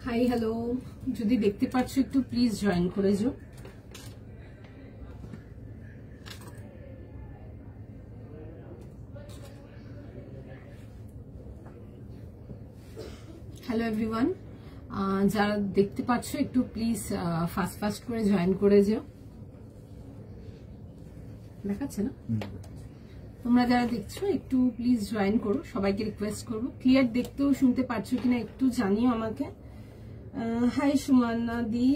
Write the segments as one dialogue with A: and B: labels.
A: Hi hello, যদি দেখতে পাচ্ছ একটু প্লিজ জয়েন করে যাও। হ্যালো এভরিওয়ান, যারা দেখতে পাচ্ছ একটু প্লিজ ফাস্ট করে জয়েন করে যাও। দেখাচ্ছে না? তোমরা যারা দেখছো একটু প্লিজ জয়েন করো, সবাইকে রিকোয়েস্ট করবো। ক্লিয়ার দেখতেও শুনতে পাচ্ছ কিনা একটু জানিও আমাকে। হাই সুমানা দি,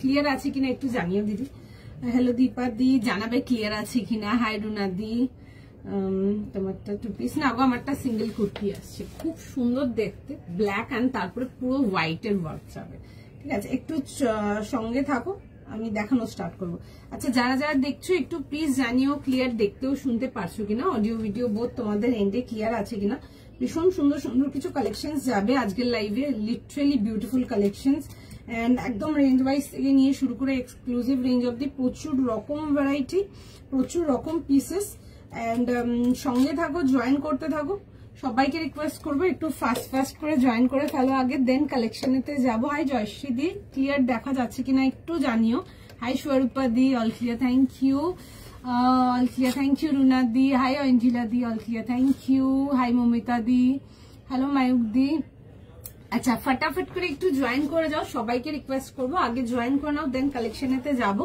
A: ক্লিয়ার আছে কিনা একটু জানিও দিদি। হ্যালো দীপা দি, জানাবে ক্লিয়ার আছে কিনা। হাই রুনা দি, তোমারটা টু পিস না গো, আমারটা সিঙ্গেল কুর্তি আসছে, খুব সুন্দর দেখতে, ব্ল্যাক অ্যান্ড তারপরে পুরো হোয়াইটের ওয়ার্ক যাবে। ঠিক আছে, একটু সঙ্গে থাকো, আমি দেখানো স্টার্ট করবো। আচ্ছা, যারা যারা দেখছো একটু প্লিজ জানিও ক্লিয়ার দেখতেও শুনতে পারছো কিনা, অডিও ভিডিও বোধ তোমাদের এন্ডে ক্লিয়ার আছে কিনা। ভীষণ সুন্দর সুন্দর কিছু কালেকশনস যাবে আজকের লাইভে, লিটারেলি বিউটিফুল কালেকশনস, এন্ড একদম রেঞ্জ ওয়াইজ থেকে নিয়ে শুরু করে এক্সক্লুসিভ রেঞ্জ অব্দি প্রচুর রকম ভ্যারাইটি, প্রচুর রকম পিসেস। এন্ড সঙ্গে থাকো, জয়েন করতে থাকো। সবাইকে রিকোয়েস্ট করবো একটু ফাস্ট করে জয়েন করে ফেলো আগে, দেন কালেকশনেতে যাবো। হাই জয়শ্রী দি, ক্লিয়ার দেখা যাচ্ছে কিনা একটু জানিও। হাই স্বরূপা দি, all clear, thank you. All clear, thank you Runa দি। হাই অঞ্জিলা দি, all clear, thank you. Hi Mamita দি, হ্যালো মায়ুক দি। আচ্ছা, ফটাফট করে একটু জয়েন করে যাও, সবাইকে রিকোয়েস্ট করবো আগে জয়েন করে নাও, দেন কালেকশনেতে যাবো।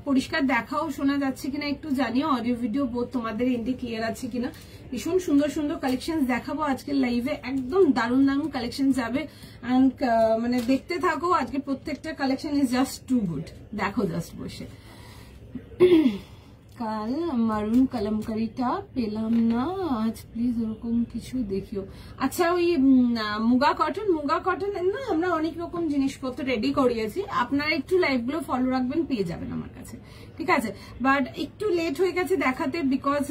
A: পরিষ্কার দেখাও শোনা যাচ্ছে কিনা একটু জানিও, অডিও ভিডিও বোধ তোমাদের এন্ডে ক্লিয়ার আছে কিনা। ভীষণ সুন্দর সুন্দর কালেকশন দেখাবো আজকের লাইভে, একদম দারুণ দারুণ কালেকশন যাবে। এন্ড মানে দেখতে থাকো, আজকে প্রত্যেকটা collection is just too good. দেখো জাস্ট বসে। কাল মারুন কালামকারিটা পেলাম না আজ, প্লিজ ওরকম কিছু দেখিও। আচ্ছা, ওই মুগা কটন না, আমরা অনেক রকম জিনিসপত্র রেডি করিয়েছি, আপনারা একটু লাইভগুলো ফলো রাখবেন, পেয়ে যাবেন আমার কাছে। ঠিক আছে, বাট একটু লেট হয়ে গেছে দেখাতে, বিকজ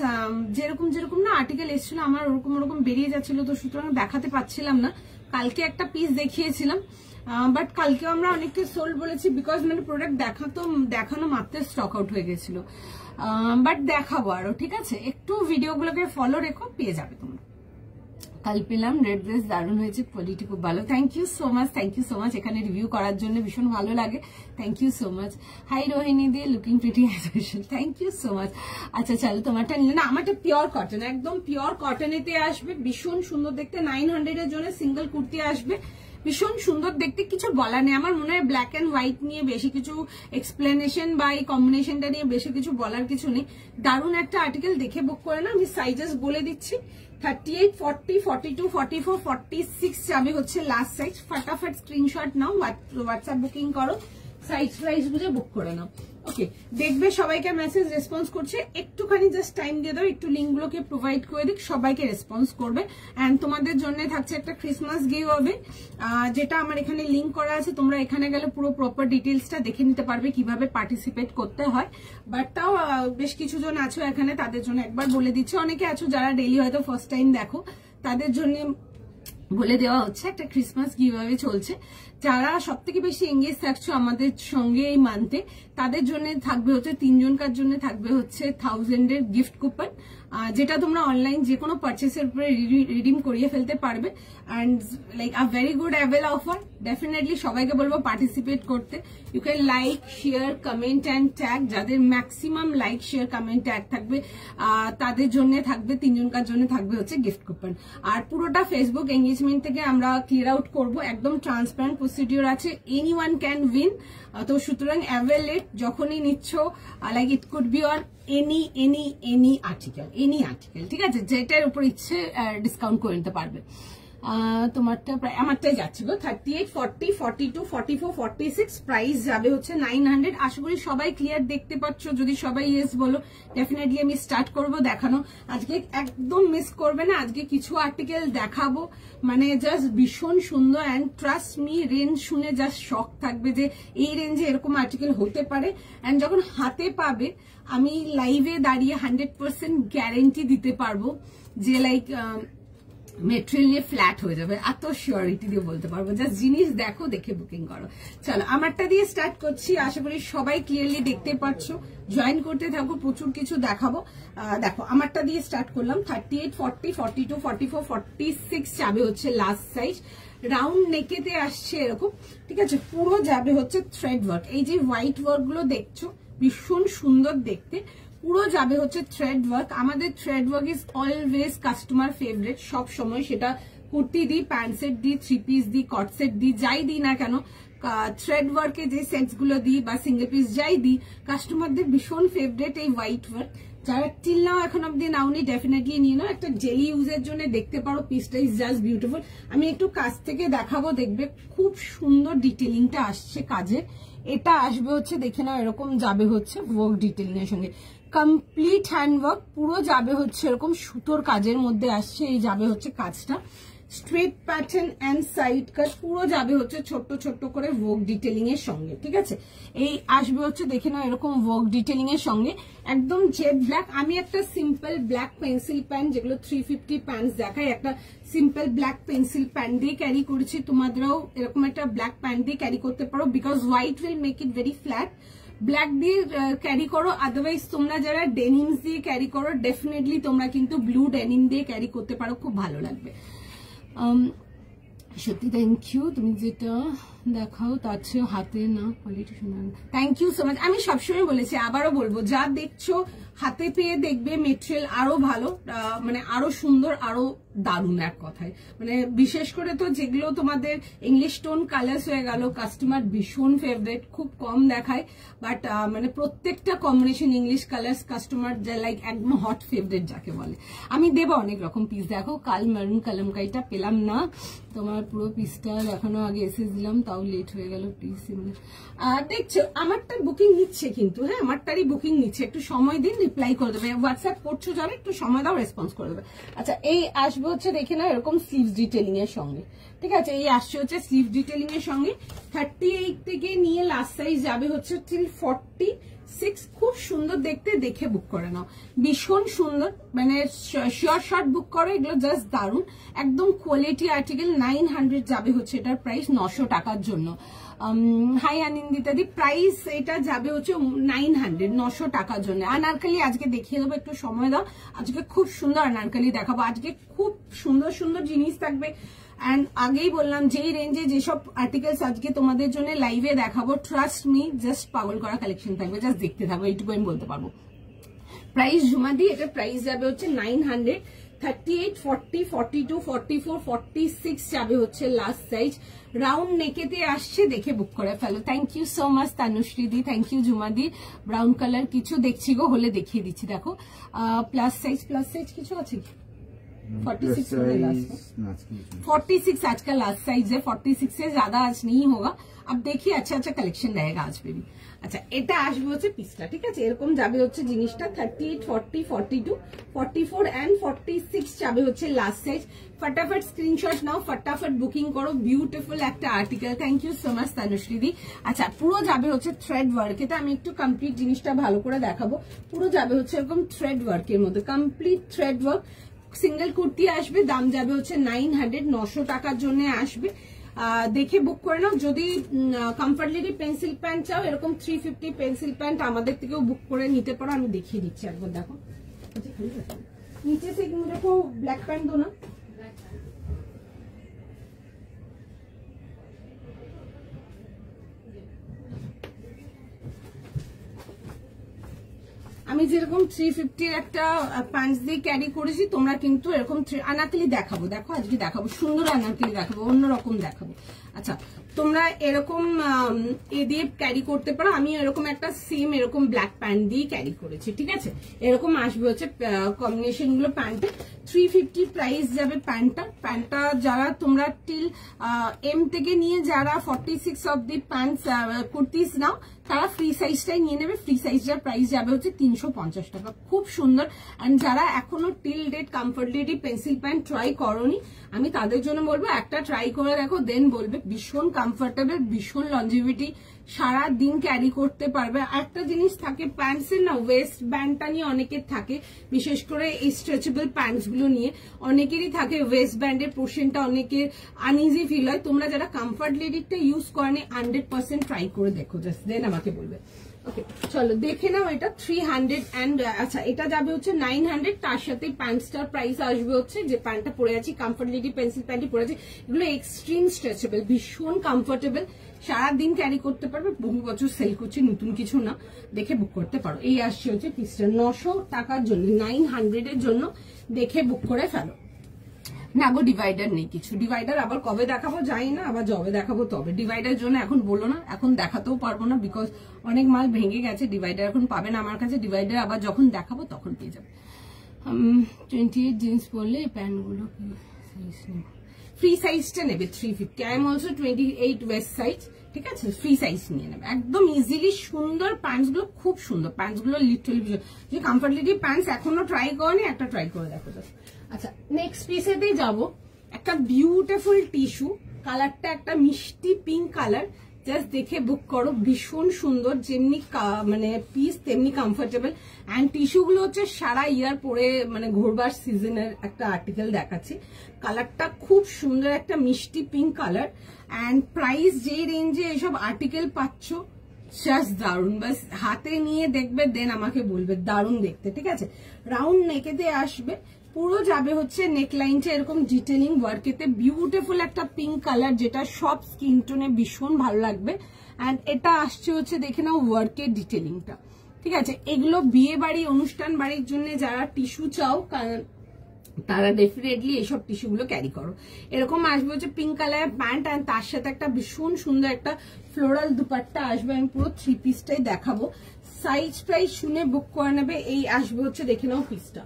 A: যেরকম না আর্টিকেল এসেছিল আমার ওরকম বেরিয়ে যাচ্ছিল, তো সুতরাং দেখাতে পাচ্ছিলাম না। কালকে একটা পিস দেখিয়েছিলাম, বাট কালকেও আমরা অনেককে সোল্ড বলেছি, বিকজ মানে প্রোডাক্ট দেখানো মাত্র স্টক আউট হয়ে গেছিল। বাট দেখাবো আরো, ঠিক আছে, একটু ভিডিওগুলোকে ফলো রেখো, পেয়ে যাবে তোমরা। কাল পেলাম রেড ড্রেস, দারুণ হয়েছে, কোয়ালিটি খুব ভালো। থ্যাংক ইউ সো মাচ এখানে রিভিউ করার জন্য, ভীষণ ভালো লাগে, thank you so much. Hi Rohini দিয়ে, looking pretty as usual, thank you so much. আচ্ছা চলো, তোমারটা নিলে না, আমারটা পিওর কটন, একদম পিওর কটনেতে আসবে, ভীষণ সুন্দর দেখতে। 900 এর জন্য সিঙ্গেল কুর্তি আসবে, ভীষণ সুন্দর দেখতে, কিছু বলার নেই। আমার মনে হয় ব্ল্যাক এন্ড হোয়াইট নিয়ে বেশি কিছু এক্সপ্লেনেশন বা এই কম্বিনেশনটা নিয়ে বেশি কিছু বলার কিছু নেই। দারুণ একটা আর্টিকেল, দেখে বুক করে না। আমি সাইজেস বলে দিচ্ছি, 38, 40, 42, 44, 46 যাবে হচ্ছে লাস্ট সাইজ। ফটাফট স্ক্রিনশট নাও, হোয়াটসঅ্যাপ বুকিং করো, সাইজ প্রাইস বুঝে বুক করে নাও। ওকে, দেখবে সবাইকে মেসেজ রেসপন্স করছে, একটুখানি জাস্ট টাইম দিয়ে দাও, একটু লিঙ্ক গুলোকে প্রোভাইড করে দিক, সবাইকে রেসপন্স করবে। এন্ড তোমাদের জন্য থাকছে একটা ক্রিসমাস গিভ হবে, যেটা আমার এখানে লিঙ্ক করা আছে, তোমরা এখানে গেলে পুরো প্রপার ডিটেলসটা দেখে নিতে পারবে কিভাবে পার্টিসিপেট করতে হয়। বাট তাও বেশ কিছু জন আছো এখানে, তাদের জন্য একবার বলে দিচ্ছি। অনেকে আছো যারা ডেইলি হয়তো ফার্স্ট টাইম দেখো, তাদের জন্য বলে দেওয়া হচ্ছে, একটা ক্রিসমাস গিভঅ্যাওয়ে চলছে। যারা সব থেকে বেশি এঙ্গেজ থাকছো আমাদের সঙ্গে এই মান্থে, তাদের জন্য থাকবে হচ্ছে 3 জনকার জন্য থাকবে হচ্ছে 1000 এর গিফট কুপন। যেটা তোমরা অনলাইন যে কোনো পারচেসের উপরে রিডিম করিয়ে ফেলতে পারবে। And like a very good avail offer, definitely সবাইকে বলবো পার্টিসিপেট করতে। You can like, share, comment and tag. যাদের maximum like, share, comment, tag থাকবে তাদের জন্য থাকবে, 3 জনকার জন্য থাকবে হচ্ছে গিফট কুপন। আর পুরোটা ফেসবুক এঙ্গেজমেন্ট থেকে আমরা ক্লিয়ার আউট করবো, একদম ট্রান্সপারেন্ট প্রসিডিওর আছে, এনিওয়ান ক্যান উইন। তো সুতরাং অ্যাভেল ইট, যখনই নিচ্ছ, like it could be on any article, ঠিক আছে, যেটার উপর ইচ্ছে ডিসকাউন্ট করে নিতে পারবে। তোমারটা প্রায় আমারটাই যাচ্ছে গো 38, 40, 42, 44, 46, প্রাইস যাবে হচ্ছে 900। আশা করি সবাই ক্লিয়ার দেখতে পাচ্ছ। যদি সবাই ইয়েস বলো, ডেফিনেটলি আমি স্টার্ট করব দেখানো। আজকে একদম মিস করবে না, আজকে কিছু আর্টিকেল দেখাবো মানে জাস্ট ভীষণ সুন্দর। অ্যান্ড ট্রাস্ট মি, রেঞ্জ শুনে জাস্ট শক থাকবে যে এই রেঞ্জে এরকম আর্টিকেল হতে পারে। অ্যান্ড যখন হাতে পাবে, আমি লাইভে দাঁড়িয়ে 100% গ্যারেন্টি দিতে পারবো যে লাইক মেটেরিয়াল নিয়ে ফ্ল্যাট হয়ে যাবে, এত শিওরিটি দিয়ে বলতে পারবো। জাস্ট জিনিস দেখো, দেখে বুকিং করো। চলো আমারটা দিয়ে স্টার্ট করছি, আশা করি সবাই ক্লিয়ারলি দেখতে পাচ্ছ। জয়েন করতে থাকো, প্রচুর কিছু দেখাবো। দেখো আমারটা দিয়ে স্টার্ট করলাম। 38, 40, 42, 44, 46 যাবে হচ্ছে লাস্ট সাইজ। রাউন্ড নেকেতে আসছে এরকম, ঠিক আছে। পুরো যাবে হচ্ছে থ্রেড ওয়ার্ক। এই যে হোয়াইট ওয়ার্ক গুলো দেখছো, ভীষণ সুন্দর দেখতে। পুরো যাবে হচ্ছে থ্রেড ওয়ার্ক। আমাদের thread work is always customer favourite, সব সময়। সেটা কুর্তি দিই, প্যান্ট সেট দিই, 3 পিস দিই, কট সেট দিই, যাই দিই না কেন, থ্রেড ওয়ার্কে যে সেটস গুলো দিই বা সিঙ্গেল পিস যাই দিই, কাস্টমারদের ভীষণ ফেভারিট এই হোয়াইট ওয়ার্ক। যারা টিল নাও এখন অব্দি নাওনি, ডেফিনেটলি নিয়ে নাও। একটা ডেলি ইউজের জন্য দেখতে পারো, পিসটা ইজ জাস্ট বিউটিফুল। আমি একটু কাছ থেকে দেখাবো, দেখবে খুব সুন্দর ডিটেলিংটা আসছে কাজে। এটা আসবে হচ্ছে দেখে নাও, এরকম যাবে হচ্ছে ওয়ার্ক ডিটেলিং এর সঙ্গে, কমপ্লিট হ্যান্ড ওয়ার্ক। পুরো যাবে হচ্ছে এরকম সুতোর কাজের মধ্যে আসছে, এই যাবে হচ্ছে কাজটা। স্ট্রেট প্যাটার্ন অ্যান্ড সাইড কাট, পুরো যাবে হচ্ছে ছোট্ট ছোট্ট করে ওয়ার্ক ডিটেলিং এর সঙ্গে, ঠিক আছে। এই আসবে হচ্ছে দেখে নাও এরকম ওয়ার্ক ডিটেলিং এর সঙ্গে, একদম জেড ব্ল্যাক। আমি একটা সিম্পল ব্ল্যাক পেন্সিল প্যান, যেগুলো 350 প্যান্টস দেখায়, একটা সিম্পল ব্ল্যাক পেন্সিল প্যান দিয়ে ক্যারি করেছি। তোমাদেরও এরকম একটা ব্ল্যাক প্যান দিয়ে ক্যারি করতে পারো, because white will make it very flat. Black দিয়ে ক্যারি করো, আদারওয়াইজ তোমরা যারা ডেনিমস দিয়ে ক্যারি করো, ডেফিনেটলি তোমরা কিন্তু ব্লু ডেনিম দিয়ে ক্যারি করতে পারো, খুব ভালো লাগবে। সত্যি থ্যাংক ইউ, তুমি যেটা দেখাও তার চেয়ে হাতে না কোয়ালিটি শোনান। Thank you so much. আমি সবসময় বলেছি, আবারও বলবো, যা দেখছো হাতে পেয়ে দেখবে মেটেরিয়াল আরো ভালো, মানে আরো সুন্দর, আরো দারুণ এক কথায়। মানে বিশেষ করে তো যেগুলো তোমাদের ইংলিশ টোন কালার্স হয়ে গেল, কাস্টমার ভীষণ ফেভারিট, খুব কম দেখায়, বাট মানে প্রত্যেকটা combination English colours customer like একদম হট ফেভারিট যাকে বলে। আমি দেবো অনেক রকম পিস। দেখো কাল মারুন কালামকারিটা পেলাম না, তোমার পুরো পিসটা দেখানো আগে এসে দিলাম, তাও লেট হয়ে গেল প্লিজ। দেখছো আমারটা বুকিং নিচ্ছে কিন্তু, হ্যাঁ আমারটারই বুকিং নিচ্ছে, একটু সময় দিন, রিপ্লাই করে দেবে। হোয়াটসঅ্যাপ করছো যারা, একটু সময় দাও, রেসপন্স করে দেবে। আচ্ছা এই আসবে হচ্ছে দেখে না এরকম স্লিভস ডিটেলিং এর সঙ্গে, ঠিক আছে। এই আসছে হচ্ছে স্লিভ ডিটেলিং এর সঙ্গে। 38 থেকে নিয়ে লাস্ট সাইজ যাবে হচ্ছে till 46। খুব সুন্দর দেখতে, দেখে বুক করে নাও, ভীষণ সুন্দর। মানে শিওর শর্ট বুক করো, এগুলো জাস্ট দারুন, একদম কোয়ালিটি আর্টিকেল। 900 যাবে হচ্ছে এটার প্রাইস, 900 টাকার জন্য। হাই আনন্দিতা দি, প্রাইস এটা যাবে হচ্ছে 900, 900 টাকার জন্য। আনারকালি আজকে দেখিয়ে দেবো, একটু সময় দাও, আজকে খুব সুন্দর আনারকালি দেখাবো। আজকে খুব সুন্দর সুন্দর জিনিস থাকবে। অ্যান্ড আগেই বললাম, যেই রেঞ্জে যেসব আর্টিকেলস আজকে তোমাদের জন্য লাইভে দেখাবো, ট্রাস্ট মি, জাস্ট পাগল করা কালেকশন থাকবে, জাস্ট দেখতে থাকবো, এইটুকু আমি বলতে পারবো। প্রাইস ঝুমাদি, এটা প্রাইস যাবে হচ্ছে 900। 38, 40, 42, 44, 46 যাবে হচ্ছে লাস্ট সাইজ। রাউন্ড নেকেতে আসছে, দেখে বুক করে ফেলো। Thank you so much Tanushree দি, থ্যাংক ইউ ঝুমাদি। ব্রাউন কালার কিছু দেখছি গো, হলে দেখিয়ে দিচ্ছি। দেখো প্লাস সাইজ কিছু আছে কি? 46 आज का लास्ट साइज है, 46 से ज्यादा आज नहीं होगा। अब देखिए अच्छा अच्छा कलेक्शन रहेगा आज पे भी। আচ্ছা এটা আসবে হচ্ছে পিসটা, ঠিক আছে, এরকম যাবে হচ্ছে জিনিসটা। 38, 40, 42, 44 এন্ড 46 যাবে হচ্ছে লাস্ট সাইজ। ফটাফট স্ক্রিনশট নাও, ফটাফট বুকিং করো, বিউটিফুল একটা article. Thank you so much Tanushree দি। আচ্ছা পুরো যাবে হচ্ছে থ্রেড ওয়ার্ক, এটা আমি একটু কমপ্লিট জিনিসটা ভালো করে দেখাবো। পুরো যাবে হচ্ছে এরকম থ্রেড ওয়ার্কের মধ্যে, complete thread work. Single kurti আসবে, দাম যাবে হচ্ছে 900, 900 টাকার জন্য আসবে। দেখে বুক করে নাও। যদি কমফর্টলি পেন্সিল প্যান্ট চাও, এরকম 350 পেন্সিল প্যান্ট আমাদের থেকেও বুক করে নিতে পারো। আমি দেখিয়ে দিচ্ছি একবার, দেখো नीचे से मुझे को ब्लैक पैंट दो ना। আমি যেরকম 350 একটা প্যান্টস দিয়ে ক্যারি করেছি, তোমরা কিন্তু এরকম আনারকলি দেখাবো, দেখো আজকে দেখাবো সুন্দর আনারকলি দেখাবো, অন্যরকম দেখাবো। আচ্ছা তোমরা এরকম এ দিয়ে ক্যারি করতে পারো। আমি এরকম একটা সেম এরকম ব্ল্যাক প্যান্ট দিয়ে ক্যারি করেছি, ঠিক আছে। এরকম আসবে হচ্ছে কম্বিনেশন গুলো প্যান্টে। 350 প্রাইস যাবে প্যান্টটা যারা তোমরা টিল এম থেকে নিয়ে যারা 46 অব্দি প্যান্টস কুর্তিস নাও তারা ফ্রি সাইজটাই নিয়ে নেবে। ফ্রি সাইজটার প্রাইস যাবে হচ্ছে 350 টাকা, খুব সুন্দর। এন্ড যারা এখনো till date comfort lady pencil pant try করোনি, আমি তাদের জন্য বলবো একটা ট্রাই করে দেখো, দেন বলবে। ভীষণ কমফর্টেবল, ভীষণ লঞ্জিভিটি, সারা দিন ক্যারি করতে পারবে। একটা জিনিস থাকে প্যান্টসের না, ওয়েস্ট ব্যান্ডটা নিয়ে অনেকের থাকে, বিশেষ করে এই স্ট্রেচেবল প্যান্টস গুলো নিয়ে অনেকেরই থাকে ওয়েস্ট ব্যান্ডের পোর্শনটা অনেকের আনইজি ফিল হয়। তোমরা যারা কমফর্ট লেডিটা ইউজ করেনি 100% ট্রাই করে দেখো, জাস্ট দেন আমাকে বলবে। ওকে চলো দেখে নাও, এটা 300 এন্ড আচ্ছা এটা যাবে হচ্ছে 900। তার সাথে প্যান্টসটার প্রাইস আসবে হচ্ছে, যে প্যান্টটা পরে আছি কমফর্ট লেডি পেন্সিল প্যান্টই পরে আছি, এগুলো এক্সট্রিম স্ট্রেচেবল, ভীষণ কমফোর্টেবল, সারাদিন ক্যারি করতে পারবে, বহু বছর সেল করছে, নতুন কিছু না, দেখে বুক করতে পারো। এই আসছে হচ্ছে পিসটা 900 টাকার জন্য, 900 এর জন্য দেখে বুক করে ফেলো। না গো ডিভাইডার নেই কিছু, ডিভাইডার আবার কবে দেখাবো জানি না, আবার যবে দেখাবো তবে। ডিভাইডার জন্য এখন বললো না, এখন দেখাতেও পারবো না, বিকজ অনেক মাল ভেঙে গেছে, ডিভাইডার এখন পাবে না আমার কাছে। ডিভাইডার আবার যখন দেখাবো তখন পেয়ে যাবে। 28 জিন্স পরলে এই প্যান্টগুলো ফ্রি সাইজটা নেবে 350। I am also 28 West size, ঠিক আছে, ফ্রি সাইজ নিয়ে নেবে একদম ইজিলি। সুন্দর প্যান্টস গুলো, খুব সুন্দর প্যান্টস গুলো, লিটারালি যে কমফর্ট লেডি প্যান্টস এখনো ট্রাই করনি, একটা ট্রাই করে দেখো। আচ্ছা নেক্সট পিসেতেই যাবো, একটা বিউটিফুল টিস্যু, কালারটা একটা মিষ্টি পিঙ্ক কালার, জাস্ট দেখে বুক করো, ভীষণ সুন্দর, যেমনি মানে পিস তেমনি কমফোর্টেবল। এন্ড টিস্যু গুলো হচ্ছে সারা ইয়ার পরে মানে ঘুরবার সিজনের একটা আর্টিকেল দেখাচ্ছি। কালারটা খুব সুন্দর, একটা মিষ্টি পিঙ্ক কালার। এন্ড প্রাইস যে রেঞ্জে এসব আর্টিকেল পাচ্ছ জাস্ট দারুন, বাস হাতে নিয়ে দেখবে দেন আমাকে বলবে দারুন দেখতে, ঠিক আছে। রাউন্ড নেকেতে আসবে, পুরো যাবে হচ্ছে নেকলাইনটা এরকম ডিটেলিং ওয়ার্কেতে, বিউটিফুল একটা পিঙ্ক কালার, যেটা সব স্কিন টোনে ভীষণ ভালো লাগবে। এন্ড এটা আসছে হচ্ছে দেখে নাও ওয়ার্কের ডিটেলিংটা, ঠিক আছে। এগুলো বিয়ে বাড়ি অনুষ্ঠান বাড়ির জন্য যারা টিস্যু চাও তারা ডেফিনেটলি এইসব টিস্যু গুলো ক্যারি করো। এরকম আসবে হচ্ছে পিঙ্ক কালারের প্যান্ট, এন্ড তার সাথে একটা ভীষণ সুন্দর একটা ফ্লোরাল দুপাট্টা আসবে। আমি পুরো 3 পিসটাই দেখাবো, সাইজ প্রাইস শুনে বুক করে নেবে। এই আসবে হচ্ছে দেখে নাও পিসটা,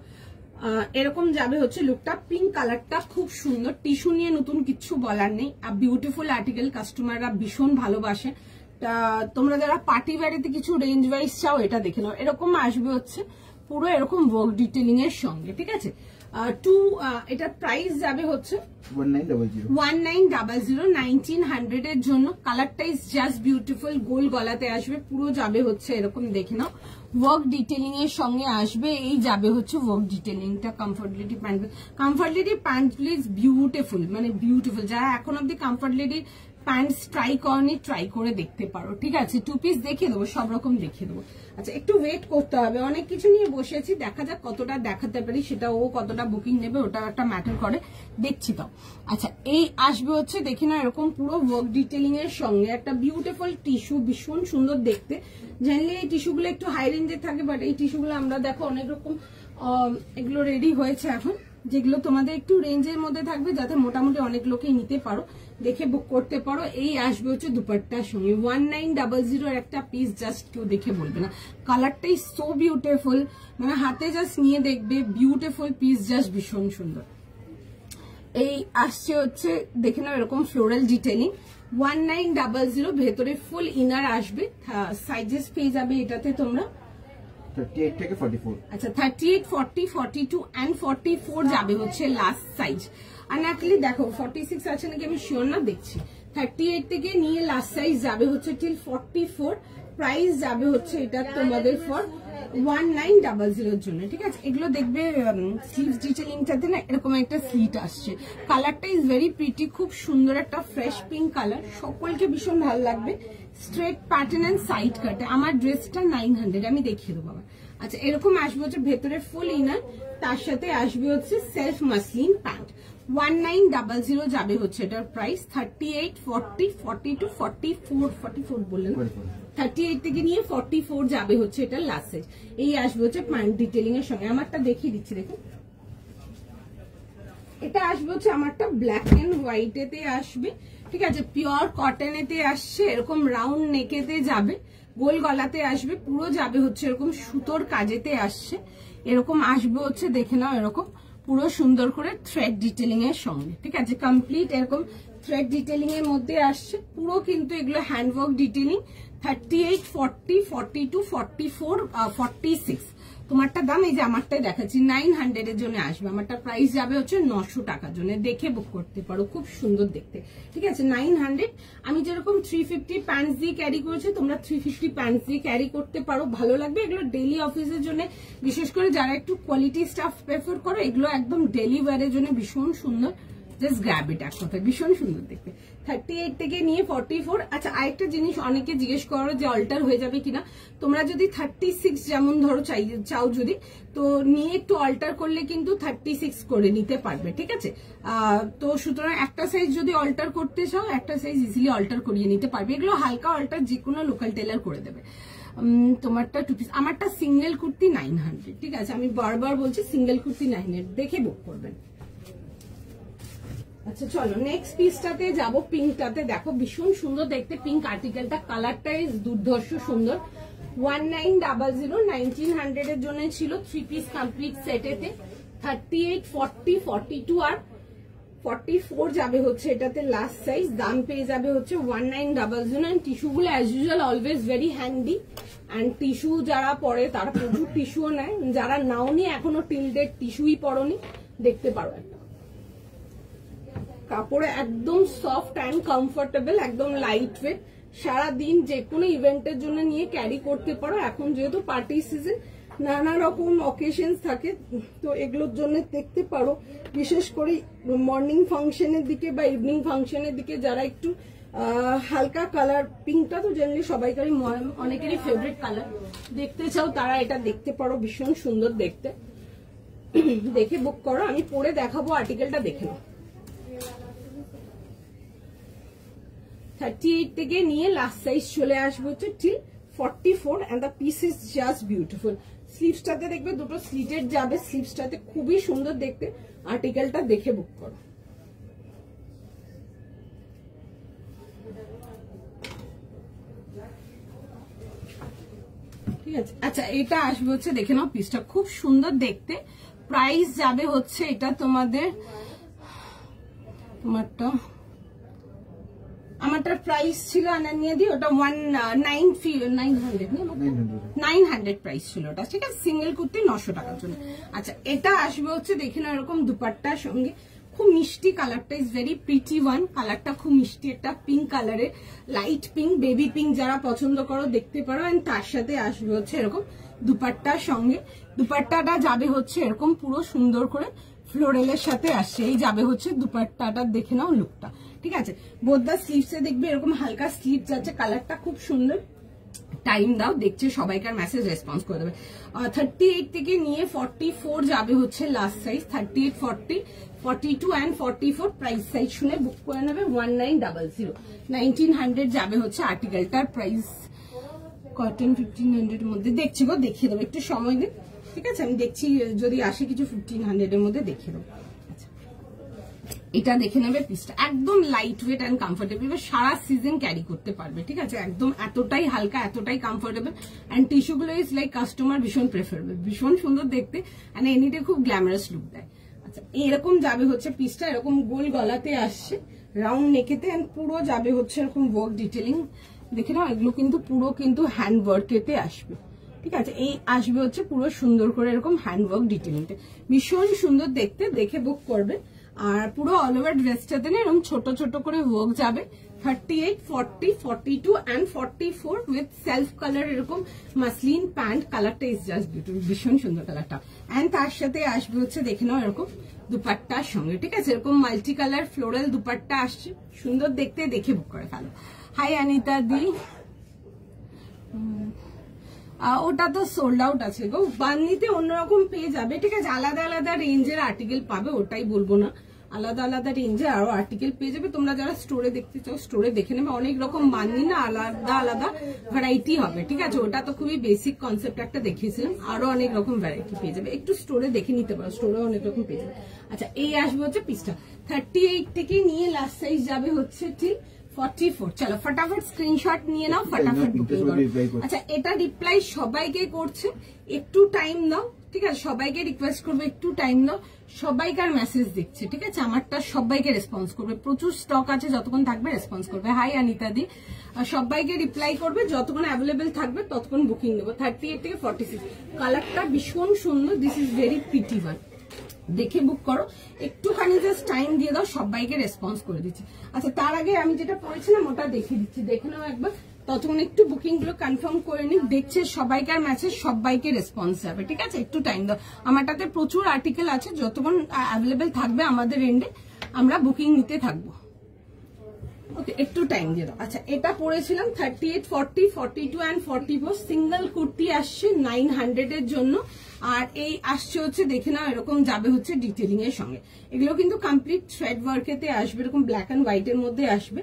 A: এরকম যাবে হচ্ছে লুকটা। পিঙ্ক কালারটা খুব সুন্দর, টিস্যু নিয়ে নতুন কিছু বলার নেই, বিউটিফুল আর্টিকেল, কাস্টমাররা ভীষণ ভালোবাসে। তোমরা যারা পার্টি বাড়িতে কিছু রেঞ্জ ওয়াইজ চাও এটা দেখে নাও। এরকম আসবে হচ্ছে পুরো এরকম ওয়ার্ক ডিটেলিং এর সঙ্গে, ঠিক আছে। এটার প্রাইস যাবে হচ্ছে 1900 1900 এর জন্য। কালারটা ইজ জাস্ট বিউটিফুল, গোল গলাতে আসবে, পুরো যাবে হচ্ছে এরকম দেখে নাও ওয়ার্ক ডিটেলিং এর সঙ্গে আসবে। এই যাবে হচ্ছে ওয়ার্ক ডিটেলিংটা। Comfort lady pant please beautiful, মানে বিউটিফুল। যারা এখন অব্দি কমফর্ট লেডি প্যান্টস ট্রাই করনি ট্রাই করে দেখতে পারো, ঠিক আছে। 2 পিস দেখিয়ে দেবো, সব রকম দেখিয়ে দেবো। আচ্ছা একটু ওয়েট করতে হবে, অনেক কিছু নিয়ে বসেছি, দেখা যাক কতটা দেখাতে পারি, সেটা ও কতটা বুকিং নেবে ওটা একটা ম্যাটার করে, দেখছি তো। আচ্ছা এই আসবে হচ্ছে দেখি না এরকম পুরো ওয়ার্ক ডিটেলিং এর সঙ্গে একটা বিউটিফুল টিস্যু, ভীষণ সুন্দর দেখতে। জানলে এই টিস্যুগুলো একটু হাই রেঞ্জে থাকে, বাট এই টিস্যুগুলো আমরা দেখো অনেক রকম এগুলো রেডি হয়েছে এখন, যেগুলো তোমাদের একটু রেঞ্জের মধ্যে থাকবে, যাতে মোটামুটি অনেক লোকেই নিতে পারো, দেখে বুক করতে পারো। এই আসবে হচ্ছে দুপাট্টার সঙ্গে 1900 একটা পিস, জাস্ট কেউ দেখে বলবে না, কালারটাই সো বিউটিফুল, মানে হাতে জাস্ট নিয়ে দেখবে বিউটিফুল পিস, জাস্ট ভীষণ সুন্দর। এই আসছে হচ্ছে দেখে নাও এরকম ফ্লোরাল ডিটেলিং 1900, ভেতরে ফুল ইনার আসবে, সাইজেস পেয়ে যাবে এটাতে তোমরা
B: 38 থেকে 44।
A: আচ্ছা 38, 40, 42 এন্ড 44 যাবে হচ্ছে লাস্ট সাইজ। আনারকলি দেখো 46 আছে নাকি আমি শিওর না, দেখছি। 38 থেকে নিয়ে লাস্ট সাইজ যাবে হচ্ছে টিল 44। প্রাইস যাবে হচ্ছে এটা তোমাদের ফর 1900 এর জন্য, ঠিক আছে। এগুলো দেখবে স্লিভস ডিটেলিংটাতে না এরকম একটা স্লিট আসছে, কালারটা ইজ ভেরি প্রিটি, খুব সুন্দর একটা ফ্রেশ পিঙ্ক কালার, সকলকে ভীষণ ভালো লাগবে। স্ট্রেট প্যাটার্ন এন্ড সাইড কাটে। আমার ড্রেসটা 900, আমি দেখিয়ে দেবো আবার। আচ্ছা এরকম আসবে হচ্ছে ভেতরে ফুল ইনার, তার সাথে আসবে হচ্ছে সেলফ মাসলিন প্যান্ট। 1900 যাবে হচ্ছে এটার প্রাইস। 38, 40, 42, 44 বললেন, 38 থেকে নিয়ে 44 যাবে হচ্ছে এটা লাস্ট সাইজ। এই আসবে হচ্ছে প্যান্ট ডিটেলিং এর সঙ্গে। আমারটা দেখিয়ে দিচ্ছি দেখুন, এটা আসবে হচ্ছে আমারটা ব্ল্যাক এন্ড হোয়াইট এতে আসবে, ঠিক আছে, পিওর কটন এতে আসছে, এরকম রাউন্ড নেকেতে যাবে, গোল গলাতে আসবে, পুরো যাবে হচ্ছে এরকম সুতোর কাজেতে আসছে, এরকম আসবে হচ্ছে দেখে নাও, এরকম পুরো সুন্দর করে থ্রেড ডিটেলিং এর সঙ্গে, ঠিক আছে, কমপ্লিট এরকম থ্রেড ডিটেলিং এর মধ্যে আসছে পুরো, কিন্তু এগুলো হ্যান্ডওয়ার্ক ডিটেলিং। 38, 40, 42, 44, 46 তোমারটা দাম, এই যে আমারটাই দেখাচ্ছি 900 এর জন্য আসবে। আমারটা প্রাইস যাবে হচ্ছে 900 টাকার জন্য, দেখে বুক করতে পারো, খুব সুন্দর দেখতে, ঠিক আছে। 900। আমি যেরকম 350 প্যান্টস দিয়ে ক্যারি করেছি, তোমরা 350 প্যান্টস দিয়ে ক্যারি করতে পারো, ভালো লাগবে এগুলো ডেইলি অফিসের জন্য, বিশেষ করে যারা একটু কোয়ালিটি স্টাফ প্রেফার করো, এগুলো একদম ডেইলি ওয়্যারের জন্য ভীষণ সুন্দর। জাস্ট গ্র্যাব ইট, এক কথায় ভীষণ সুন্দর দেখতে। 38 থেকে নিয়ে 44। আচ্ছা, আরেকটা জিনিস অনেকে জিজ্ঞেস করো যে অল্টার হয়ে যাবে কিনা, তোমরা যদি 36 যেমন ধরো চাও যদি, তো নিয়ে একটু অল্টার করলে কিন্তু 36 করে নিতে পারবে, ঠিক আছে। তো সুতরাং একটা সাইজ যদি অল্টার করতে চাও, একটা সাইজ ইজিলি অল্টার করিয়ে নিতে পারবে। এগুলো হালকা অল্টার যে কোনো লোকাল টেলার করে দেবে। তোমারটা 2 পিস, আমারটা সিঙ্গেল কুর্তি 900, ঠিক আছে, আমি বারবার বলছি সিঙ্গেল কুর্তি 900, দেখে বুক করবেন। আচ্ছা চলো নেক্সট পিসটাতে যাবো, পিঙ্কটাতে দেখো ভীষণ সুন্দর দেখতে, পিঙ্ক আর্টিকেলটা, কালারটাই দুর্ধর্ষ সুন্দর। 1900, 1900 এর জন্য ছিল 3 পিস কমপ্লিট সেটেতে। 38, 40, 42 আর 44 যাবে হচ্ছে এটাতে লাস্ট সাইজ। দাম পেয়ে যাবে হচ্ছে 1900। এন্ড টিস্যুগুলো as usual always very handy, and tissue যারা পরে তারা প্রচুর টিস্যুও নেয়, যারা নাওনি এখনো টিল ডেট টিস্যুই পরনি, দেখতে পারো একটা কাপড়ে একদম সফট অ্যান্ড কমফোর্টেবল, একদম লাইট ওয়েট, সারাদিন যে কোনো ইভেন্টের জন্য নিয়ে ক্যারি করতে পারো। এখন যেহেতু পার্টি সিজন, নানা রকম অকেশনস থাকে, তো এগুলোর জন্য দেখতে পারো, বিশেষ করে মর্নিং ফাংশনের দিকে বা ইভিনিং ফাংশনের দিকে যারা একটু হালকা কালার, পিঙ্কটা তো জেনারেলি সবাইকারই অনেকেরই ফেভারিট কালার, দেখতে চাও তারা এটা দেখতে পারো, ভীষণ সুন্দর দেখতে, দেখে বুক করো। আমি পরে দেখাবো, আর্টিকেলটা দেখে নাও। 38 থেকে নিয়ে লাস্ট সাইজ চলে আসবে হচ্ছে till 44, and the piece is just beautiful. স্লিভসটাতে দেখবে দুটো স্লিটেড যাবে, স্লিভসটাতে খুবই সুন্দর দেখতে, আর্টিকেলটা দেখে বুক করো। ঠিক আছে, আচ্ছা এটা আসবে হচ্ছে দেখে নাও, পিসটা খুব সুন্দর দেখতে। প্রাইস যাবে হচ্ছে এটা তোমাদের, আমারটার প্রাইস ছিল আনানিয়া দি, ওটা 900 প্রাইস ছিল ওটা, ঠিক আছে। সিঙ্গেল কুর্তি 900 টাকার জন্য। আচ্ছা এটা আসবে হচ্ছে দেখে নাও এরকম দুপাট্টার সঙ্গে, খুব মিষ্টি কালারটা, ইজ ভেরি প্রিটি ওয়ান, কালারটা খুব মিষ্টি, একটা পিঙ্ক কালারের, লাইট পিঙ্ক, বেবি পিঙ্ক যারা পছন্দ করো দেখতে পারো। এন্ড তার সাথে আসবে হচ্ছে এরকম দুপাট্টার সঙ্গে, দুপাট্টাটা যাবে হচ্ছে এরকম পুরো সুন্দর করে ফ্লোরেলের সাথে আসছে, এই যাবে হচ্ছে দুপাট্টাটা, দেখে নাও লুকটা, ঠিক আছে। বোদ্দা স্লিভসে দেখবে এরকম হালকা স্লিভ যাচ্ছে, কালারটা খুব সুন্দর। টাইম দাও, দেখছে সবাইকার মেসেজ রেসপন্স করে দেবে। 38 থেকে নিয়ে 44 যাবে হচ্ছে last size. 38, 40, 42 and 44 price size শুনে বুক করে নেবে। 1900, 1900 যাবে হচ্ছে আর্টিকেলটার প্রাইস। কটন 1500 এর মধ্যে দেখছি গো, দেখিয়ে দেবো, একটু সময় দিন, ঠিক আছে, আমি দেখছি যদি আসে কিছু 1500 এর মধ্যে দেখিয়ে দেবো। এটা দেখে নেবে, পিসটা একদম লাইট ওয়েট অ্যান্ড কমফোর্টেবল, সারা সিজন ক্যারি করতে পারবে, ঠিক আছে, একদম এতটাই হালকা, এতটাই কমফোর্টেবল। অ্যান্ড টিস্যু গুলো ইজ লাইক কাস্টমার ভীষণ প্রেফারেবল, ভীষণ সুন্দর দেখতে, অ্যান্ড এনিডে খুব গ্ল্যামারাস লুক দেয়। আচ্ছা এরকম যাবে হচ্ছে পিসটা, এরকম গোল গলাতে আসছে, রাউন্ড নেকেতে, অ্যান্ড পুরো যাবে হচ্ছে এরকম ওয়ার্ক ডিটেলিং, দেখে নাও এগুলো কিন্তু পুরো কিন্তু হ্যান্ড ওয়ার্কেতে আসবে, ঠিক আছে। এই আসবে হচ্ছে পুরো সুন্দর করে এরকম হ্যান্ড ওয়ার্ক ডিটেলিংটা, ভীষণ সুন্দর দেখতে, দেখে বুক করবে। আর পুরো অল ওভার ড্রেসটাতে না এরকম ছোট ছোট করে ওয়ার্ক যাবে। 38, 40, 42 and 44 উইথ সেলফ কালার, এরকম মাসলিন প্যান্ট, কালারটা ইজ জাস্ট বিউটিফুল, ভীষণ সুন্দর কালারটা। এন্ড তার সাথে আসবে হচ্ছে দেখে নাও এরকম দুপাট্টার সঙ্গে, ঠিক আছে, এরকম মাল্টি কালার ফ্লোরাল দুপাট্টা আসছে, সুন্দর দেখতে, দেখে বুক করে ফেলো। হাই অনিতা দি, ওটা তো সোল্ড আউট আছে গো। বান্নিতে অন্যরকম পেয়ে যাবে, ঠিক আছে, আলাদা আলাদা রেঞ্জের আর্টিকেল পাবে, ওটাই বলবো না, আলাদা আলাদা রেঞ্জে আরো আর্টিকেল পেয়ে যাবে। তোমরা যারা স্টোরে দেখতে চাও স্টোরে দেখে নেবে, অনেক রকম বান্নি না আলাদা আলাদা ভ্যারাইটি হবে, ঠিক আছে। ওটা তো খুবই বেসিক কনসেপ্ট একটা দেখিয়েছিলাম, আরো অনেক রকম ভ্যারাইটি পেয়ে যাবে, একটু স্টোরে দেখে নিতে পারো, স্টোরে অনেক রকম পেয়ে যাবে। আচ্ছা এই আসবে হচ্ছে পিসটা 38 থেকে নিয়ে লাস্ট সাইজ যাবে হচ্ছে ঠিক 44। চলো ফটাফট স্ক্রিনশট নিয়ে নাও, ফটাফট বুকিং করো। আচ্ছা এটা রিপ্লাই সবাইকে করছে, একটু টাইম নাও, ঠিক আছে, সবাইকে রিকোয়েস্ট করবে একটু টাইম নাও, সবাইকার মেসেজ দিচ্ছে, ঠিক আছে, আমারটা সবাইকে রেসপন্স করবে, প্রচুর স্টক আছে, যতক্ষণ থাকবে রেসপন্স করবে। হাই অনিতা দি, সবাইকে রিপ্লাই করবে, যতক্ষণ অ্যাভেলেবেল থাকবে ততক্ষণ বুকিং দেবো। 38 থেকে 46 কালারটা ভীষণ সুন্দর, this is very pretty one, দেখে বুক করো, একটুখানি জাস্ট টাইম দিয়ে দাও, সবাইকে রেসপন্স করে দিচ্ছি। আচ্ছা তার আগে আমি যেটা পড়েছিলাম ওটা দেখিয়ে দিচ্ছি, দেখে নাও একবার, ততক্ষণ একটু বুকিং গুলো কনফার্ম করে নিক, দেখছে সবাইকার ম্যাচে সবাইকে রেসপন্স যাবে, ঠিক আছে, একটু টাইম দাও। আমারটাতে প্রচুর আর্টিকেল আছে, যতক্ষণ অ্যাভেলেবেল থাকবে আমাদের এন্ডে আমরা বুকিং নিতে থাকবো, ওকে, একটু টাইম দিয়ে দাও। আচ্ছা এটা পড়েছিলাম 38, 40, 42 and 44 সিঙ্গেল কুর্তি আসছে 900 এর জন্য, আর এই আসছে হচ্ছে দেখে নাও এরকম যাবে হচ্ছে ডিটেলিং এর সঙ্গে, এগুলো কিন্তু কমপ্লিট থ্রেড ওয়ার্কেতে আসবে, এরকম ব্ল্যাক এন্ড হোয়াইট এর মধ্যে আসবে,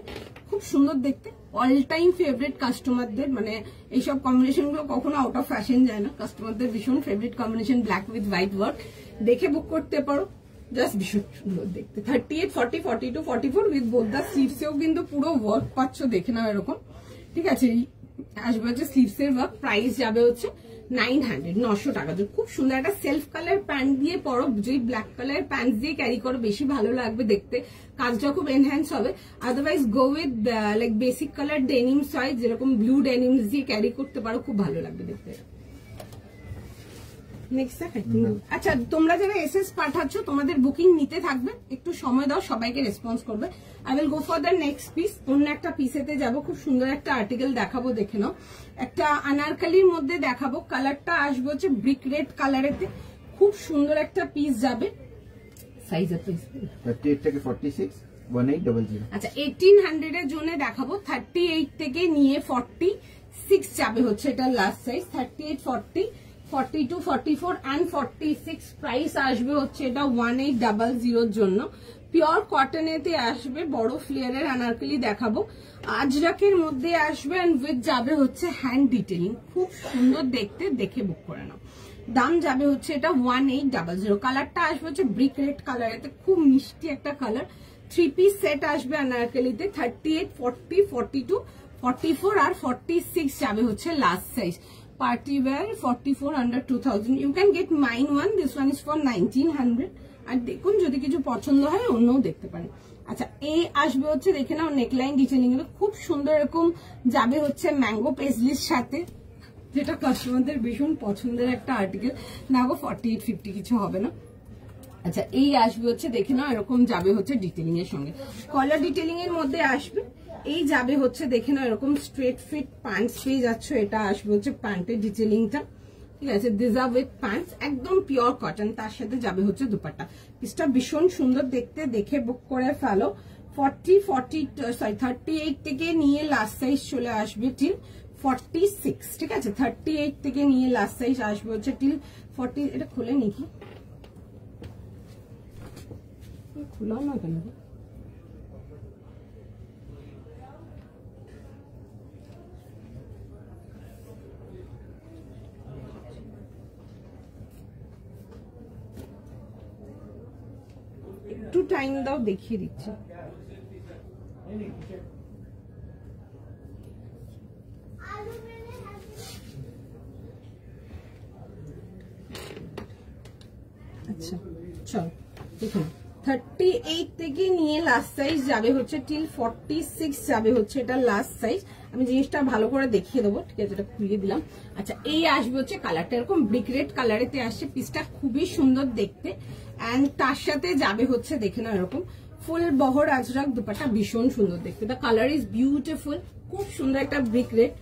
A: খুব সুন্দর দেখতে, অল টাইম ফেভারিট কাস্টমারদের, মানে এইসব কম্বিনেশন গুলো কখনো আউট অফ ফ্যাশন যায় না, কাস্টমারদের ভীষণ favourite combination, black with white work, দেখে বুক করতে পারো, জাস্ট ভীষণ সুন্দর দেখতে। 38, 40, 42, 44 উইথ বোথ দা স্লিভসেও কিন্তু পুরো ওয়ার্ক পাচ্ছ, দেখে নাও এরকম, ঠিক আছে, আসবে হচ্ছে স্লিভসের ওয়ার্ক, প্রাইস যাবে হচ্ছে 900, 900 টাকা। খুব সুন্দর একটা সেলফ কালার প্যান্ট দিয়ে পরো, যে ব্ল্যাক কালার প্যান্ট দিয়ে ক্যারি করো বেশি ভালো লাগবে দেখতে, কাজটা খুব এনহ্যান্স হবে। Otherwise go with like basic colour denims হয়, যেরকম ব্লু ডেনিমস দিয়ে ক্যারি করতে পারো, খুব ভালো লাগবে দেখতে। আচ্ছা তোমরা যারা এসএস পাঠাচ্ছ তোমাদের বুকিং নিতে থাকবে, একটু সময় দাও, সবাইকে রেসপন্স করবে। I will go for the next piece, অন্য একটা পিসেতে যাব, খুব সুন্দর একটা আর্টিকেল দেখাবো, দেখে নাও, একটা আনারকালির মধ্যে দেখাবো, কালারটা আসবে হচ্ছে ব্রিক রেড কালারেতে, খুব সুন্দর একটা পিস যাবে, সাইজ আছে
B: 38 থেকে 46 1800।
A: আচ্ছা 1800 এর জন্য দেখাবো, 38 থেকে নিয়ে 46 যাবে হচ্ছে এটা লাস্ট সাইজ, 38, 40, 42, 44 and 46 প্রাইস আসবে হচ্ছে এটা 1800 জন্য, পিওর কটনেতে আসবে, বড় ফ্লেয়ারের আনারকলি দেখাবো, আজরাকের মধ্যে আসবে এন্ড উইথ যাবে হচ্ছে হ্যান্ড ডিটেইলিং, খুব সুন্দর দেখতে, দেখে বুক করে নাও। দাম যাবে হচ্ছে এটা 1800, কালারটা আসবে হচ্ছে ব্রিক রেড কালারেতে, খুব মিষ্টি একটা কালার, 3 পিস সেট আসবে আনারকলিতে, 38, 40, 42, 44 আর 46 যাবে হচ্ছে last size, party wear 44 under 2000, you can get mine one, this one is for 1900, আর দেখুন যদি কিছু পছন্দ হয় অন্যও দেখতে পারেন। আচ্ছা এই আসবে হচ্ছে দেখে নাও নেকলাইন ডিটেইলিং এর, খুব সুন্দর এরকম যাবে হচ্ছে ম্যাঙ্গো পেজলির সাথে, যেটা কাস্টমারদের ভীষণ পছন্দের একটা আর্টিকেল, না গো 48, 50 কিছু হবে না। আচ্ছা এই আসবে হচ্ছে দেখে নাও এরকম যাবে হচ্ছে ডিটেইলিং এর সঙ্গে, কলার ডিটেইলিং এর মধ্যে আসবে, এই যাবে হচ্ছে দেখে নাও এরকম স্ট্রেট ফিট প্যান্টস পেয়ে যাচ্ছ, এটা আসবে হচ্ছে প্যান্টের ডিটেইলিংটা, ঠিক আছে, দিস আর উইথ প্যান্টস, একদম পিওর কটন, তার সাথে যাবে হচ্ছে দুপাট্টা, পিসটা ভীষণ সুন্দর দেখতে, দেখে বুক করে ফেলো। 38 থেকে নিয়ে লাস্ট সাইজ চলে আসবে টিল 46, ঠিক আছে, 38 থেকে নিয়ে লাস্ট সাইজ আসবে হচ্ছে টিল 40, এটা খুলে নিকি, খোলা না কেন, একটু টাইম দাও, দেখিয়ে দিচ্ছি। আচ্ছা চলো দেখুন, 38 থেকে নিয়ে লাস্ট সাইজ যাবে হচ্ছে টিল 46 যাবে হচ্ছে এটা লাস্ট সাইজ, আমি জিনিসটা ভালো করে দেখিয়ে দেবো, ঠিক আছে, এটা খুলিয়ে দিলাম। আচ্ছা এই আসবে হচ্ছে কালারটা এরকম ব্রিক রেড কালারেতে আসছে, পিসটা খুবই সুন্দর দেখতে, এন্ড তার সাথে যাবে হচ্ছে দেখে না এরকম ফুল বহর আজরাক দুপাট্টা, ভীষণ সুন্দর দেখতে, দ্য কালার ইজ বিউটিফুল, খুব সুন্দর একটা brick red,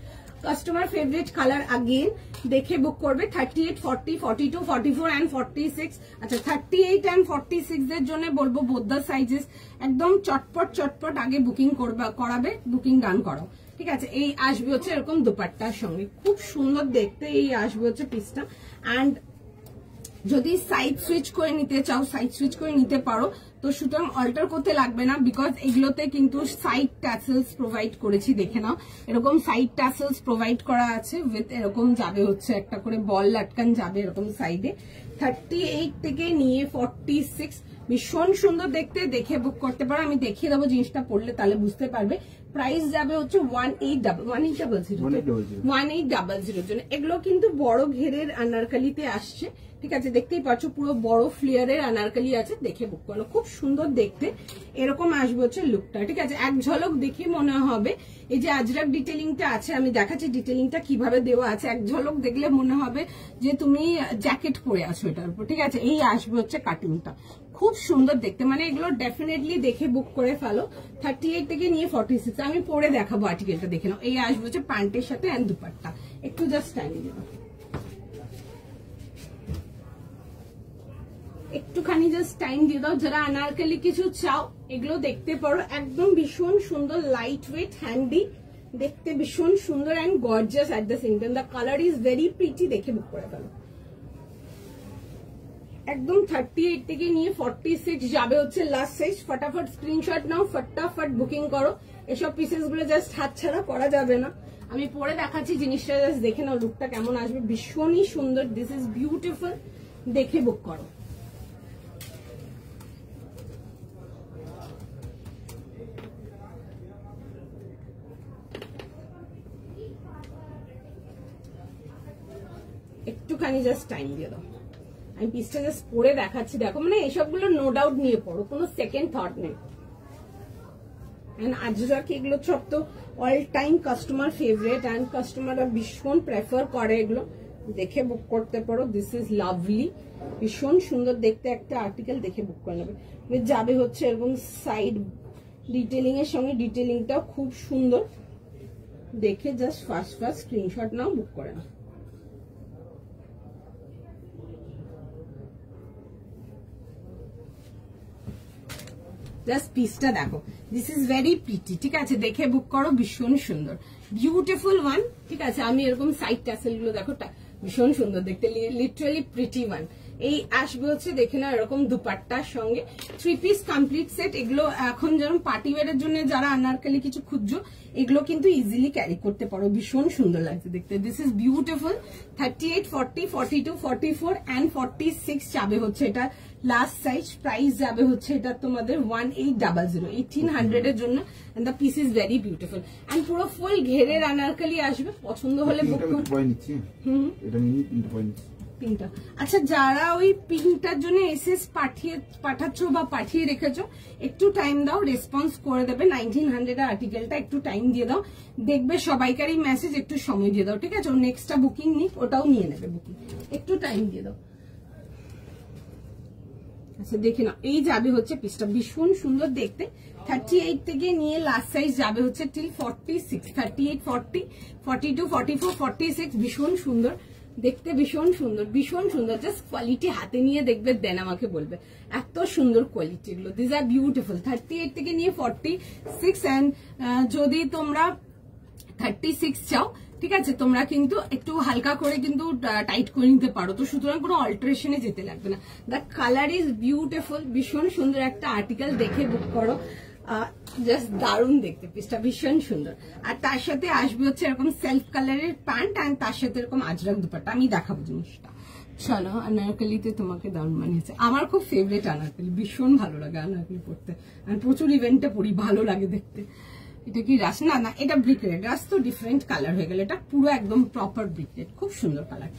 A: customer favourite colour, again দেখে বুক করবে। 38, 40, 42, 44 and 46। আচ্ছা 38 and 46 এর জন্য বলবো বোথ দ্য সাইজেস একদম চটপট চটপট আগে বুকিং করাবে, বুকিং ডান করো। ঠিক আছে, এই আসবে হচ্ছে এরকম দুপাট্টার সঙ্গে, খুব সুন্দর দেখতে এই আসবে হচ্ছে পিসটা। অ্যান্ড যদি সাইড সুইচ করে নিতে চাও, সাইড সুইচ করে নিতে পারো, তো সুতরাং অল্টার করতে লাগবে না, বিকজ এগুলোতে কিন্তু সাইড ট্যাসেলস প্রোভাইড করেছি, দেখে নাও এরকম সাইড ট্যাসেলস প্রোভাইড করা আছে উইথ এরকম যাবে হচ্ছে একটা করে বল লাটকান যাবে এরকম সাইডে। 38 থেকে নিয়ে 46, ভীষণ সুন্দর দেখতে, দেখে বুক করতে পারো। আমি দেখিয়ে দেবো জিনিসটা পড়লে, তাহলে বুঝতে পারবে। প্রাইস যাবে হচ্ছে 1800 জন্য। এগুলো কিন্তু বড় ঘেরের আনারকালিতে আসছে, ঠিক আছে, দেখতেই পাচ্ছ পুরো বড় ফ্লেয়ারের আনারকালি আছে, দেখে বুক করো, খুব সুন্দর দেখতে এরকম আসবে হচ্ছে লুকটা, ঠিক আছে। এক ঝলক দেখে মনে হবে এই যে আজরাক ডিটেলিংটা আছে, আমি দেখাচ্ছি ডিটেলিংটা কিভাবে দেওয়া আছে, এক ঝলক দেখলে মনে হবে যে তুমি জ্যাকেট পরে আছো এটার উপর, ঠিক আছে। এই আসবে হচ্ছে কাটিংটা, খুব সুন্দর দেখতে, মানে এগুলো ডেফিনেটলি দেখে বুক করে ফেলো। 38 থেকে নিয়ে 46, আমি পরে দেখাবো আর্টিকেলটা, দেখে নাও। এই আসবে হচ্ছে প্যান্টের সাথে এন্ড দুপাট্টা। একটু জাস্ট টাইম দিও, একটুখানি জাস্ট টাইম দিয়ে দাও। যারা আনারকলি কিছু চাও এগুলো দেখতে পারো, একদম ভীষণ সুন্দর, লাইট ওয়েট, হ্যান্ডি, দেখতে ভীষণ সুন্দর and gorgeous at the same time. The colour is very pretty, দেখে বুক করে ফেলো। একদম 38 থেকে নিয়ে 46 যাবে হচ্ছে লাস্ট সাইজ। ফটাফট স্ক্রিনশট নাও, ফটাফট বুকিং করো। এসব পিসেস গুলো জাস্ট হাতছাড়া করা যাবে না। আমি পরে দেখাচ্ছি জিনিসটা, জাস্ট দেখে নাও লুকটা কেমন আসবে, ভীষণই সুন্দর। দিস ইজ বিউটিফুল, দেখে বুক করো। একটুখানি জাস্ট টাইম দিয়ে দাও, আমি পিসটা জাস্ট পরে দেখাচ্ছি। দেখো, মানে এসবগুলো নো ডাউট নিয়ে পড়ো, কোনো সেকেন্ড থট নেই। আজরাক এগুলো সব তো all time customer favourite, and কাস্টমাররা ভীষণ প্রেফার করে এগুলো, দেখে বুক করতে পারো। দিস ইজ লাভলি, ভীষণ সুন্দর দেখতে একটা আর্টিকেল, দেখে বুক করে নেবে। যাবে হচ্ছে এরকম সাইড ডিটেলিং এর সঙ্গে, ডিটেলিংটাও খুব সুন্দর দেখে, জাস্ট ফার্স্ট স্ক্রিনশট নাও, বুক করে নাও। জাস্ট পিসটা দেখো, দিস ইজ ভেরি প্রিটি, ঠিক আছে, দেখে বুক করো, ভীষণ সুন্দর, বিউটিফুল ওয়ান, ঠিক আছে। আমি এরকম সাইড ট্যাসেল গুলো দেখো, ভীষণ সুন্দর দেখতে, লিটারালি প্রিটি ওয়ান। এই আসবে হচ্ছে দেখে না এরকম দুপাট্টার সঙ্গে 3 পিস কমপ্লিট সেট। এগুলো এখন যেমন পার্টি ওয়্যারের জন্য যারা আনারকলি কিছু খুঁজছো, এগুলো কিন্তু ইজিলি ক্যারি করতে পারো, ভীষণ সুন্দর লাগছে দেখতে। This is beautiful. 38, 40, 42, 44 অ্যান্ড 46 যাবে হচ্ছে এটা লাস্ট সাইজ। প্রাইস যাবে হচ্ছে এটা তোমাদের 1800, 1800 এর জন্য। And the piece is very beautiful, and পুরো ফুল ঘেরের আনারকলি আসবে। পছন্দ হলে বুক করুন। পিনটা, আচ্ছা, যারা ওই পিনটার জন্য এসএস পাঠাচ্ছ বা পাঠিয়ে রেখেছো, একটু টাইম দাও, রেসপন্স করে দেবে। 1900 আর্টিকেলটা একটু টাইম দিয়ে দাও, দেখবে সবাইকারই মেসেজ, একটু সময় দিয়ে দাও, ঠিক আছে। নেক্সটটা বুকিং নিক, ওটাও নিয়ে নেবে বুকিং, একটু টাইম দিয়ে দাও। আচ্ছা, দেখে নাও, এই যাবে হচ্ছে পিসটা, ভীষণ সুন্দর দেখতে। 38 থেকে নিয়ে লাস্ট সাইজ যাবে হচ্ছে টিল 46, 38, 40, 42, 44, 46, ভীষণ সুন্দর দেখতে, ভীষণ সুন্দর, ভীষণ সুন্দর। জাস্ট কোয়ালিটি হাতে নিয়ে দেখবে, দেন আমাকে বলবে এত সুন্দর কোয়ালিটি এগুলো। This R beautiful. 38 থেকে নিয়ে 46, অ্যান্ড যদি তোমরা 36 চাও, ঠিক আছে, তোমরা কিন্তু একটু হালকা করে কিন্তু টাইট করে নিতে পারো, তো সুতরাং কোনো অল্টারেশনে যেতে লাগবে না। দ্য কালার ইজ বিউটিফুল, ভীষণ সুন্দর একটা আর্টিকেল, দেখে বুক করো। জাস্ট দারুণ দেখতে পিসটা, ভীষণ সুন্দর। আর তার সাথে আসবে হচ্ছে এরকম সেলফ কালারের প্যান্ট, অ্যান্ড তার সাথে এরকম আজরাক দুপাট্টা। আমি দেখাবো জিনিসটা, চলো। আনারকলিতে তোমাকে দারুণ মানিয়েছে, আমার খুব ফেভারিট আনারকলি, ভীষণ ভালো লাগে আনারকলি পড়তে, আর প্রচুর ইভেন্টে পড়ি, ভালো লাগে দেখতে। এটা কি রাস? না, এটা ব্রিক রেড। রাস তো ডিফারেন্ট কালার হয়ে গেল, এটা পুরো একদম প্রপার ব্রিক রেড, খুব সুন্দর কালার।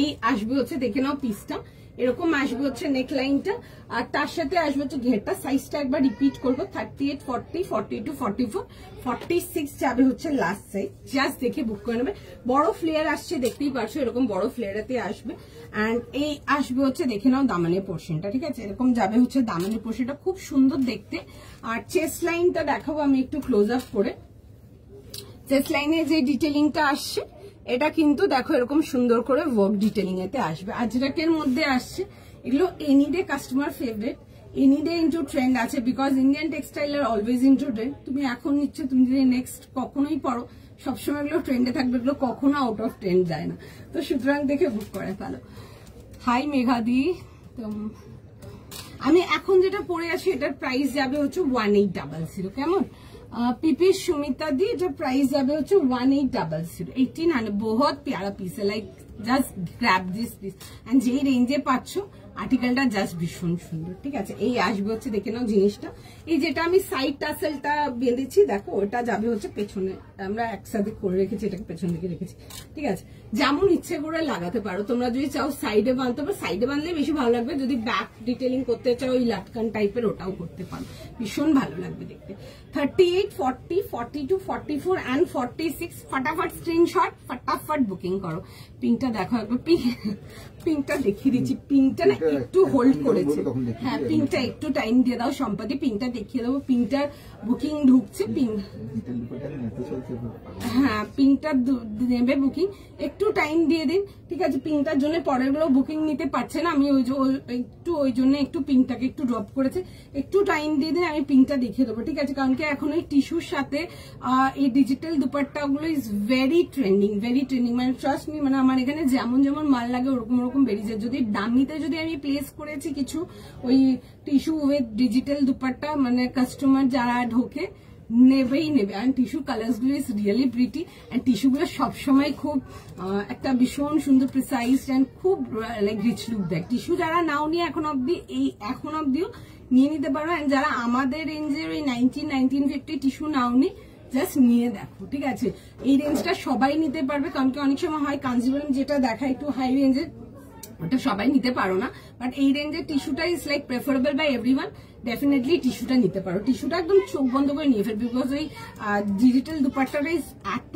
A: এই আসবে হচ্ছে, দেখে নাও পিসটা, এরকম আসবে হচ্ছে নেক লাইনটা, আর তার সাথে আসবে হচ্ছে ঘেরটা। সাইজটা একবার রিপিট করবো, 38, 40, 42, 44, 46 যাবে হচ্ছে লাস্ট সাইজ। জাস্ট দেখে বুক করে নেবে। বড় ফ্লেয়ার আসছে, দেখতেই পারছো, এরকম বড় ফ্লেয়ারেতে আসবে। অ্যান্ড এই আসবে হচ্ছে, দেখে নাও দামানের পোর্শনটা, ঠিক আছে, এরকম যাবে হচ্ছে দামানের পোর্শনটা, খুব সুন্দর দেখতে। আর চেস্ট লাইনটা দেখাবো আমি একটু ক্লোজ আপ করে। চেস্ট লাইনে যে ডিটেলিংটা আসছে, এটা কিন্তু দেখো এরকম সুন্দর করে ওয়ার্ক ডিটেলিং এতে আসবে, আজরাকের মধ্যে আসছে। এগুলো any day customer favourite, any day into trend আছে, because Indian textile are always into trend. তুমি এখন নিচ্ছ, তুমি যদি নেক্সট কখনোই পড়ো, সবসময় এগুলো ট্রেন্ডে থাকবে, এগুলো কখনো আউট অফ ট্রেন্ড যায় না, তো সুতরাং দেখে বুক করে ফেলো। হাই মেঘাদি, তো আমি এখন যেটা পরে আছি এটার প্রাইস যাবে হচ্ছে 1800, কেমন? পিপি সুমিতা দি, এটার প্রাইস যাবে হচ্ছে 1800, 1800। বহুত প্যারা piece, like just grab this piece, and যেই রেঞ্জে পাচ্ছ আর্টিকেলটা জাস্ট ভীষণ সুন্দর, ঠিক আছে? এই আসবে হচ্ছে, দেখে নাও জিনিসটা, এই যেটা আমি সাইড টাসেলটা বেঁধেছি দেখো, ওটা যাবে হচ্ছে পেছনে, আমরা একসাথে করে রেখেছি, এটাকে পেছন দিকে রেখেছি, ঠিক আছে? যেমন ইচ্ছে করে লাগাতে পারো তোমরা, যদি চাও সাইডে বাঁধতে পারো, সাইডে বাঁধলে বেশি ভালো লাগবে, যদি ব্যাক ডিটেলিং করতে চাও ওই লাটকান টাইপের ওটাও করতে পারো, ভীষণ ভালো লাগবে দেখতে। 38, 40, 42, 44 and 46, ফটাফট স্ক্রিনশট, ফটাফট বুকিং করো। পিঙ্কটা দেখো একবার, পিঙ্কটা দেখিয়ে দিচ্ছি, পিঙ্কটা না একটু হোল্ড করেছে, হ্যাঁ পিঙ্কটা একটু টাইম দিয়ে দাও সম্পাদি, পিঙ্কটা দেখিয়ে দেবো, পিঙ্কটার বুকিং ঢুকছে, পিঙ্ক, হ্যাঁ পিঙ্কটা নেবে বুকিং, একটু টাইম দিয়ে দিন, ঠিক আছে? পিঙ্কটার জন্য পরের গুলো বুকিং নিতে পারছে না, আমি ওই জন্য একটু পিঙ্কটাকে একটু ড্রপ করেছে, একটু টাইম দিয়ে দিন, আমি পিঙ্কটা দেখিয়ে দেবো, ঠিক আছে? কারণ কি এখন এই টিস্যুর সাথে এই ডিজিটাল দুপাট্টা গুলো ইজ ভেরি ট্রেন্ডিং, মানে ট্রাস্ট মি, মানে আমার এখানে যেমন যেমন মাল লাগে ওরকম বেরিয়ে যায়। যদি দামিতে যদি আমি প্লেস করেছি কিছু ওই টিস্যু উইথ ডিজিটাল দুপাট্টা, মানে কাস্টমার যারা ঢোকে নেবেই নেবে, আর টিস্যু কালার্স গুলো is really pretty, and tissue গুলো সবসময় খুব একটা ভীষণ সুন্দর প্রিসাইজ এন্ড খুব লাইক রিচ লুক দেয়। টিস্যু যারা নাও নিয়ে এখন অব্দিও নিয়ে নিতে পারো, এন্ড যারা আমাদের রেঞ্জের ওই 1950 টিস্যু নাও নি, জাস্ট নিয়ে দেখো, ঠিক আছে? এই রেঞ্জটা সবাই নিতে পারবে, কারণ কি অনেক সময় হয় কাঞ্জিবরম যেটা দেখা একটু হাই রেঞ্জের, ওটা সবাই নিতে পারো না, বাট এই রেঞ্জের টিস্যুটা is like preferable by everyone, definitely টিস্যুটা নিতে পারো। টিস্যুটা একদম চোখ বন্ধ করে নিয়ে ফেলবে, বিকজ ওই ডিজিটাল দুপাট্টাটা ইজ এত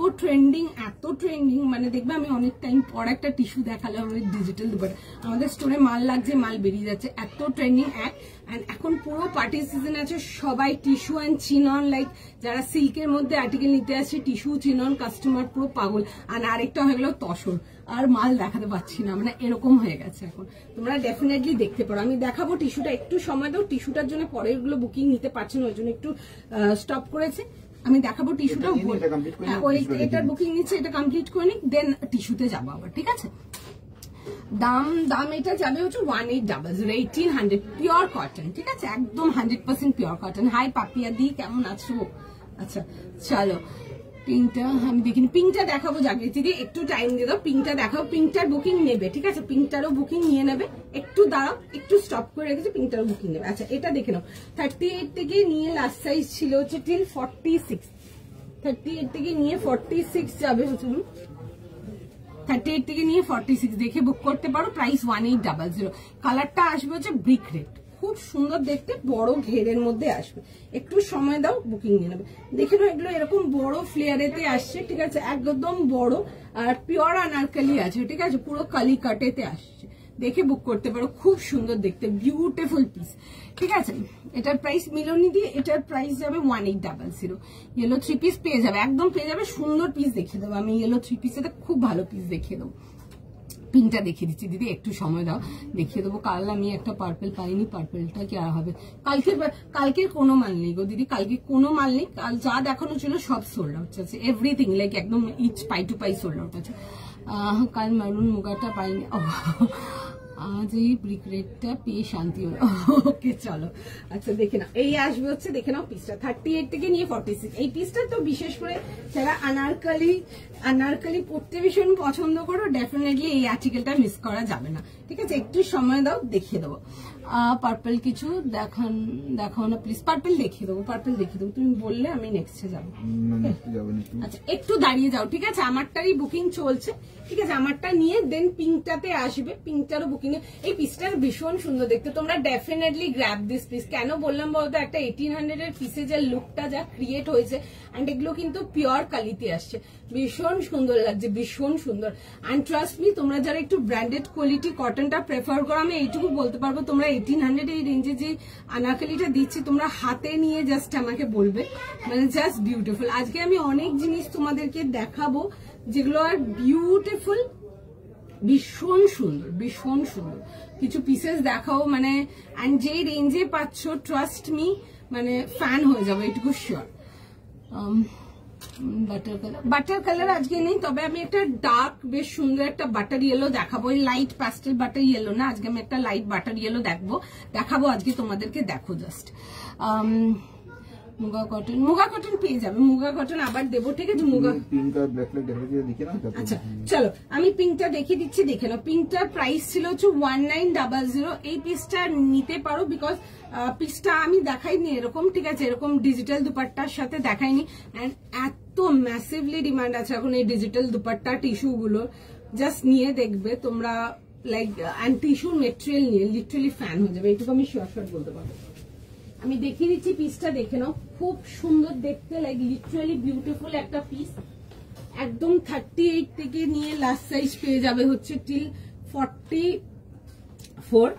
A: ট্রেন্ডিং, মানে দেখবে আমি অনেক টাইম পর একটা টিস্যু দেখালাম আমাদের ডিজিটাল দুপাট্টা, আমাদের স্টোরে মাল লাগছে, মাল বেরিয়ে যাচ্ছে, এত ট্রেন্ডিং অ্যান্ড এখন পুরো পার্টি সিজন আছে, সবাই টিস্যু অ্যান্ড চিনন, লাইক যারা সিল্কের মধ্যে আর্টিকেল নিতে আসছে টিস্যু চিনন কাস্টমার পুরো পাগল, আর আরেকটা হয়ে গেল তসর, আর মাল দেখাতে পাচ্ছি না, মানে এরকম হয়ে গেছে এখন। তোমরা ডেফিনেটলি দেখতে পারো, আমি দেখাবো টিস্যুটা, একটু সময় দাও, টিস্যুটার জন্য পরের গুলো বুকিং নিতে পারছে না, ওই জন্য একটু স্টপ করেছে, আমি দেখাবো টিস্যুটা, ওই এটার বুকিং নিচ্ছে, এটা কমপ্লিট করে নিক, দেন টিস্যুতে যাবো আবার, ঠিক আছে? দাম এটা যাবে হচ্ছে 1800, 1800 পিওর কটন, ঠিক আছে? একদম 100% পিওর কটন। হাই পাপিয়া দি, কেমন আছো? আচ্ছা চলো, পিঙ্কটা আমি দেখিনি, পিঙ্কটা দেখাবো জাগৃতি দি, একটু টাইম দিয়ে দাও, পিঙ্কটা দেখাও, পিঙ্কটার বুকিং নেবে, ঠিক আছে? পিঙ্কটারও বুকিং নিয়ে নেবে, একটু দাঁড়াও, একটু স্টপ করে রেখেছি, পিঙ্কটারও বুকিং নেবে। আচ্ছা এটা দেখে নাও, 38 থেকে নিয়ে লাস্ট সাইজ ছিল হচ্ছে টিল 46, 38 থেকে নিয়ে 46 যাবে হচ্ছে, 38 থেকে নিয়ে 46 দেখে বুক করতে পারো, প্রাইস 1800। কালারটা আসবে হচ্ছে ব্রিক রেড, খুব সুন্দর দেখতে, বড় ঘেরের মধ্যে আসবে, একটু সময় দাও বুকিং নিয়ে নেবে। দেখে নাও এগুলো এরকম বড় ফ্লেয়ারেতে আসছে, ঠিক আছে? একদম বড়, আর পিওর আনারকলি আছে, ঠিক আছে? পুরো কালি কাটেতে আসছে, দেখে বুক করতে পারো, খুব সুন্দর দেখতে, বিউটিফুল পিস, ঠিক আছে? এটার প্রাইস মিলনি দিয়ে এটার প্রাইস যাবে 1800। ইয়েলো 3 পিস পেয়ে যাবে, একদম পেয়ে যাবে, সুন্দর পিস দেখিয়ে দেবো আমি, ইয়েলো 3 পিস এতে খুব ভালো পিস দেখিয়ে দেবো। পিঙ্কটা দেখিয়ে দিচ্ছি দিদি, একটু সময় দাও, দেখিয়ে দেবো। কাল আমি একটা পার্পল পাইনি, পার্পলটা কি আর হবে? কালকের কোনো মাল নেই গো দিদি, কালকে কোনো মাল নেই, কাল যা দেখানো ছিল সব সোল্ড আউট আছে, এভরিথিং লাইক একদম ইচ পাই টু পাই সোল্ড আউট আছে। কাল মারুন মুগাটা পাইনি, আজ এই ব্রিক রেডটা পেয়ে শান্তি হলো। ওকে চলো, আচ্ছা দেখে নাও, এই আসবে হচ্ছে, দেখে নাও পিসটা 38 থেকে নিয়ে 46। এই পিসটা তো বিশেষ করে যারা আনারকলি পড়তে ভীষণ পছন্দ করো, ডেফিনেটলি এই আর্টিকেলটা মিস করা যাবে না, ঠিক আছে? একটু সময় দাও, দেখিয়ে দেবো। পার্পল কিছু দেখাও না প্লিজ, পার্পল দেখিয়ে দেবো, তুমি বললে আমি নেক্সটে যাবো। আচ্ছা একটু দাঁড়িয়ে যাও, ঠিক আছে? আমারটারই বুকিং চলছে, ঠিক আছে? আমারটা নিয়ে দেন পিঙ্কটাতে আসবে, পিঙ্কটারও বুকিং। এই পিসটা ভীষণ সুন্দর দেখতে, তোমরা ডেফিনেটলি গ্র্যাব দিস পিস। কেন বললাম বলতো, একটা 1800 এর পিসে যে লুকটা যা ক্রিয়েট হয়েছে, এন্ড এগুলো কিন্তু পিওর কালিতে আসছে, ভীষণ সুন্দর লাগছে, ভীষণ সুন্দর। এন্ড ট্রাস্ট মি, তোমরা যারা একটু ব্র্যান্ডেড কোয়ালিটি কটনটা প্রেফার করো, আমি এইটুকু বলতে পারবো, তোমরা 1800 এই রেঞ্জে যে আনারকলিটা দিচ্ছি, তোমরা হাতে নিয়ে জাস্ট আমাকে বলবে, মানে জাস্ট বিউটিফুল। আজকে আমি অনেক জিনিস তোমাদেরকে দেখাবো যেগুলো আর বিউটিফুল, ভীষণ সুন্দর কিছু পিসেস দেখাও, মানে এন্ড যে রেঞ্জে পাচ্ছ, ট্রাস্ট মি, মানে ফ্যান হয়ে যাবে, এটুকু শিওর। বাটার কালার আজকে নেই, তবে আমি একটা ডার্ক বেশ সুন্দর একটা বাটার ইয়েলো দেখাবো। ওই লাইট প্যাস্টেল বাটার ইয়েলো না, আজকে আমি একটা লাইট বাটার ইয়েলো দেখাবো আজকে তোমাদেরকে। দেখো জাস্ট মুগা কটন পেয়ে যাবে, মুগা কটন আবার দেবো, ঠিক আছে। মুগা
B: পিঙ্ক আর ব্ল্যাক দেখে না।
A: আচ্ছা চলো আমি পিঙ্কটা দেখিয়ে দিচ্ছি, দেখে নাও। পিঙ্কটার প্রাইস ছিল হচ্ছে 1900। এই পিসটা নিতে পারো, বিকজ পিসটা আমি দেখাইনি এরকম, ঠিক আছে, এরকম ডিজিটাল দুপাট্টার সাথে দেখাইনি। এন্ড এত ম্যাসিভলি ডিমান্ড আছে এখন এই ডিজিটাল দুপাট্টা টিস্যু গুলো, জাস্ট নিয়ে দেখবে তোমরা, লাইক অ্যান্ড টিস্যুর মেটেরিয়াল নিয়ে লিটারালি ফ্যান হয়ে যাবে, এইটুকু আমি শিওর বলতে পারবো। আমি দেখিয়ে দিচ্ছি পিসটা, দেখে নাও, খুব সুন্দর দেখতে, লাইক লিটারালি বিউটিফুল একটা পিস। একদম 38 থেকে নিয়ে লাস্ট সাইজ পেয়ে যাবে হচ্ছে টিল 44।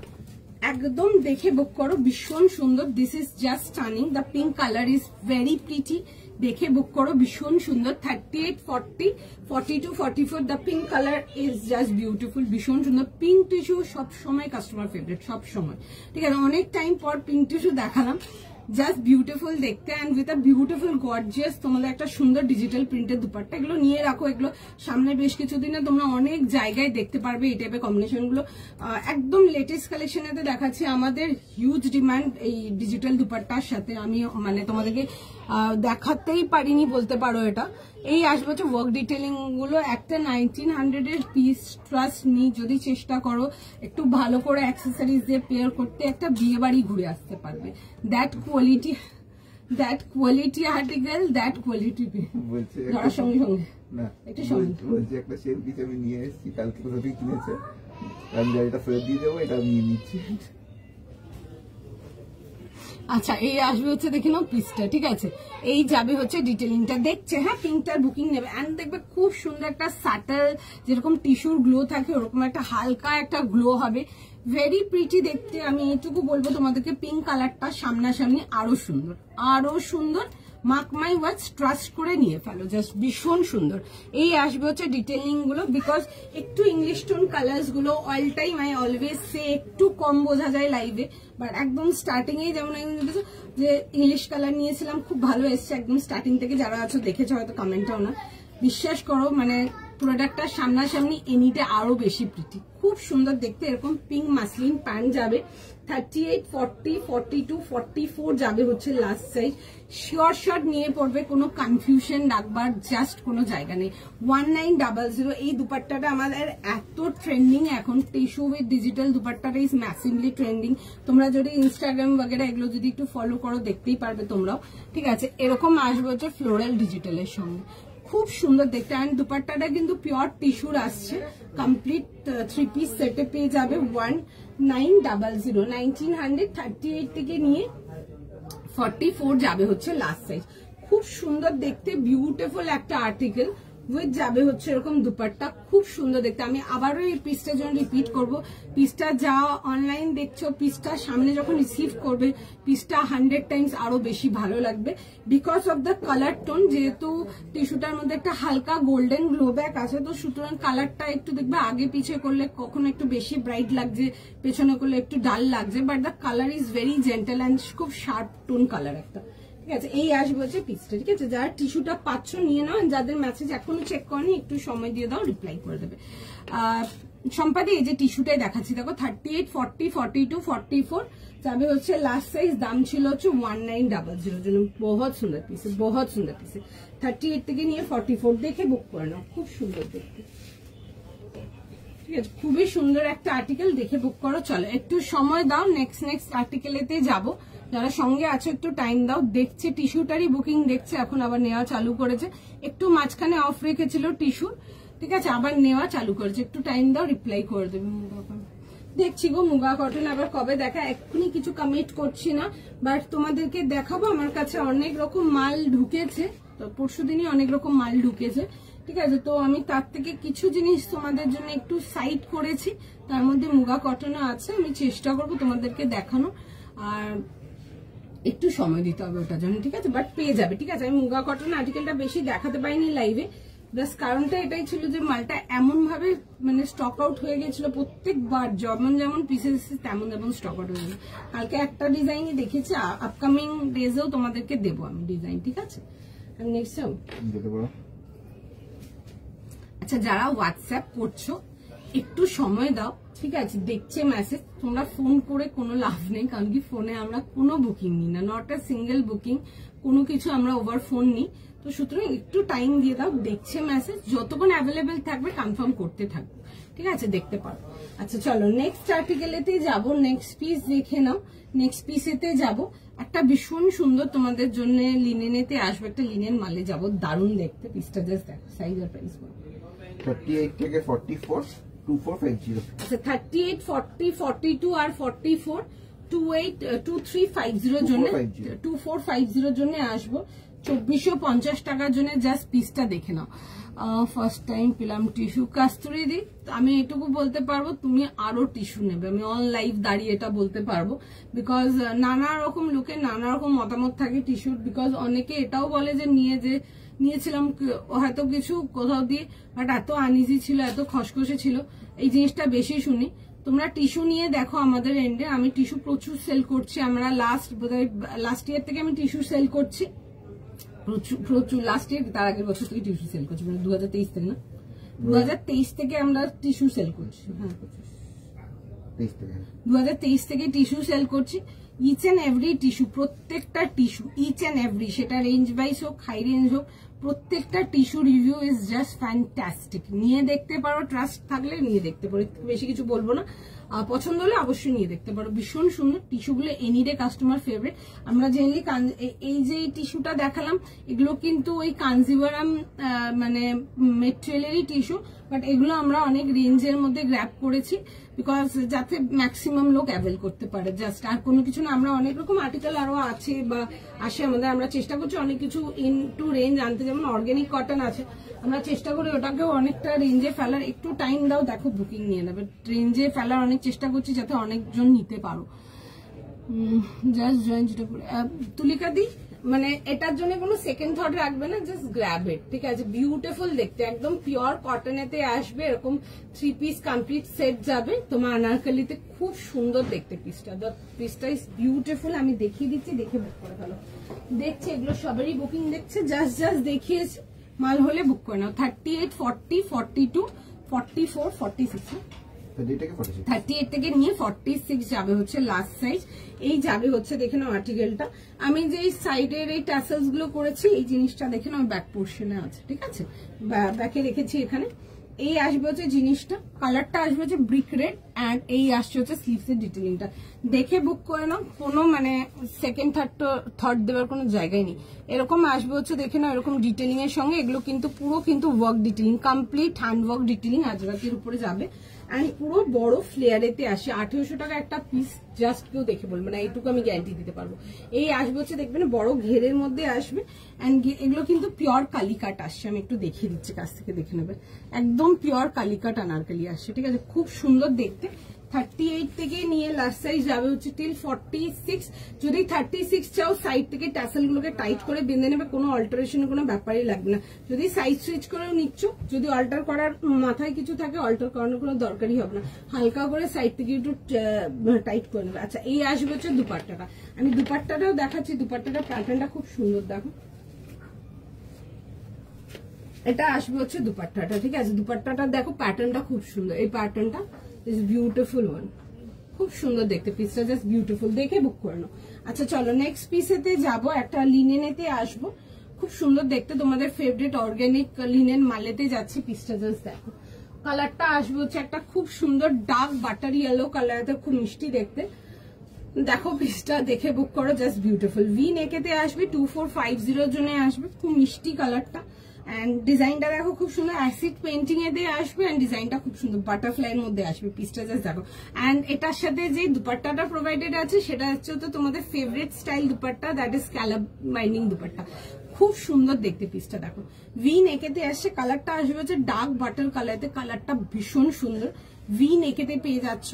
A: একদম দেখে বুক করো, ভীষণ সুন্দর। This is just stunning, the pink colour is very pretty, দেখে বুক করো, ভীষণ সুন্দর। 38, 40, 42, 44, the pink colour is just beautiful, ভীষণ সুন্দর। পিঙ্ক টিস্যু সবসময় কাস্টমার ফেভারিট, সব সময়, ঠিক আছে। অনেক টাইম পর পিঙ্ক টিস্যু দেখালাম, জাস্ট বিউটিফুল দেখতে and with a beautiful gorgeous তোমাদের একটা সুন্দর ডিজিটাল প্রিন্টের দুপাট্টা। এগুলো নিয়ে রাখো, এগুলো সামনে বেশ কিছুদিনে তোমরা অনেক জায়গায় দেখতে পারবে এই টাইপের কম্বিনেশন গুলো। একদম লেটেস্ট কালেকশনেতে দেখাচ্ছি, আমাদের হিউজ ডিমান্ড এই ডিজিটাল দুপাট্টার সাথে। আমি মানে তোমাদেরকে দেখাতেই পারিনি বলতে পারো। এটা এই আসবে হচ্ছে ওয়ার্ক ডিটেলিং গুলো, একটা 1900 এর পিস। ট্রাস্ট মি, যদি চেষ্টা করো একটু ভালো করে অ্যাক্সেসরিজ দিয়ে পেয়ার করতে, একটা বিয়ে বাড়ি ঘুরে আসতে পারবে। That quality article, that quality ধরার সঙ্গে সঙ্গে
B: না
A: একটু সঙ্গে
B: বলছি একটা সেল পিস আমি নিয়ে এসেছি, কালকে কোথা থেকে কিনেছে, আমি এটা ফেরত দিয়ে দেবো, এটা নিয়ে নিচ্ছি।
A: আচ্ছা এই আসবে হচ্ছে, দেখে নাও পিসটা, ঠিক আছে। এই যাবে হচ্ছে ডিটেলিংটা, দেখছে হ্যাঁ, পিঙ্কটার বুকিং নেবে অ্যান্ড দেখবে খুব সুন্দর একটা সাটেল, যেরকম টিস্যুর গ্লো থাকে ওরকম একটা হালকা একটা গ্লো হবে, ভেরি প্রিটি দেখতে। আমি এইটুকু বলবো তোমাদেরকে, পিঙ্ক কালারটা সামনাসামনি আরো সুন্দর। মার্ক মাই ওয়ার্ডস, ট্রাস্ট করে নিয়ে ফেলো, জাস্ট ভীষণ সুন্দর। এই আসবে হচ্ছে ডিটেলিং গুলো, বিকজ একটু ইংলিশ টোন কালার্স গুলো অল টাইম আই অলওয়েজ সে একটু কম বোঝা যায় লাইভে, বাট একদম স্টার্টিং এ যেমন যে ইংলিশ কালার নিয়েছিলাম, খুব ভালো এসছে একদম স্টার্টিং থেকে। যারা আছো দেখেছো হয়তো, কমেন্টটাও না, বিশ্বাস করো মানে প্রোডাক্টটা সামনাসামনি এনিতে আরো বেশি প্রিটি, খুব সুন্দর দেখতে। এরকম পিঙ্ক মাসলিন প্যান্ট যাবে 38, 40, 42, 44 যাবে হচ্ছে লাস্ট সাইজ। শিওর শট নিয়ে পড়বে, কোনো কনফিউশন রাখবার জাস্ট কোনো জায়গা নেই। 1900। এই দুপাট্টাটা আমাদের এত ট্রেন্ডিং এখন, টিস্যু উইথ ডিজিটাল দুপাট্টাটা ইজ ম্যাসিভলি ট্রেন্ডিং। তোমরা যদি ইনস্টাগ্রাম বগেরা এগুলো যদি একটু ফলো করো দেখতেই পারবে তোমরাও, ঠিক আছে। এরকম আসবে হচ্ছে ফ্লোরাল ডিজিটালের সঙ্গে, খুব সুন্দর দেখতে। অ্যান্ড দুপাট্টাটা কিন্তু পিওর টিস্যুর আসছে, কমপ্লিট 3 পিস সেটে পেয়ে যাবে 1900। 1938 থেকে নিয়ে 44 যাবে হচ্ছে লাস্ট সাইজ। খুব সুন্দর দেখতে, বিউটিফুল একটা আর্টিকেল উইথ যাবে হচ্ছে এরকম দুপাট্টা, খুব সুন্দর দেখতে। আমি আবারও এই পিসটার জন্য রিপিট করবো, পিসটা যা অনলাইন দেখছো, পিসটা সামনে যখন রিসিভ করবে, পিসটা 100 টাইমস আরো বেশি ভালো লাগবে, because of the colour tone. যেহেতু টিস্যুটার মধ্যে একটা হালকা গোল্ডেন গ্লো ব্যাক আছে, তো সুতরাং কালারটা একটু দেখবে আগে পিছিয়ে করলে কখনো একটু বেশি ব্রাইট লাগছে, পেছনে করলে একটু ডাল লাগছে, but the colour is very gentle and খুব শার্প টোন কালার একটা, ঠিক আছে। এই আসবে হচ্ছে পিসটা, ঠিক আছে। যারা টিস্যুটা পাচ্ছ নিয়ে নাও, যাদের মেসেজ এখনো চেক করনি একটু সময় দিয়ে দাও, রিপ্লাই করে দেবে। সম্পাদি এই যে টিস্যুটাই দেখাচ্ছি, দেখো 38, 40, 42, 44 যাবে হচ্ছে লাস্ট সাইজ। দাম ছিল হচ্ছে 1900 জন্য। বহুত সুন্দর পিস, বহুত সুন্দর পিস। 38 থেকে নিয়ে 44 দেখে বুক করে নাও, খুব সুন্দর দেখতে, ঠিক আছে। খুবই সুন্দর একটা আর্টিকেল, দেখে বুক করো। চলো একটু সময় দাও, নেক্সট আর্টিকেলেতে যাবো। যারা সঙ্গে আছো একটু টাইম দাও। দেখছে টিস্যুটারই বুকিং দেখছে, এখন আবার নেওয়া চালু করেছে, একটু মাঝখানে অফ রেখেছিল টিস্যু, ঠিক আছে, আবার নেওয়া চালু করেছে। একটু টাইম দাও, রিপ্লাই করে দেবে। দেখছি গো মুগা কটন আবার কবে দেখা, এক্ষুনি কিছু কমিট করছি না, বাট তোমাদেরকে দেখাবো। আমার কাছে অনেক রকম মাল ঢুকেছে, তো পরশুদিনই অনেক রকম মাল ঢুকেছে, ঠিক আছে। তো আমি তার থেকে কিছু জিনিস তোমাদের জন্য একটু সাইড করেছি, তার মধ্যে মুগা কটনও আছে। আমি চেষ্টা করবো তোমাদেরকে দেখানো, আর একটু সময় দিতে হবে ওটার জন্য, ঠিক আছে, বাট পেয়ে যাবে, ঠিক আছে। আমি মুগা কটন আর্টিকেলটা বেশি দেখাতে পারিনি লাইভে, জাস্ট কারণটা এটাই ছিল যে মালটা এমন ভাবে মানে স্টক আউট হয়ে গেছিল, প্রত্যেকবার যেমন পিসেস তেমন স্টক আউট হয়ে গেছে। কালকে একটা ডিজাইনই দেখেছি, আপকামিং ডেজেও তোমাদেরকে দেবো আমি ডিজাইন, ঠিক আছে। আমি নেক্সট যাও।
B: যেতে পারো।
A: আচ্ছা, যারা হোয়াটসঅ্যাপ করছো একটু সময় দাও, ঠিক আছে? দেখছে মেসেজ, তোমরা ফোন করে কোনো লাভ নেই, কারণ কি ফোনে আমরা কোনো বুকিং নিই না, নট আ সিঙ্গেল বুকিং, কোনো কিছু আমরা ওভার ফোন নিই। তো সুতরাং একটু টাইম দিয়ে দাও, দেখছে মেসেজ, যতক্ষণ অ্যাভেলেবেল থাকবে কনফার্ম করতে থাকবে, ঠিক আছে? দেখতে পারো। আচ্ছা চলো নেক্সট আর্টিকেলেতে যাব, নেক্সট পিস দেখে নাও। নেক্সট পিসেতে যাব, একটা ভীষণ সুন্দর তোমাদের জন্য লিনেনেতে আসবে, একটা লিনেন মালে যাব, দারুণ দেখতে। পিসটা জাস্ট দেখো, সাইজ আর প্রাইস
B: 38 থেকে 44 2450।
A: আচ্ছা 38, 40, 42 আর 44 28 2350 জন্য 2450 জন্য আসবো। 2450 টাকার জন্য জাস্ট পিসটা দেখে নাও। ফার্স্ট টাইম পেলাম টিস্যু। কাস্তুরি দি, আমি এটুকু বলতে পারবো তুমি আরো টিস্যু নেবে, আমি অন লাইভ দাঁড়িয়ে এটা বলতে পারবো, বিকজ নানা রকম লোকের নানা রকম মতামত থাকে টিস্যুর। বিকজ অনেকে এটাও বলে যে নিয়েছিলাম হয়তো কিছু কোথাও দিয়ে, বাট এত আনইজি ছিল, এত খসখসে ছিল, এই জিনিসটা বেশি শুনি। তোমরা টিস্যু নিয়ে দেখো আমাদের এন্ডে, আমি টিস্যু প্রচুর সেল করছি। আমরা লাস্ট ইয়ার থেকে আমি টিস্যু সেল করছি প্রচুর। লাস্ট ইয়ার, তার আগের বছর থেকে টিস্যু সেল করছি, মানে 2023 থেকে না, 2023 থেকে আমরা টিস্যু সেল করছি। হ্যাঁ 2023 থেকে টিস্যু সেল করছি। ইচ এন্ড এভরি টিস্যু, প্রত্যেকটা টিস্যু ইচ এন্ড এভরি, সেটা রেঞ্জ ওয়াইজ হোক হাই রেঞ্জ হোক, প্রত্যেকটা tissue review is just fantastic. নিয়ে দেখতে পারো, ট্রাস্ট থাকলে নিয়ে দেখতে পারো, বেশি কিছু বলবো না। পছন্দ হলে অবশ্যই নিয়ে দেখতে পারো, ভীষণ সুন্দর টিস্যুগুলো, এনিডে কাস্টমার ফেভারিট। আমরা জেনারেলি এই যে টিস্যুটা দেখালাম, এগুলো কিন্তু ওই কাঞ্জিভারাম মানে মেটেরিয়ালেরই টিস্যু, বাট এগুলো আমরা অনেক রেঞ্জের মধ্যে গ্র্যাব করেছি, বিকজ যাতে ম্যাক্সিমাম লোক অ্যাভেল করতে পারে। জাস্ট আর কোনো কিছু না, আমরা অনেক রকম আর্টিকেল আরো আছে বা আসে আমাদের, আমরা চেষ্টা করছি অনেক কিছু ইন টু রেঞ্জ আনতে। যেমন অর্গানিক কটন আছে, আমরা চেষ্টা করি ওটাকেও অনেকটা রেঞ্জে ফেলার। একটু টাইম দাও, দেখো বুকিং নিয়ে নেবে। রেঞ্জে ফেলার অনেক চেষ্টা করছি যাতে অনেকজন নিতে পারো। জাস্ট জয়েন যেটা করে তুলিকা দি, মানে এটার জন্য কোনো সেকেন্ড থট রাখবে না, জাস্ট গ্র্যাব ইট, ঠিক আছে? বিউটিফুল দেখতে, একদম পিওর কটনেতে আসবে, এরকম 3 পিস কমপ্লিট সেট যাবে তোমার আনারকলিতে, খুব সুন্দর দেখতে পিসটা। পিসটা ইজ বিউটিফুল, আমি দেখিয়ে দিচ্ছি, দেখে বুক করে ফেলো। দেখছে এগুলো সবারই বুকিং দেখছে, জাস্ট দেখিয়েছি, মাল হলে বুক করে নাও। 38, 40, 42, 44, 46, 38 থেকে নিয়ে 46 যাবে হচ্ছে লাস্ট সাইজ। এই যাবে হচ্ছে, দেখে নাও আর্টিকেলটা। আমি যে সাইডের এই টাসেলস গুলো করেছি, এই জিনিসটা দেখে নাও ব্যাক পোর্শনে আছে, ঠিক আছে? ব্যাকে রেখেছি এখানে। এই আসবে হচ্ছে জিনিসটা, কালারটা আসবে হচ্ছে ব্রিক রেড, এন্ড এই আসছে হচ্ছে স্লিভস এর ডিটেলিংটা। দেখে বুক করে নাও, কোনো মানে সেকেন্ড থার্ড দেওয়ার কোনো জায়গায় নেই। এরকম আসবে হচ্ছে, দেখে নাও, এরকম ডিটেলিং এর সঙ্গে। এগুলো কিন্তু পুরো কিন্তু work detailing, complete hand work detailing আজরাতের উপরে যাবে, এন্ড পুরো বড় ফ্লেয়ারেতে আসে। 1800 টাকা একটা পিস, জাস্ট কেউ দেখে বলবে না, এইটুকু আমি গ্যারান্টি দিতে পারবো। এই আসবে হচ্ছে, দেখবেন বড় ঘেরের মধ্যে আসবে, এন্ড এগুলো কিন্তু পিওর কালিকাট আসছে। আমি একটু দেখিয়ে দিচ্ছি, কাছ থেকে দেখে নেবে, একদম পিওর কালিকাট আনারকলি আসছে, ঠিক আছে? খুব সুন্দর দেখতে। 38 থেকে নিয়ে লাস্ট সাইজ যাবে হচ্ছে টিল 46। যদি 36 চাও, সাইড থেকে ট্যাসেল গুলোকে টাইট করে বেঁধে নেবে, কোনো অল্টারেশনের কোনো ব্যাপারই লাগবে না। যদি সাইজ সুইচ করেও নিচ্ছ, যদি অল্টার করার মাথায় কিছু থাকে, অল্টার করানোর কোনো দরকারই হবে না, হালকা করে সাইড থেকে একটু টাইট করে নেবে। আচ্ছা, এই আসবে হচ্ছে দুপাট্টাটা, আমি দুপাট্টাটাও দেখাচ্ছি। দুপাট্টাটা প্যাটার্নটা খুব সুন্দর, দেখো, এটা আসবে হচ্ছে দুপাট্টাটা, ঠিক আছে? দুপাট্টাটা দেখো, প্যাটার্নটা খুব সুন্দর, এই প্যাটার্নটা ইজ বিউটিফুল ওয়ান, খুব সুন্দর দেখতে। পিসটা জাস্ট বিউটিফুল, দেখে বুক করে নাও। আচ্ছা চলো নেক্সট পিসেতে যাব, একটা লিনেনেতে আসবো, খুব সুন্দর দেখতে, তোমাদের ফেভারিট অর্গানিক লিনেন মালেতে যাচ্ছে। পিসটা জাস্ট দেখো, কালারটা আসবে হচ্ছে একটা খুব সুন্দর ডার্ক বাটার ইয়েলো কালারতে, খুব মিষ্টি দেখতে। দেখো পিসটা, দেখে বুক করো, জাস্ট বিউটিফুল। ভি নেকেতে আসবে, 2450 জন্য আসবে, খুব মিষ্টি কালারটা। এন্ড ডিজাইনটা দেখো, খুব সুন্দর অ্যাসিড পেন্টিং এ দিয়ে আসবে, এন্ড ডিজাইনটা খুব সুন্দর বাটারফ্লাই এর মধ্যে আসবে। পিসটা জাস্ট দেখো, এন্ড এটার সাথে যে দুপাট্টাটা প্রোভাইডেড আছে, সেটা হচ্ছে তো তোমাদের favourite style dupatta, that is scallop binding dupatta, খুব সুন্দর দেখতে। পিসটা দেখো, ভি নেকেতে আসছে, কালারটা আসবে হচ্ছে ডার্ক বাটার কালারতে, কালারটা ভীষণ সুন্দর। ভি নেকেতে পেয়ে যাচ্ছ,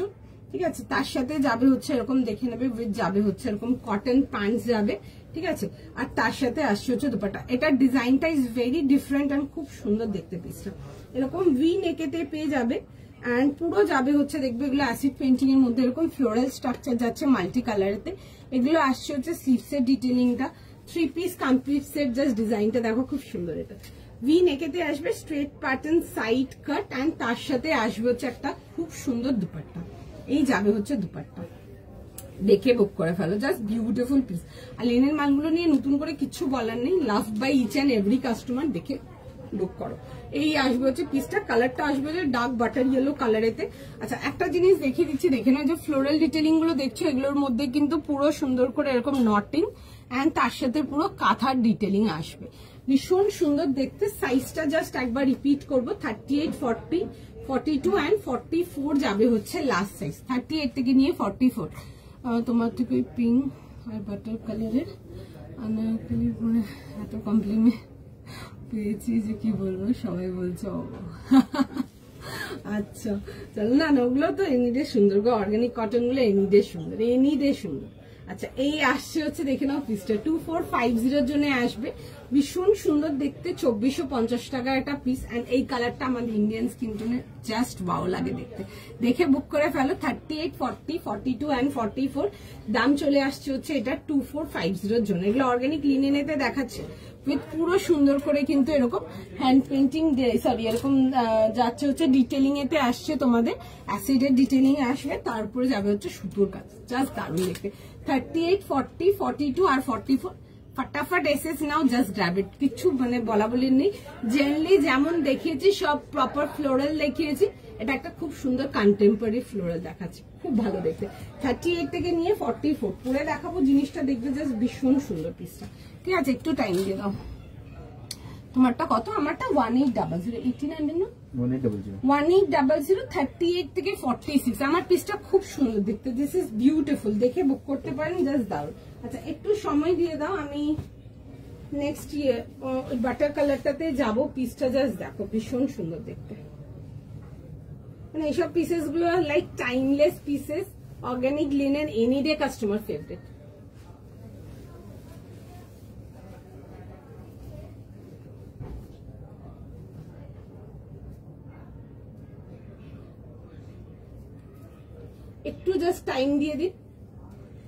A: ঠিক আছে? তার সাথে যাবে হচ্ছে এরকম, দেখে নেবে, উইথ যাবে হচ্ছে এরকম কটন প্যান্টস যাবে, ঠিক আছে? আর তার সাথে আসছে হচ্ছে দুপাট্টা। এটার ডিজাইনটা ইজ ভেরি ডিফারেন্ট এন্ড খুব সুন্দর দেখতে। পিসটা এরকম ভি নেকেতে পেয়ে যাবে, এন্ড পুরো যাবে হচ্ছে, দেখবে এগুলো অ্যাসিড পেন্টিং এর মধ্যে এরকম ফ্লোরাল স্ট্রাকচার যাচ্ছে মাল্টি কালারেতে। এগুলো আসছে হচ্ছে স্লিভস এর ডিটেলিংটা, 3 পিস কমপ্লিট সেট। জাস্ট ডিজাইনটা দেখো খুব সুন্দর। এটা ভি নেকেতে আসবে, straight pattern, side cut, and তার সাথে আসবে হচ্ছে একটা খুব সুন্দর দুপাট্টা। এই যাবে হচ্ছে দুপাট্টা, দেখে বুক করে ফেলো, জাস্ট বিউটিফুল পিস। আর লিনেন মালগুলো নিয়ে নতুন করে কিছু বলার নেই, love by each and every customer, দেখে বুক করো। এই আসবে হচ্ছে পিসটা, কালারটা আসবে যে ডার্ক বাটার ইয়েলো কালারেতে। আচ্ছা একটা জিনিস দেখিয়ে দিচ্ছি, দেখে না, যে ফ্লোরাল ডিটেলিং গুলো দেখছো এগুলোর মধ্যে কিন্তু পুরো সুন্দর করে এরকম নটিং এন্ড তার সাথে পুরো কাঁথার ডিটেলিং আসবে, ভীষণ সুন্দর দেখতে। সাইজটা জাস্ট একবার রিপিট করবো, 38, 40, 42 অ্যান্ড 44 যাবে হচ্ছে লাস্ট সাইজ। 38 থেকে নিয়ে 44। তোমার থেকে ওই পিঙ্ক আর বাটার কালারের আনারকলি পরে এত কমপ্লিমেন্ট পেয়েছি যে কি বলবো, সবাই বলছে আচ্ছা চলো না, ওগুলো তো এমনিতে সুন্দর গো, অর্গানিক কটন গুলো এমনিতে সুন্দর, এমনিতে সুন্দর। আচ্ছা এই আসছে হচ্ছে দেখে নাও পিসটা, 2450 জন্য আসবে, ভীষণ সুন্দর দেখতে, 2450 টাকা একটা পিস। এন্ড এই কালারটা আমাদের ইন্ডিয়ান স্কিন টোনে জাস্ট ওয়াও লাগে দেখতে, দেখে বুক করে ফেলো। 38, 40, 42 অ্যান্ড 44 দাম চলে আসছে হচ্ছে এটা 2450 জন্য। এগুলো অর্গানিক লিনেনেতে দেখাচ্ছে উইথ পুরো সুন্দর করে কিন্তু এরকম হ্যান্ড পেন্টিং, সরি এরকম যাচ্ছে হচ্ছে ডিটেলিং এতে আসছে, তোমাদের অ্যাসিডের ডিটেলিং আসবে, তারপরে যাবে হচ্ছে সুতোর কাজ, জাস্ট দারুণ দেখতে। 38, 40, 42 আর 44 ফটাফট এসেস নাও, জাস্ট গ্র্যাব ইট, কিছু মানে বলা বলি নেই। জেনারেলি যেমন দেখিয়েছি সব প্রপার ফ্লোরাল দেখিয়েছি, এটা একটা খুব সুন্দর কন্টেম্পোরারি ফ্লোরাল দেখাচ্ছে, খুব ভালো দেখতে। 38 থেকে নিয়ে 44 পরে দেখাবো, জিনিসটা দেখবে জাস্ট ভীষণ সুন্দর পিসটা। ঠিক আছে একটু টাইম দিয়ে দাও। তোমারটা কত? আমারটা 1800, 1800 না 1800, 38 থেকে 46। আমার পিসটা খুব সুন্দর দেখতে, দিস ইজ বিউটিফুল, দেখে বুক করতে পারেন, জাস্ট দাও। আচ্ছা একটু সময় দিয়ে দাও, আমি নেক্সট ইয়ার বাটার কালারটাতে যাবো। পিসটা জাস্ট দেখো ভীষণ সুন্দর দেখতে, মানে এইসব পিসেস গুলো like timeless pieces, organic linen, any day customer favourite. একটু জাস্ট টাইম দিয়ে দিন,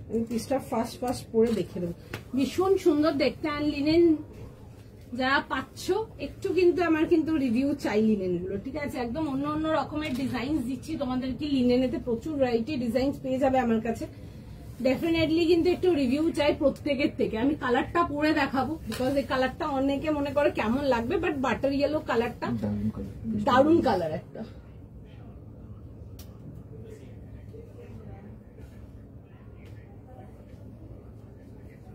A: আমি পিসটা ফার্স্ট ফার্স্ট পরে দেখে দেবো, ভীষণ সুন্দর দেখতে। আর লিনেন যারা পাচ্ছ একটু কিন্তু আমার কিন্তু রিভিউ চাই লিনেন গুলো, ঠিক আছে? একদম অন্য অন্য রকমের ডিজাইন দিচ্ছি তোমাদেরকে, লিনেনেতে প্রচুর ভ্যারাইটি ডিজাইন পেয়ে যাবে আমার কাছে, ডেফিনেটলি কিন্তু একটু রিভিউ চাই প্রত্যেকের থেকে। আমি কালারটা পরে দেখাবো, বিকজ এই কালারটা অনেকে মনে করে কেমন লাগবে, বাট বাটার ইয়েলো কালারটা দারুণ কালার একটা।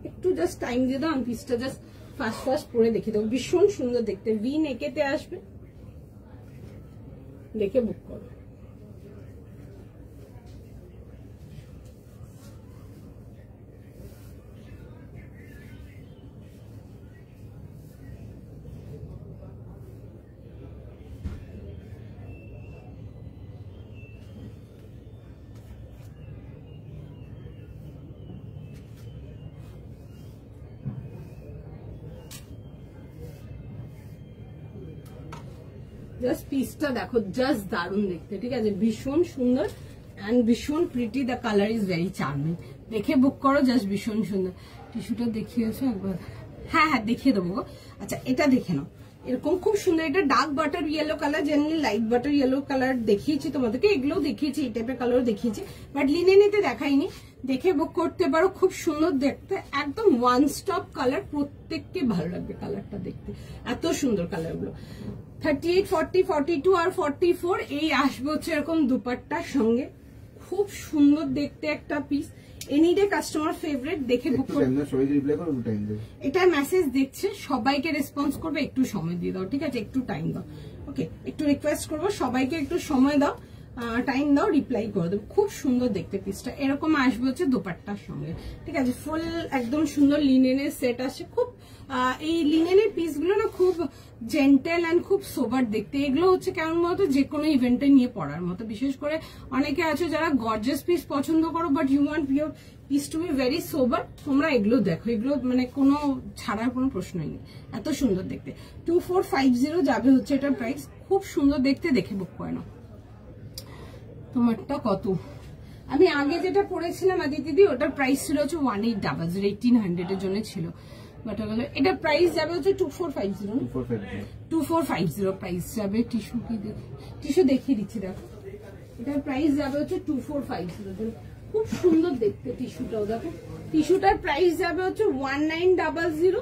A: একটু জাস্ট টাইম দিয়ে দাও, আমি পিসটা জাস্ট ফার্স্ট ফার্স্ট পরে দেখে দেবো, ভীষণ সুন্দর দেখতে, ভি নেকেতে আসবে, দেখে বুক করো। জাস্ট পিসটা দেখো, জাস্ট দারুণ দেখতে, ঠিক আছে? ভীষণ সুন্দর এন্ড ভীষণ pretty, the colour is very charming, দেখে বুক করো, জাস্ট ভীষণ সুন্দর। টিস্যুটা দেখিয়েছো একবার? হ্যাঁ হ্যাঁ দেখিয়ে দেবো। আচ্ছা এটা দেখে নাও, এরকম খুব সুন্দর, এটা dark butter yellow colour, generally light butter yellow colour দেখিয়েছি তোমাদেরকে, এগুলোও দেখিয়েছি, এই টাইপের কালারও দেখিয়েছি, বাট লিনেনেতে দেখাইনি, দেখে বুক করতে পারো, খুব সুন্দর দেখতে, একদম ওয়ান স্টপ কালার, প্রত্যেককে ভালো লাগবে কালারটা দেখতে, এত সুন্দর কালারগুলো। 38, 40, 42 আর 44 এই আসবে হচ্ছে এরকম দুপাট্টার সঙ্গে, খুব সুন্দর দেখতে একটা piece, any day customer favourite, দেখে বুক করতে। এটা মেসেজ দেখছে, সবাইকে রেসপন্স করবে, একটু সময় দিয়ে দাও, ঠিক আছে? একটু টাইম দাও, ওকে? একটু রিকোয়েস্ট করবো, সবাইকে একটু সময় দাও, টাইম দাও, রিপ্লাই করে দেবো। খুব সুন্দর দেখতে পিসটা, এরকম আসবে হচ্ছে দোপাট্টার সঙ্গে, ঠিক আছে? ফুল একদম সুন্দর লিনেনের সেট আসছে, খুব এই লিনেনের পিসগুলো না খুব জেন্টেল অ্যান্ড খুব সোবার দেখতে, এগুলো হচ্ছে কেমন মতো যে কোনো ইভেন্টে নিয়ে পড়ার মতো। বিশেষ করে অনেকে আছে যারা গর্জিয়াস পিস পছন্দ করো, but you want pure piece to be very sober, তোমরা এগুলো দেখো, এগুলো মানে কোনো ছাড়ার কোনো প্রশ্নই নেই, এত সুন্দর দেখতে। 2450 যাবে হচ্ছে এটার প্রাইস, খুব সুন্দর দেখতে, দেখে বুক করে নাও। তোমারটা কত? আমি আগে যেটা পড়েছিলাম আদিতি দিদি, ওটার প্রাইস ছিল হচ্ছে 1800, 1800 এর জন্য ছিল, বাটার কালার। এটা প্রাইস যাবে হচ্ছে 2450 2450 প্রাইস যাবে। টিস্যু কি টিস্যু দেখিয়ে দিচ্ছি দেখো, এটার প্রাইস যাবে হচ্ছে 2450। খুব সুন্দর দেখতে টিস্যুটাও দেখো, টিস্যুটার প্রাইস যাবে হচ্ছে 1900।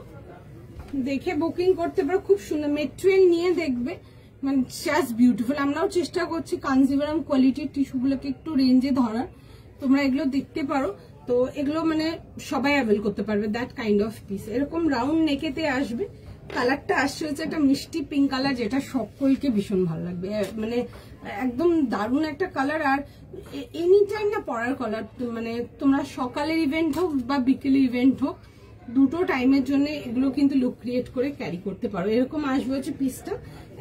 A: দেখে বুকিং করতে পারো, খুব সুন্দর মেটেরিয়াল নিয়ে দেখবে, মানে জাস্ট বিউটিফুল। আমরাও চেষ্টা করছি কাঞ্জিভারাম কোয়ালিটির টিস্যুগুলোকে একটু রেঞ্জে ধরার, তোমরা এগুলো দেখতে পারো। তো এগুলো মানে সবাই অ্যাভেল করতে পারবে, দ্যাট কাইন্ড অফ পিস। এরকম রাউন্ড নেকেতে আসবে, কালারটা আসছে হচ্ছে একটা মিষ্টি পিঙ্ক কালার, যেটা সকলকে ভীষণ ভালো লাগবে, মানে একদম দারুণ একটা কালার। আর এনি টাইম না পরার কালার, মানে তোমরা সকালের ইভেন্ট হোক বা বিকেলের ইভেন্ট হোক, দুটো টাইমের জন্য এগুলো কিন্তু লুক ক্রিয়েট করে ক্যারি করতে পারো। এরকম আসবে হচ্ছে পিসটা,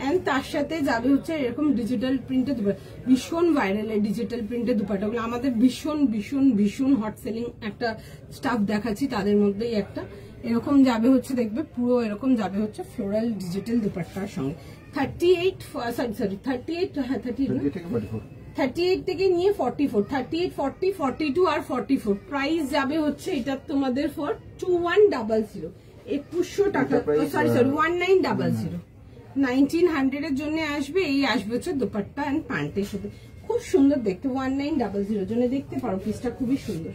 A: এন্ড তার সাথে যাবে হচ্ছে এরকম ডিজিটাল প্রিন্টের দুপাট্টা, ভীষণ ভাইরাল এই ডিজিটাল প্রিন্টের দুপাট্টাগুলো, আমাদের ভীষণ ভীষণ ভীষণ হট সেলিং একটা স্টাফ দেখাচ্ছি, তাদের মধ্যেই একটা। এরকম যাবে হচ্ছে দেখবে পুরো এরকম যাবে হচ্ছে ফ্লোরাল ডিজিটাল দুপাট্টার সঙ্গে। 38 থেকে নিয়ে 44, 38, 40, 42 আর 44 প্রাইস যাবে হচ্ছে এটা তোমাদের ফর 2100, 2100 টাকা, সরি 1900, 1900 এর জন্য আসবে। এই আসবে হচ্ছে দুপাট্টা এন্ড প্যান্টের সাথে, খুব সুন্দর দেখতে, 1900 এর জন্য দেখতে পারো, পিসটা খুবই সুন্দর।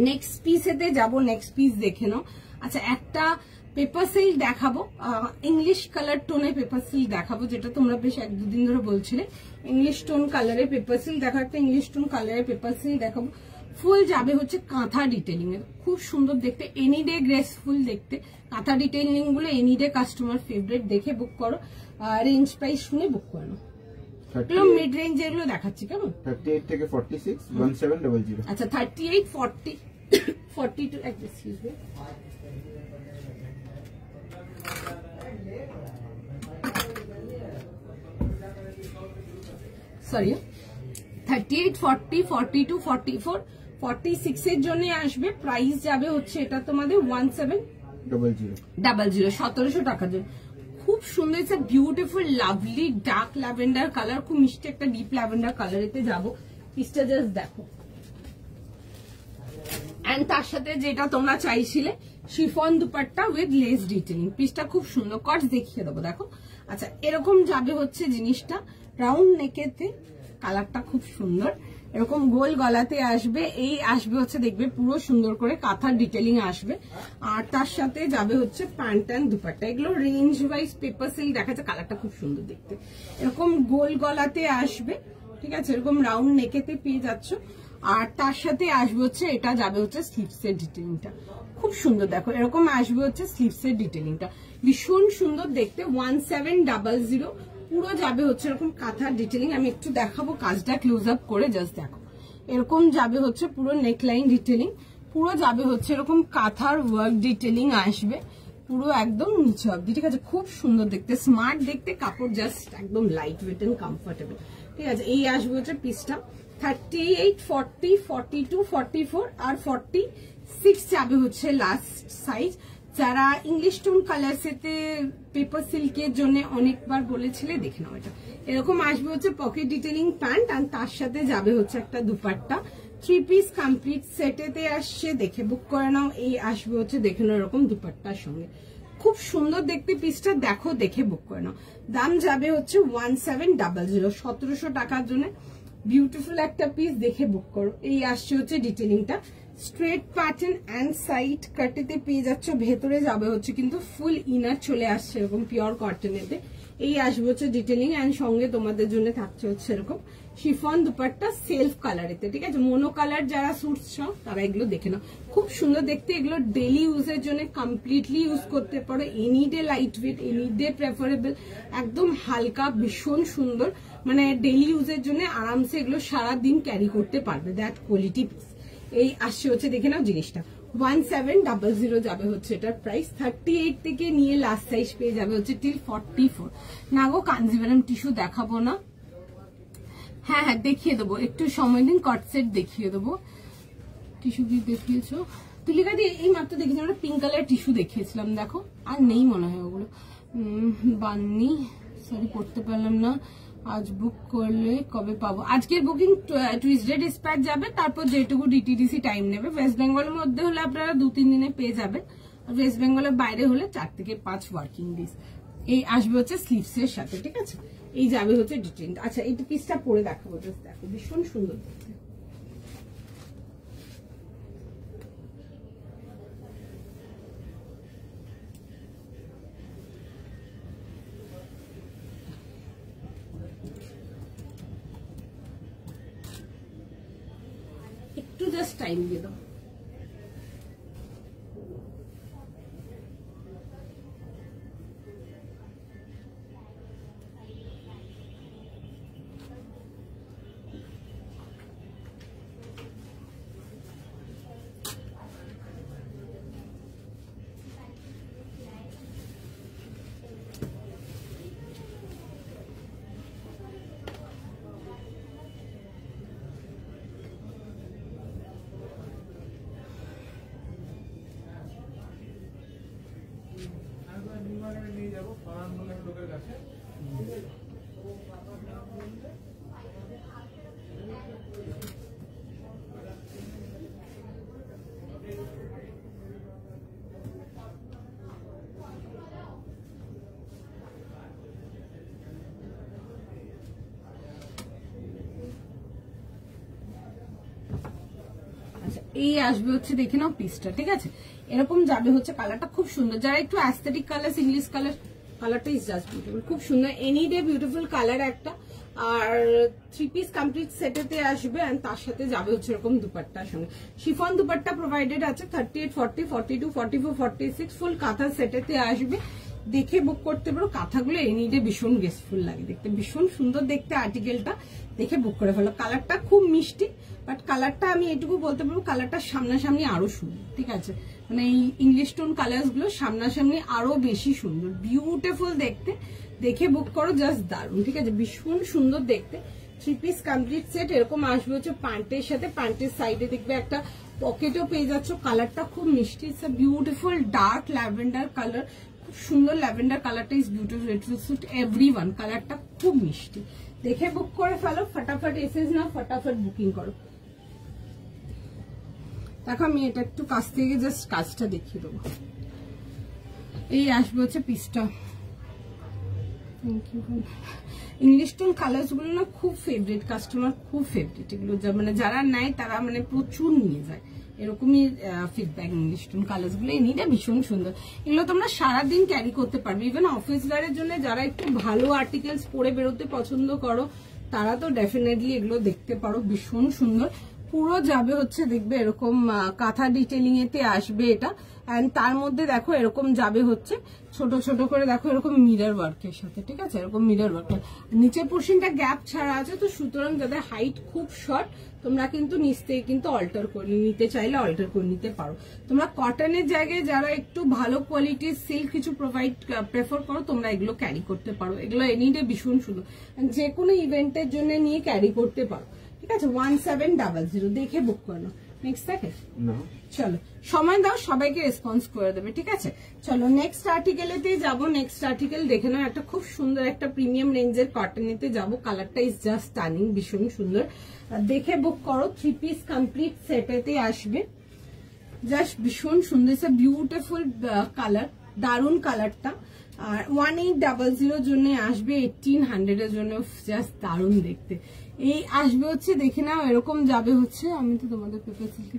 A: নেক্সট পিসেতে যাব, নেক্সট পিস দেখে নাও। আচ্ছা, একটা পেপার সিল্ক দেখাবো, ইংলিশ কালার টোনে পেপার সিল্ক দেখাবো, যেটা তোমরা বেশ 1-2 দিন ধরে বলছিলে। ইংলিশ টোন কালারের পেপার সিল্ক দেখো, একটা ইংলিশ টোন কালারের পেপার সিল্ক দেখাবো। ফুল যাবে হচ্ছে কাঁথা ডিটেলিং এর, খুব সুন্দর দেখতে, এনি ডে গ্রেসফুল দেখতে। কাঁথা ডিটেলিং গুলো এনি ডে কাস্টমার ফেভারিট, দেখে বুক করো, রেঞ্জ প্রাইস শুনে বুক করো। এগুলো মিড রেঞ্জ এগুলো দেখাচ্ছি, কেমন
B: 38 থেকে 46 1700।
A: আচ্ছা 38, 40, 42, এক্সকিউজ মি, সরি 38, 40, 42, 44, 46 এর জন্য আসবে। প্রাইস যাবে হচ্ছে এটা তোমাদের 1700, 1700 টাকার জন্য। খুব সুন্দর, it's a beautiful lovely dark lavender colour, খুব মিষ্টি একটা ডিপ ল্যাভেন্ডার কালারেতে যাবো। পিসটা জাস্ট দেখো, এন্ড তার সাথে যেটা তোমরা চাইছিলে chiffon dupatta with less detailing, পিসটা খুব সুন্দর, কটস দেখিয়ে দেবো দেখো। আচ্ছা, এরকম যাবে হচ্ছে জিনিসটা রাউন্ড নেকেতে, কালারটা খুব সুন্দর, এরকম গোল গলাতে আসবে। এই আসবে হচ্ছে দেখবে পুরো সুন্দর করে কাঁথার ডিটেলিং আসবে, আর তার সাথে যাবে হচ্ছে প্যান্ট অ্যান্ড দুপাট্টা। এগুলো রেঞ্জ ওয়াইজ পেপার সিল্ক দেখাচ্ছে, কালারটা খুব সুন্দর দেখতে, এরকম গোল গলাতে আসবে, ঠিক আছে, এরকম রাউন্ড নেকেতে পেয়ে যাচ্ছ। আর তার সাথে আসবে হচ্ছে এটা যাবে হচ্ছে স্লিভসের ডিটেলিংটা, খুব সুন্দর দেখো, এরকম আসবে হচ্ছে স্লিভসের ডিটেলিংটা, ভীষণ সুন্দর দেখতে। 1700 পুরো যাবে হচ্ছে এরকম কাঁথার ডিটেলিং। আমি একটু দেখাবো কাজটা ক্লোজ আপ করে, জাস্ট দেখো, এরকম যাবে হচ্ছে পুরো নেকলাইন ডিটেলিং, পুরো যাবে হচ্ছে এরকম কাঁথার ওয়ার্ক ডিটেলিং আসবে পুরো একদম নিচে অব্দি, ঠিক আছে, খুব সুন্দর দেখতে, স্মার্ট দেখতে, কাপড় জাস্ট একদম লাইট ওয়েট এন্ড কমফোর্টেবল, ঠিক আছে। এই আসবে হচ্ছে পিসটা 38, 40, 42, 44 আর 46 যাবে হচ্ছে লাস্ট সাইজ। যারা ইংলিশ টোন কালার সেতে পেপার সিল্কের জন্য অনেকবার বলেছিলে, দেখে নাও, এটা এরকম আসবে হচ্ছে পকেট ডিটেলিং প্যান্ট, আর তার সাথে যাবে হচ্ছে একটা দুপাট্টা, 3 পিস কমপ্লিট সেটেতে আসছে, দেখে বুক করে নাও। এই আসবে হচ্ছে দেখে নাও এরকম দুপাট্টার সঙ্গে, খুব সুন্দর দেখতে পিসটা, দেখো দেখে বুক করে নাও। দাম যাবে হচ্ছে 1700, 1700 টাকার জন্য বিউটিফুল একটা পিস, দেখে বুক করো। এই আসছে হচ্ছে ডিটেলিংটা, স্ট্রেট প্যাটার্ন এন্ড সাইড কাটেতে পেয়ে যাচ্ছ, ভেতরে যাবে হচ্ছে কিন্তু ফুল ইনার চলে আসছে এরকম পিওর কটনেতে। এই আসবে হচ্ছে ডিটেলিং, এন্ড সঙ্গে তোমাদের জন্য থাকছে হচ্ছে এরকম শিফন দুপাট্টা সেলফ কালারেতে, ঠিক আছে। মোনো কালার যারা স্যুটস চাও তারা এগুলো দেখে নাও, খুব সুন্দর দেখতে। এগুলো ডেলি ইউজের জন্য কমপ্লিটলি ইউজ করতে পারো, any day light weight, any day preferable, একদম হালকা, ভীষণ সুন্দর, মানে ডেলি ইউজের জন্য আরামসে এগুলো সারাদিন ক্যারি করতে পারবে, দ্যাট কোয়ালিটি পিস। এই আসছে হচ্ছে দেখে নাও জিনিসটা 1700 যাবে হচ্ছে এটার প্রাইস। 38 থেকে নিয়ে লাস্ট সাইজ পেয়ে যাবে হচ্ছে টিল 44। না গো, কাঞ্জিভারাম টিস্যু দেখাবো না, হ্যাঁ হ্যাঁ দেখিয়ে দেবো, একটু সময় দিন, কট সেট দেখিয়ে দেবো। টিস্যু কি দেখিয়েছো তুলিকা দিয়ে? এই মাত্র দেখেছি আমরা পিঙ্ক কালার টিস্যু দেখিয়েছিলাম, দেখো আর নেই মনে হয় ওগুলো। বান্নি, সরি পড়তে পারলাম না, আজ বুক করলে কবে পাবো? আজকের বুকিং টুইসডে ডিসপ্যাচ যাবে, তারপর যেটুকু ডিটিডিসি টাইম নেবে। ওয়েস্ট বেঙ্গলের মধ্যে হলে আপনারা 2-3 দিনে পেয়ে যাবেন, আর ওয়েস্ট বেঙ্গলের বাইরে হলে 4 থেকে 5 ওয়ার্কিং ডেজ। এই আসবে হচ্ছে স্লিভস এর সাথে, ঠিক আছে। এই যাবে হচ্ছে ডিটেইল। আচ্ছা এই পিসটা পরে দেখাবো, জাস্ট দেখো ভীষণ সুন্দর দেখতে। একটু জাস্ট টাইম দিয়ে দাও। এই আসবে হচ্ছে দেখে নাও পিসটা, ঠিক আছে। এরকম যাবে হচ্ছে, কালারটা খুব সুন্দর। যারা একটু অ্যাস্থেটিক কালার, ইংলিশ কালার, কালারটা ইজ জাস্ট বিউটিফুল, খুব সুন্দর। এনি ডে বিউটিফুল কালার একটা। আর 3 পিস কমপ্লিট সেটেতে আসবে, এন্ড তার সাথে যাবে হচ্ছে এরকম দুপাট্টার সঙ্গে। শিফন দুপাট্টা প্রোভাইডেড আছে 38, 40, 42, 44, 46 ফুল কাঁথা সেটেতে আসবে। দেখে বুক করতে পারো। কাঁথাগুলো এনি ডে ভীষণ গ্রেসফুল লাগে দেখতে, ভীষণ সুন্দর দেখতে আর্টিকেলটা। দেখে বুক করে ফেলো। কালারটা খুব মিষ্টি, বাট কালারটা আমি এটুকু বলতে পারবো, কালারটা সামনাসামনি আরো সুন্দর, ঠিক আছে। মানে এই ইংলিশ টোন কালার গুলো সামনাসামনি আরো বেশি সুন্দর, বিউটিফুল দেখতে। দেখে বুক করো, জাস্ট দারুন, ঠিক আছে, ভীষণ সুন্দর দেখতে। 3 পিস কমপ্লিট সেট এরকম আসবে হচ্ছে প্যান্টের সাথে। প্যান্টের সাইডে দেখবে একটা পকেটও পেয়ে যাচ্ছ। কালারটা খুব মিষ্টি, it's a beautiful dark lavender colour, খুব সুন্দর ল্যাভেন্ডার কালারটা is beautiful, it will suit everyone. কালারটা খুব মিষ্টি। দেখে বুক করে ফেলো, ফটাফট এসেজ নাও, ফটাফট বুকিং করো। দেখো আমি এটা একটু কাছ থেকে জাস্ট কাজটা দেখিয়ে দেবো। এই আসবে হচ্ছে পিসটা। ইংলিশ টোন কালার্স গুলো না খুব ফেভারিট, কাস্টমার খুব ফেভারিট এগুলো। মানে যারা নেয় তারা মানে প্রচুর নিয়ে যায়, এরকমই ফিডব্যাক। ইংলিশ টোন কালার্স গুলো এনিটা ভীষণ সুন্দর। এগুলো তোমরা সারাদিন ক্যারি করতে পারবে, ইভেন অফিস ওয়্যারের জন্য যারা একটু ভালো আর্টিকেলস পরে বেরোতে পছন্দ করো তারা তো ডেফিনেটলি এগুলো দেখতে পারো, ভীষণ সুন্দর। পুরো যাবে হচ্ছে দেখবে এরকম কাঁথা ডিটেলিং এতে আসবে এটা। এন্ড তার মধ্যে দেখো এরকম যাবে হচ্ছে ছোট ছোট করে, দেখো এরকম মিরর ওয়ার্কের সাথে, ঠিক আছে, এরকম মিরর ওয়ার্ক। নিচের পোর্শনটা গ্যাপ ছাড়া আছে, তো সুতরাং যাদের হাইট খুব শর্ট তোমরা কিন্তু নিচ থেকে কিন্তু অল্টার করে নিতে চাইলে অল্টার করে নিতে পারো। তোমরা কটনের জায়গায় যারা একটু ভালো কোয়ালিটির সিল্ক কিছু প্রেফার করো তোমরা এগুলো ক্যারি করতে পারো। এগুলো এনিডে ভীষণ সুন্দর, যে কোনো ইভেন্টের জন্য নিয়ে ক্যারি করতে পারো, ঠিক আছে। 1700 দেখে বুক করো। নেক্সট থাকে, চলো সময় দাও, সবাইকে রেসপন্স করে দেবে, ঠিক আছে। চলো নেক্সট আর্টিকেলেতে যাবো। নেক্সট আর্টিকেল দেখে নাও, একটা খুব সুন্দর একটা প্রিমিয়াম রেঞ্জের কটনেতে যাবো। কালারটা ইজ জাস্ট স্টানিং, ভীষণ সুন্দর। দেখে বুক করো। 3 পিস কমপ্লিট সেটেতে আসবে, জাস্ট ভীষণ সুন্দর, বিউটিফুল কালার, দারুন কালারটা। আর 1800 জন্য আসবে, 1800 এর জন্য জাস্ট দারুন দেখতে। এই আসবে হচ্ছে দেখে নাও এরকম যাবে হচ্ছে, আমি তো তোমাদের পেপার সিল্ক,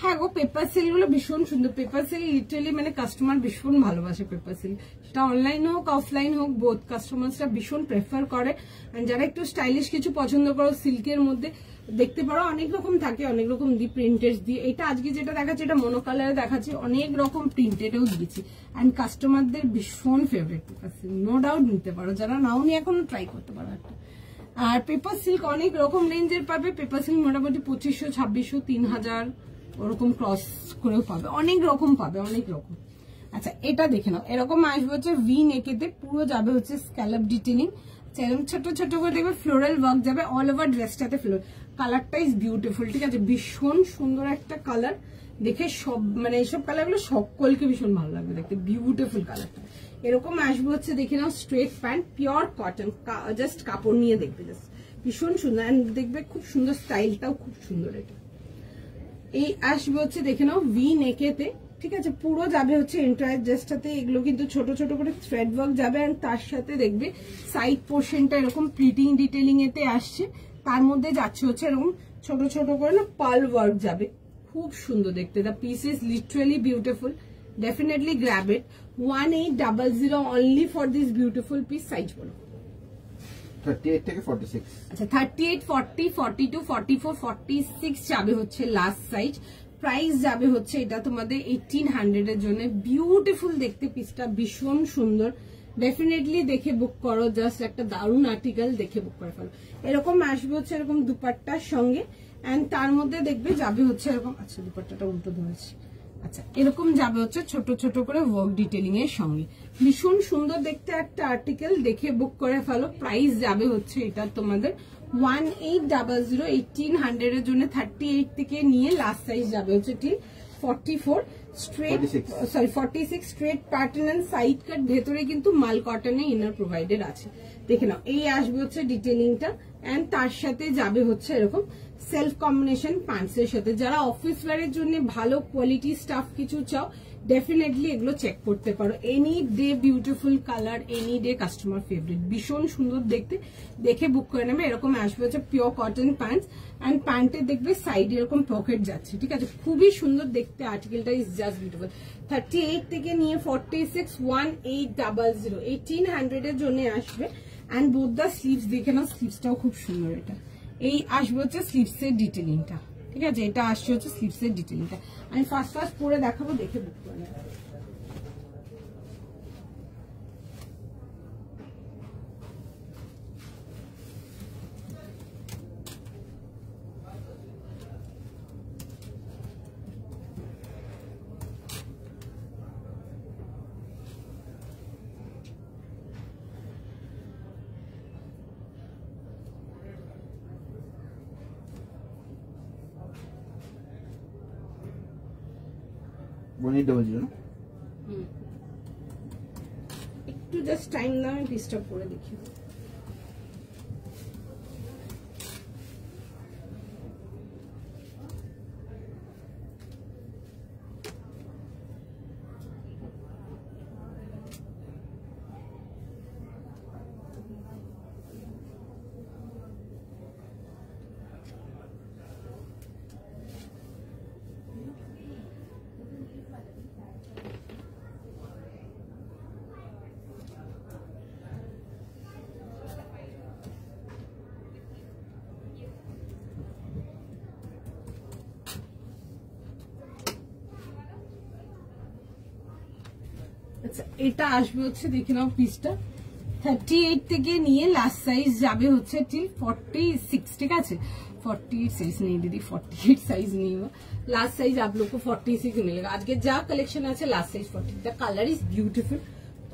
A: হ্যাঁ গো পেপার সিল্ক গুলো ভীষণ সুন্দর। পেপার সিল্ক লিটারালি মানে কাস্টমার ভীষণ ভালোবাসে পেপার সিল্ক, সেটা অনলাইন হোক অফলাইন হোক বোথ কাস্টমার্সরা ভীষণ প্রেফার করে। যারা একটু স্টাইলিশ কিছু পছন্দ করো সিল্কের মধ্যে দেখতে পারো, অনেক রকম থাকে, অনেক রকম দিয়ে প্রিন্টেড দিয়ে। এটা আজকে যেটা দেখাচ্ছে এটা মনো কালারে দেখাচ্ছে, অনেক রকম প্রিন্টেডও দিয়েছি। অ্যান্ড কাস্টমারদের ভীষণ favourite paper silk, no doubt নিতে পারো, যারা নাও নি এখনো ট্রাই করতে পারো একটা। আর পেপার সিল্ক অনেক রকম রেঞ্জের পাবে। পেপার সিল্ক মোটামুটি 2500, 2600, 3000 ওরকম ক্রস করেও পাবে, অনেক রকম পাবে, অনেক রকম। আচ্ছা এটা দেখে নাও, এরকম আসবে হচ্ছে ভি নেকেতে, পুরো যাবে হচ্ছে স্ক্যালপ ডিটেলিং, এরকম ছোট ছোট করে দেখবে ফ্লোরাল ওয়ার্ক যাবে অল ওভার ড্রেসটাতে। ফ্লোর কালারটা ইজ বিউটিফুল, ঠিক আছে, ভীষণ সুন্দর একটা কালার। দেখে সব মানে এইসব কালারগুলো সকলকে ভীষণ ভালো লাগবে দেখতে, বিউটিফুল কালারটা। এরকম আসবে হচ্ছে দেখে নাও straight pant, pure cotton, just কাপড় নিয়ে দেখবে, জাস্ট ভীষণ সুন্দর। এন্ড দেখবে খুব সুন্দর, স্টাইলটাও খুব সুন্দর। এটা এই আসবে হচ্ছে দেখে নাও ভি নেকেতে, ঠিক আছে, পুরো যাবে হচ্ছে এন্টায়ার ড্রেসটাতে। এগুলো কিন্তু ছোট ছোট করে থ্রেড ওয়ার্ক যাবে, আর তার সাথে দেখবে সাইড পোর্শনটা এরকম প্রিটিং ডিটেলিং এতে আসছে, তার মধ্যে যাচ্ছে হচ্ছে এরকম ছোট ছোট করে না পার্ল ওয়ার্ক যাবে, খুব সুন্দর দেখতে। The piece is literally beautiful, definitely grab it. 1800 only for this beautiful piece. Size বলো।
B: 38 থেকে 46।
A: আচ্ছা 38, 40, 42, 44, 46 যাবে হচ্ছে লাস্ট সাইজ। প্রাইস যাবে হচ্ছে এটা তোমাদের 1800 এর জন্য। বিউটিফুল দেখতে পিসটা, ভীষণ সুন্দর, ডেফিনেটলি দেখে বুক করো, জাস্ট একটা দারুণ আর্টিকেল, দেখে বুক করে ফেলো। এরকম আসবে হচ্ছে এরকম দুপাট্টার সঙ্গে, এন্ড তার মধ্যে দেখবে যাবে হচ্ছে এরকম, আচ্ছা দুপাট্টাটা উল্টো ধরেছি, আচ্ছা এরকম যাবে হচ্ছে ছোট ছোট করে ওয়ার্ক ডিটেলিং এর সঙ্গে। ভীষণ সুন্দর দেখতে একটা আর্টিকেল, দেখে বুক করে ফেলো। প্রাইস যাবে হচ্ছে এটা তোমাদের 1800, 1800 এর জন্য। 38 থেকে নিয়ে লাস্ট সাইজ যাবে হচ্ছে ঠিক 44 straight, sorry 46 straight pattern and side cut. ভেতরে কিন্তু মাল কটনে ইনার প্রোভাইডেড আছে, দেখে নাও। এই আসবে হচ্ছে ডিটেলিংটা, এন্ড তার সাথে যাবে হচ্ছে এরকম সেলফ কম্বিনেশন প্যান্টস এর সাথে। যারা অফিস ওয়্যারের জন্য ভালো কোয়ালিটি স্টাফ কিছু চাও, ডেফিনেটলি এগুলো চেক করতে পারো। Any day beautiful colour, any day customer favourite, ভীষণ সুন্দর দেখতে, দেখে বুক করে নেবে। এরকম আসবে হচ্ছে পিওর কটন প্যান্টস, এন্ড প্যান্টের দেখবে সাইডে এরকম পকেট যাচ্ছে, ঠিক আছে, খুবই সুন্দর দেখতে। আর্টিকেলটা ইজ জাস্ট বিউটিফুল। 38 থেকে নিয়ে 46, 1800, 1800 এর জন্য আসবে। এন্ড বোথ দ্য স্লিভস দেখে নাও, স্লিভসটাও খুব সুন্দর। এটা এই আসবে হচ্ছে স্লিভস এর ডিটেলিংটা, ঠিক আছে, এটা আসছে হচ্ছে স্লিভস এর ডিটেলিংটা। আমি ফার্স্ট পরে দেখাবো, দেখে বুক করে নেবো। একটু জাস্ট টাইম দাও, আমি পিসটা পরে দেখি। আচ্ছা এটা আসবে হচ্ছে দেখে নাও পিসটা 38 থেকে নিয়ে লাস্ট সাইজ যাবে হচ্ছে ঠিক 46, ঠিক আছে। 48 साइज नहीं दीदी, 48 साइज नहीं हुआ, लास्ट साइज आप लोग को 46 मिलेगा। आज के जा कलेक्शन আছে last size 40। The colour is beautiful,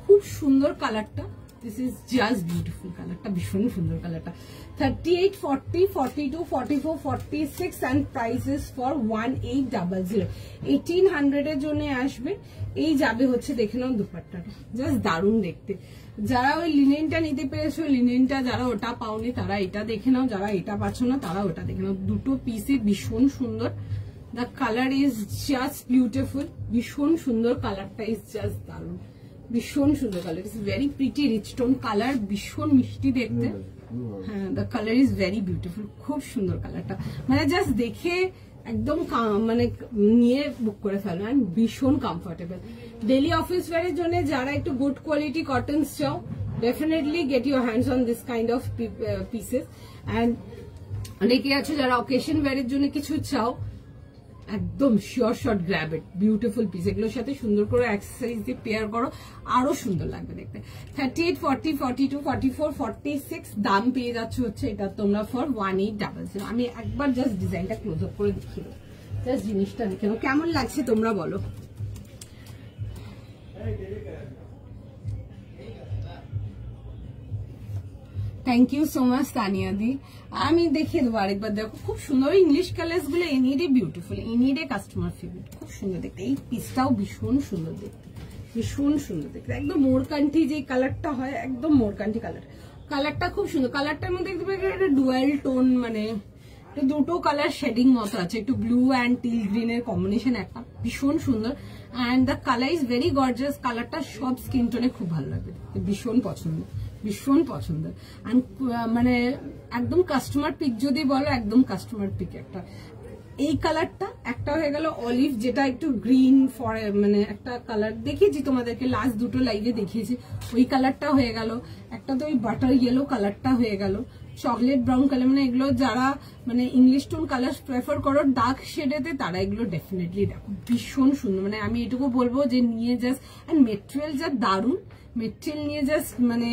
A: খুব সুন্দর কালারটা, দিস ইজ জাস্ট বিউটিফুল কালারটা, ভীষণ সুন্দর কালারটা। 38, 40, 42, 44, 46 and prices for 1800। 1800 এর জন্য আসবে। এই যাবে হচ্ছে দেখে নাও দুপাট্টাটা, জাস্ট দারুণ দেখতে। যারা ওই লিনেনটা নিতে পেরেছো, লিনেনটা যারা ওটা পাওনি তারা এটা দেখে নাও, যারা এটা পাচ্ছ না তারা ওটা দেখে নাও। দুটো পিসে ভীষণ সুন্দর, the colour is just beautiful, ভীষণ সুন্দর কালারটা, ইজ জাস্ট দারুণ, ভীষণ সুন্দর colour, is very pretty rich tone colour, ভীষণ মিষ্টি দেখতে। হ্যাঁ, the colour is very beautiful, খুব সুন্দর কালারটা, মানে জাস্ট দেখে একদম মানে নিয়ে বুক করে ফেলো, এন্ড ভীষণ কমফোর্টেবল। ডেলি অফিস ওয়্যারের জন্য যারা একটু গুড কোয়ালিটি কটনস চাও, definitely get your hands on this kind of pieces. And অনেকে আছে যারা অকেশন ওয়্যারের জন্য কিছু চাও, একদম sure shot grab it, beautiful piece. এগুলোর সাথে সুন্দর করে অ্যাক্সেসরিজ দিয়ে পেয়ার করো, আরো সুন্দর লাগবে দেখতে। 38, 40, 42, 44, 46 দাম পেয়ে যাচ্ছে হচ্ছে এটা তোমরা ফর 1800। আমি একবার জাস্ট ডিজাইনটা ক্লোজ আপ করে দেখিয়ে দেবো, জাস্ট জিনিসটা দেখে নাও কেমন লাগছে তোমরা বলো। Thank you so much Tania দি। আমি দেখিয়ে দেবো আরেকবার, দেখো খুব সুন্দর ইংলিশ কালার্স গুলো, এনিডে বিউটিফুল, এনিডে কাস্টমার ফেভারিট, খুব সুন্দর দেখতে। এই পিসটাও ভীষণ সুন্দর দেখতে, ভীষণ সুন্দর দেখতে, একদম মোরকান্ঠি যে কালারটা হয়, একদম মোরকান্ঠি কালার। কালারটা খুব সুন্দর, কালারটার মধ্যে দেখতে পাচ্ছি একটা ডুয়াল টোন, মানে দুটো কালার শেডিং মতো আছে, একটু ব্লু অ্যান্ড টিল গ্রিন এর কম্বিনেশন, একটা ভীষণ সুন্দর। And the colour is very gorgeous, কালারটা সব স্কিন টোনে খুব ভালো লাগবে, ভীষণ পছন্দ, ভীষণ পছন্দ। অ্যান্ড মানে একদম কাস্টমার পিক যদি বলো, একদম কাস্টমার পিক একটা। এই কালারটা একটা হয়ে গেল অলিভ, যেটা একটু গ্রিন মানে একটা কালার দেখিয়েছি তোমাদেরকে লাস্ট দুটো লাইভে দেখিয়েছি, ওই কালারটা হয়ে গেল। একটা তো ওই বাটার ইয়েলো কালারটা হয়ে গেল, চকলেট ব্রাউন কালার, মানে এগুলো যারা মানে ইংলিশ টোন কালার প্রেফার করো ডার্ক শেডেতে, তারা এগুলো ডেফিনেটলি দেখো, ভীষণ সুন্দর। মানে আমি এটুকু বলবো যে নিয়ে জাস্ট, অ্যান্ড মেটেরিয়াল যা দারুন, মেটেরিয়াল নিয়ে জাস্ট মানে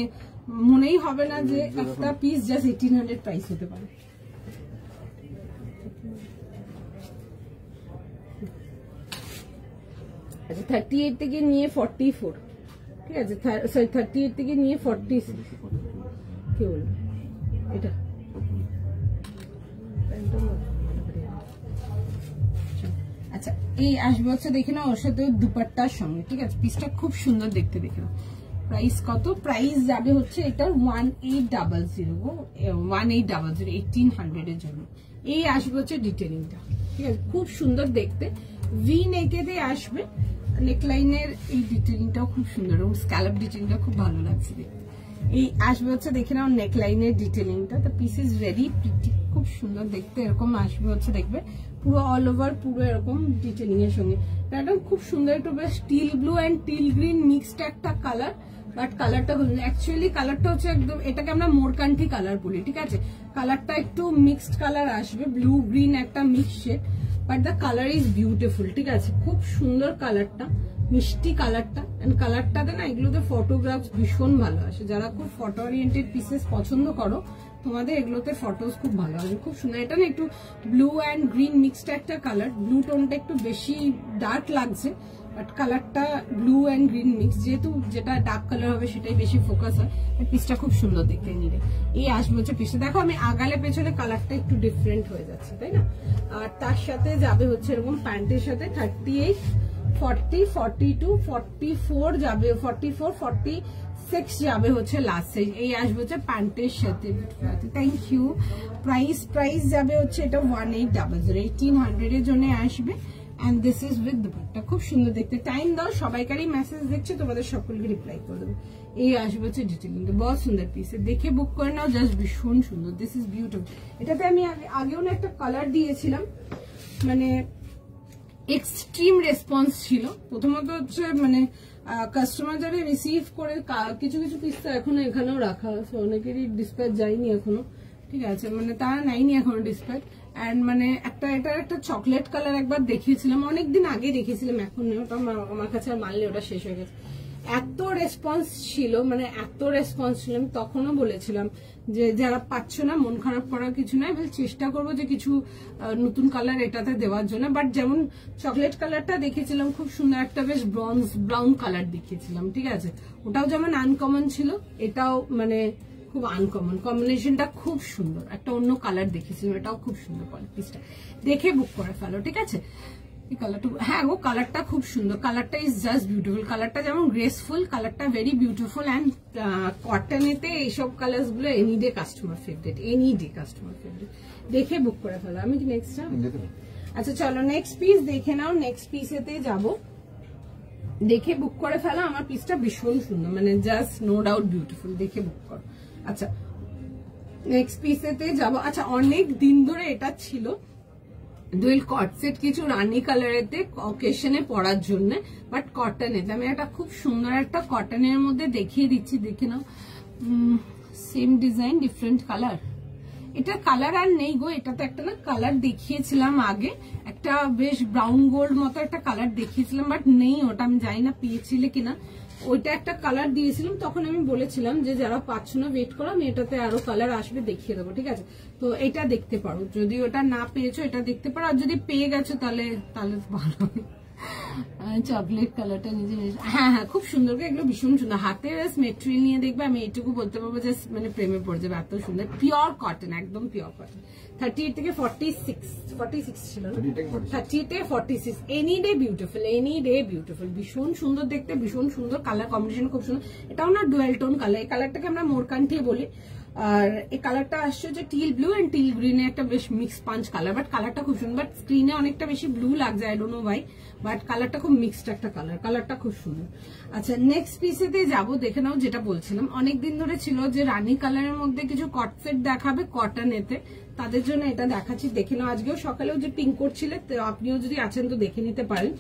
A: মনেই হবে না যে একটা পিস জাস্ট 1800 প্রাইস হতে পারে। আচ্ছা 38 থেকে নিয়ে 44, ঠিক আছে, সরি 38 থেকে নিয়ে 46, কি বলবো এটা, আচ্ছা এই আসবে হচ্ছে দেখে না ওর সাথে দুপাট্টার সঙ্গে, ঠিক আছে, পিসটা খুব সুন্দর দেখতে, দেখে না। প্রাইস কত? প্রাইস যাবে হচ্ছে এটার 1800, 1800, 1800 এর জন্য। এই আসবে হচ্ছে ডিটেলিংটা, ঠিক আছে, খুব সুন্দর দেখতে, ভি নেকেতে আসবে। নেকলাইনের এই ডিটেলিংটাও খুব সুন্দর, এবং স্ক্যালপ ডিটেলিংটা খুব ভালো লাগছে দেখতে। এই আসবে হচ্ছে দেখে নাও নেকলাইনের ডিটেলিংটা, তো পিস ইজ ভেরি প্রিটি, খুব সুন্দর দেখতে। এরকম আসবে হচ্ছে দেখবে পুরো অল ওভার, পুরো এরকম ডিটেলিং এর সঙ্গে, একদম খুব সুন্দর, একটু বেশ teal blue and till green mixed একটা কালার, বাট কালারটা অ্যাকচুয়ালি কালারটা হচ্ছে একদম, এটাকে আমরা মোরকান্ঠি কালার বলি, ঠিক আছে। কালারটা একটু মিক্সড কালার আসবে, ব্লু গ্রিন একটা mix shade, but the colour is beautiful, ঠিক আছে, খুব সুন্দর কালারটা, মিষ্টি কালারটা। এন্ড কালারটাতে না এগুলোতে ফটোগ্রাফ ভীষণ ভালো আসে, যারা খুব ফটো ওরিয়েন্টেড পিসেস পছন্দ করো, তোমাদের এগুলোতে ফটোস খুব ভালো আসবে, খুব সুন্দর। এটা না একটু ব্লু অ্যান্ড গ্রিন মিক্সড একটা কালার, ব্লু টোনটা একটু বেশি ডার্ক লাগছে, বাট কালারটা ব্লু অ্যান্ড গ্রিন মিক্স, যেহেতু যেটা ডার্ক কালার হবে সেটাই বেশি ফোকাস হয়। পিসটা খুব সুন্দর দেখতে নিলে। এই আসবে হচ্ছে পিসটা, দেখো আমি আগালে পেছনে কালারটা একটু ডিফারেন্ট হয়ে যাচ্ছে, তাই না। আর তার সাথে যাবে হচ্ছে এরকম প্যান্টের সাথে 38, 40, 42, 44 যাবে, 44, 46 যাবে হচ্ছে লাস্ট সাইজ। এই আসবে হচ্ছে প্যান্টের সাথে। Thank you. প্রাইস যাবে হচ্ছে এটা 1800, 1800 এর জন্য আসবে। And this is with dupatta, খুব সুন্দর দেখতে। টাইম দাও, সবাইকারই মেসেজ দেখছে, তোমাদের সকলকে রিপ্লাই করে দেবো। এই আসবে হচ্ছে ডিটেলিং, বহুত সুন্দর পিস, দেখে বুক করে নাও, জাস্ট ভীষণ সুন্দর। This is beautiful. এটাতে আমি আগেও না একটা কালার দিয়েছিলাম, মানে এক্সট্রিম রেসপন্স ছিল। প্রথমত হচ্ছে মানে কাস্টমার যারা রিসিভ করে, কিছু কিছু পিস তো এখনো এখানেও রাখা আছে, অনেকেরই ডিসপ্যাচ যায়নি এখনো, ঠিক আছে, মানে তারা নেয়নি এখনো ডিসপ্যাচ। অ্যান্ড মানে এটা একটা চকলেট কালার একবার দেখিয়েছিলাম, অনেকদিন আগে দেখিয়েছিলাম, এখন ওটা আমার কাছে আর মানলে ওটা শেষ হয়ে গেছে। এত রেসপন্স ছিল, মানে এত রেসপন্স ছিল, আমি তখনও বলেছিলাম যে যারা পাচ্ছ না মন খারাপ করার কিছু নাই, চেষ্টা করবো যে কিছু নতুন কালার এটাতে দেওয়ার জন্য। বাট যেমন চকলেট কালারটা দেখিয়েছিলাম, খুব সুন্দর একটা বেশ ব্রঞ্জ ব্রাউন কালার দেখিয়েছিলাম, ঠিক আছে, ওটাও যেমন আনকমন ছিল, এটাও মানে খুব আনকমন, কম্বিনেশনটা খুব সুন্দর, একটা অন্য কালার দেখেছিলাম, এটাও খুব সুন্দর পিসটা, দেখে বুক করে ফেলো, ঠিক আছে। এই কালারটা, হ্যাঁ গো কালারটা খুব সুন্দর, কালারটা ইজ জাস্ট বিউটিফুল, কালারটা যেমন গ্রেসফুল, কালারটা ভেরি বিউটিফুল। অ্যান্ড কটনেতে এইসব কালার গুলো এনি ডে কাস্টমার ফেভারিট, দেখে বুক করে ফেলো। আমি কি নেক্সট, আচ্ছা চলো নেক্সট পিস দেখে নাও। নেক্সট পিসেতে যাবো, দেখে বুক করে ফেলো, আমার পিসটা ভীষণ সুন্দর, মানে জাস্ট নো ডাউট বিউটিফুল, দেখে বুক করো। আচ্ছা নেক্সট পিসেতে যাবো। আচ্ছা অনেক দিন ধরে এটা ছিল ডুয়েল কট সেট, কিছু রানী কালারেতে অকেশনে পরার জন্য, বাট কটনেতে আমি একটা খুব সুন্দর একটা কটনের মধ্যে দেখিয়ে দিচ্ছি, দেখে নাও, সেম ডিজাইন ডিফারেন্ট কালার। এটা কালার আর নেই গো, এটাতে একটা না কালার দেখিয়েছিলাম আগে, একটা বেশ ব্রাউন গোল্ড মতো একটা কালার দেখিয়েছিলাম, বাট নেই ওটা, আমি জানি না পেয়েছিলে কিনা। ওইটা একটা কালার দিয়েছিলাম, তখন আমি বলেছিলাম যে যারা পাচ্ছ না ওয়েট করো, আমি এটাতে আরো কালার আসবে দেখিয়ে দেবো, ঠিক আছে। তো এটা দেখতে পারো, যদি ওটা না পেয়েছো এটা দেখতে পারো, আর যদি পেয়ে গেছো তাহলে ভালো। চকলেট কালারটা নিজে, হ্যাঁ হ্যাঁ খুব সুন্দর, এগুলো ভীষণ সুন্দর। হাতের মেটেরিয়াল নিয়ে দেখবে, আমি এইটুকু বলতে পারবো যে মানে প্রেমে পড়ে যাবে, এত সুন্দর পিওর কটন, একদম পিওর কটন। 38 থেকে 46 ছিল, 38 থেকে 46, any day beautiful, any day beautiful, ভীষণ সুন্দর দেখতে, ভীষণ সুন্দর কালার কম্বিনেশন, খুব সুন্দর। এটাও না ডুয়েল টোন কালার, এই কালারটাকে আমরা মোরকান্ঠি বলি। আর এই কালারটা আসছে যে টিল ব্লু এন্ড টিল গ্রিনে একটা বেশ মিক্স পাঞ্চ কালার, বাট কালারটা খুব সুন্দর, বাট স্ক্রিনে অনেকটা বেশি ব্লু লাগছে, I don't know Y, but কালারটা খুব মিক্সড একটা কালার, কালারটা খুব সুন্দর। আচ্ছা নেক্সট পিসেতে যাবো, দেখে নাও, যেটা বলছিলাম অনেকদিন ধরে ছিল যে রানী কালারের মধ্যে কিছু কট সেট দেখাবে কটনেতে, তাদের জন্য এটা দেখাচ্ছি, দেখে নাও। আজকেও সকালেও যে পিঙ্ক করছিলে, আপনিও যদি আছেন তো দেখে নিতে পারেন।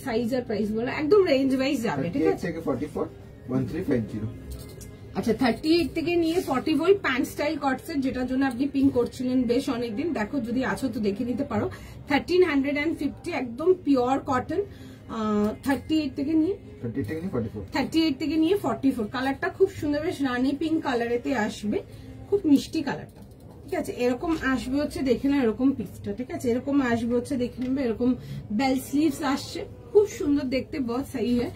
A: সাইজ আর প্রাইস বলে একদম রেঞ্জ ওয়াইজ যাবে, ঠিক আছে।
B: 1350।
A: আচ্ছা 38 থেকে নিয়ে 40 প্যান্ট স্টাইল কটসেট, যেটার জন্য আপনি পিঙ্ক করছিলেন বেশ অনেকদিন, দেখো যদি আছো তো দেখে নিতে পারো। 1350 একদম পিওর কটন। 38 থেকে নিয়ে 44 কালারটা খুব সুন্দর, বেশ রানী পিঙ্ক কালারেতে আসবে, খুব মিষ্টি কালারটা, ঠিক আছে। এরকম আসবে হচ্ছে দেখে নাও, এরকম পিসটা, ঠিক আছে, এরকম আসবে হচ্ছে দেখে নেবে, এরকম বেল স্লিভস আসছে, খুব সুন্দর দেখতে, বহুত সাই হয়।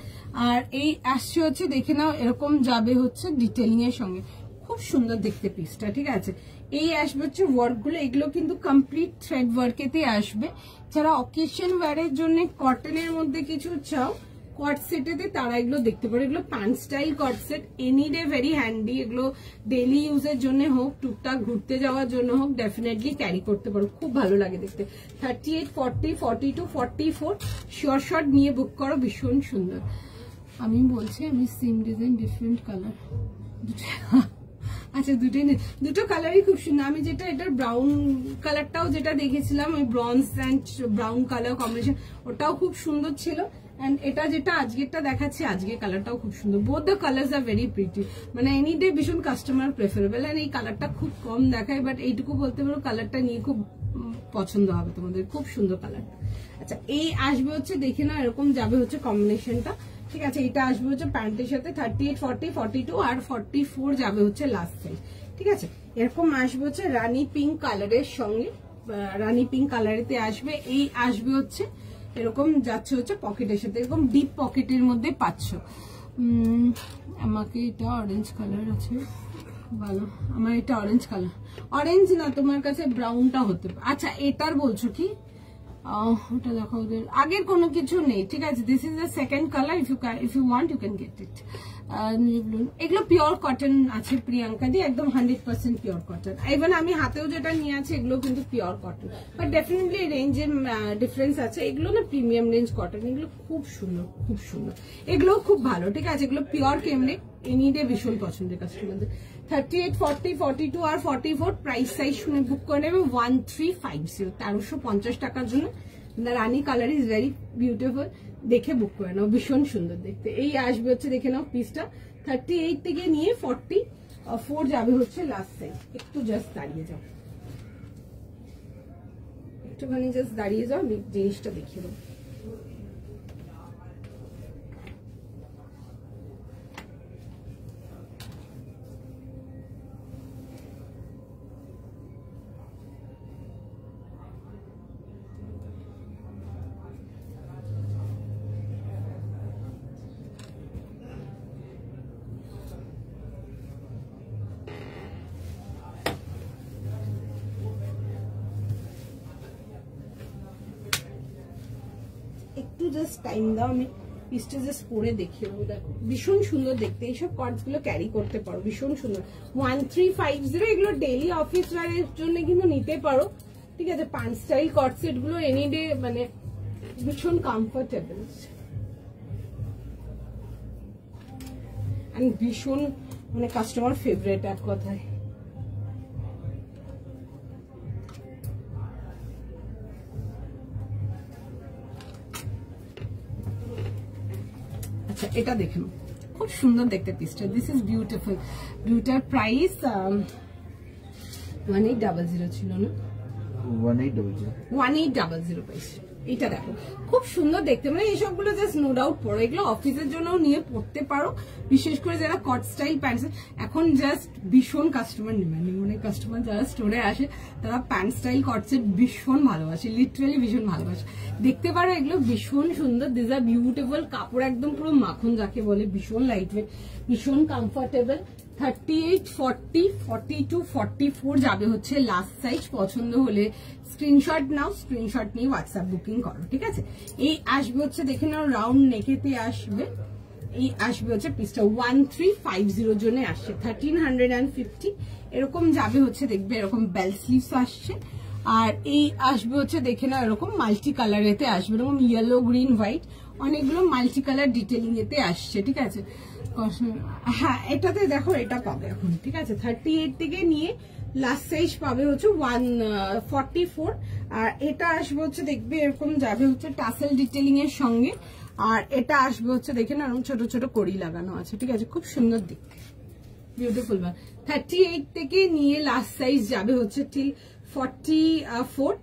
A: আর এই আসছে হচ্ছে দেখে নাও, এরকম যাবে হচ্ছে ডিটেলিং এর সঙ্গে, খুব সুন্দর দেখতে পিসটা, ঠিক আছে। এই আসবে হচ্ছে ওয়ার্ক গুলো, এগুলো কিন্তু কমপ্লিট থ্রেড ওয়ার্কেতে আসবে। যারা অকেশন ওয়্যারের জন্য কটনের মধ্যে কিছু চাও কট সেটেতে, তারা এগুলো দেখতে পারো। এগুলো pant style coord set, any day very handy, এগুলো ডেইলি ইউজের জন্য হোক, টুকটাক ঘুরতে যাওয়ার জন্য হোক, ডেফিনেটলি ক্যারি করতে পারো, খুব ভালো লাগে দেখতে। 38, 40, 42, 44 শিওর শট নিয়ে বুক করো, ভীষণ সুন্দর। আমি বলছি আমি সেম ডিজাইন ডিফারেন্ট কালার, আচ্ছা দুটো কালারই খুব সুন্দর। আমি যেটা এটার ব্রাউন কালারটাও যেটা দেখেছিলাম, ওই bronze and brown colour combination, ওটাও খুব সুন্দর ছিল। এন্ড এটা যেটা আজকেরটা দেখাচ্ছি, আজকের কালারটাও খুব সুন্দর, both the colours are very pretty, মানে এনি ডে ভীষণ কাস্টমার প্রেফারেবল। এন্ড এই কালারটা খুব কম দেখায়, বাট এইটুকু বলতে পারো কালারটা নিয়ে খুব পছন্দ হবে তোমাদের, খুব সুন্দর কালারটা। আচ্ছা এই আসবে হচ্ছে দেখে নাও, এরকম যাবে হচ্ছে কম্বিনেশনটা, ঠিক আছে। এটা আসবে হচ্ছে প্যান্টের সাথে 38, 40, 42 আর 44 যাবে হচ্ছে লাস্ট সাইজ, ঠিক আছে। এরকম আসবে হচ্ছে রানী পিঙ্ক কালারের সঙ্গে, রানী পিঙ্ক কালারেতে আসবে। এই আসবে হচ্ছে এরকম যাচ্ছে হচ্ছে পকেটের সাথে, এরকম ডিপ পকেটের মধ্যে পাচ্ছ। আমাকে এটা অরেঞ্জ কালার আছে, ভালো, আমার এটা অরেঞ্জ কালার, অরেঞ্জ না তোমার কাছে ব্রাউনটা হতে পারে। আচ্ছা এটার বলছো কি, ওটা দেখো, ওদের আগের কোনো কিছু নেই, ঠিক আছে। This is the second colour, if you want you can get it. এগুলো পিওর কটন আছে প্রিয়াঙ্কা দি, একদম 100% পিওর কটন। ইভেন আমি হাতেও যেটা নিয়ে আছে এগুলো কিন্তু পিওর কটন, বাট ডেফিনেটলি রেঞ্জের ডিফারেন্স আছে। এগুলো না প্রিমিয়াম রেঞ্জ কটন, এগুলো খুব সুন্দর, খুব সুন্দর, এগুলো খুব ভালো, ঠিক আছে। এগুলো পিওর কেমনে, এনি ডে ভীষণ পছন্দের কাস্টমারদের। 38, 40, 42 আর 44 প্রাইস সাইজ শুনে বুক করে নেবে 1350, 1350 টাকার জন্য। রানী কালার ইজ ভেরি বিউটিফুল, দেখে বুক করে নাও, ভীষণ সুন্দর দেখতে। এই আসবে হচ্ছে দেখে নাও পিসটা, 38 থেকে নিয়ে 44 যাবে হচ্ছে লাস্ট সাইজ। একটু জাস্ট দাঁড়িয়ে যাও, একটুখানি জাস্ট দাঁড়িয়ে যাও, আমি জিনিসটা দেখিয়ে দেবো। একটু জাস্ট টাইম দাও, আমি পিসটা জাস্ট পরে দেখিয়ে দেবো। দেখো ভীষণ সুন্দর দেখতে, এইসব কটস গুলো ক্যারি করতে পারো, ভীষণ সুন্দর। 1350, এগুলো ডেইলি অফিস ওয়্যারের জন্য কিন্তু নিতে পারো, ঠিক আছে। প্যান্ট স্টাইল কট সেট গুলো এনি ডে মানে ভীষণ কমফোর্টেবল এন্ড ভীষণ মানে কাস্টমার ফেভারিট এক কথায়। আচ্ছা এটা দেখুন, খুব সুন্দর দেখতে পিসটা, দিস ইজ বিউটিফুল। দুটার প্রাইস 1800 ছিল না,
B: 1800
A: 1800 পাইছে। এটা দেখো খুব সুন্দর দেখতে, মানে এইসবগুলো জাস্ট নো ডাউট পরো, এগুলো অফিসের জন্য নিয়ে পড়তে পারো, বিশেষ করে যারা কট স্টাইল প্যান্ট, এখন জাস্ট ভীষণ কাস্টমার ডিমান্ডিং, মানে কাস্টমার যারা স্টোরে আসে তারা প্যান্ট স্টাইল কট সেট ভীষণ ভালোবাসে, লিটারালি ভীষণ ভালোবাসে। দেখতে পারো এগুলো ভীষণ সুন্দর, দিস আর বিউটিফুল, কাপড় একদম পুরো মাখন যাকে বলে, ভীষণ লাইট ওয়েট, ভীষণ কমফোর্টেবল। 38, 40, 42, 44 যাবে হচ্ছে লাস্ট সাইজ। পছন্দ হলে স্ক্রিনশট নাও, স্ক্রিনশট নিয়ে হোয়াটসঅ্যাপ বুকিং করো, ঠিক আছে। এই আসবে হচ্ছে দেখে নাও রাউন্ড নেকেতে আসবে, এই আসবে হচ্ছে পিসটা 1350 জন্য আসছে, 1350 এরকম যাবে হচ্ছে, দেখবে এরকম বেল স্লিভস আসছে। আর এই আসবে হচ্ছে দেখে নাও এরকম মাল্টি কালারেতে আসবে, এরকম ইয়েলো গ্রিন হোয়াইট অনেকগুলো মাল্টি কালার ডিটেলিং এতে আসছে, ঠিক আছে। হ্যাঁ এটাতে দেখো এটা পাবে এখন, ঠিক আছে। 38 থেকে নিয়ে লাস্ট সাইজ পাবে হচ্ছে 144, আর এটা আসবে হচ্ছে দেখবে এরকম যাবে হচ্ছে টাসেল ডিটেলিং এর সঙ্গে, আর এটা আসবে হচ্ছে দেখে না এরকম ছোট ছোট কড়ি লাগানো আছে, ঠিক আছে, খুব সুন্দর দেখতে, বিউটিফুল। 38 থেকে নিয়ে লাস্ট সাইজ যাবে হচ্ছে টিল 44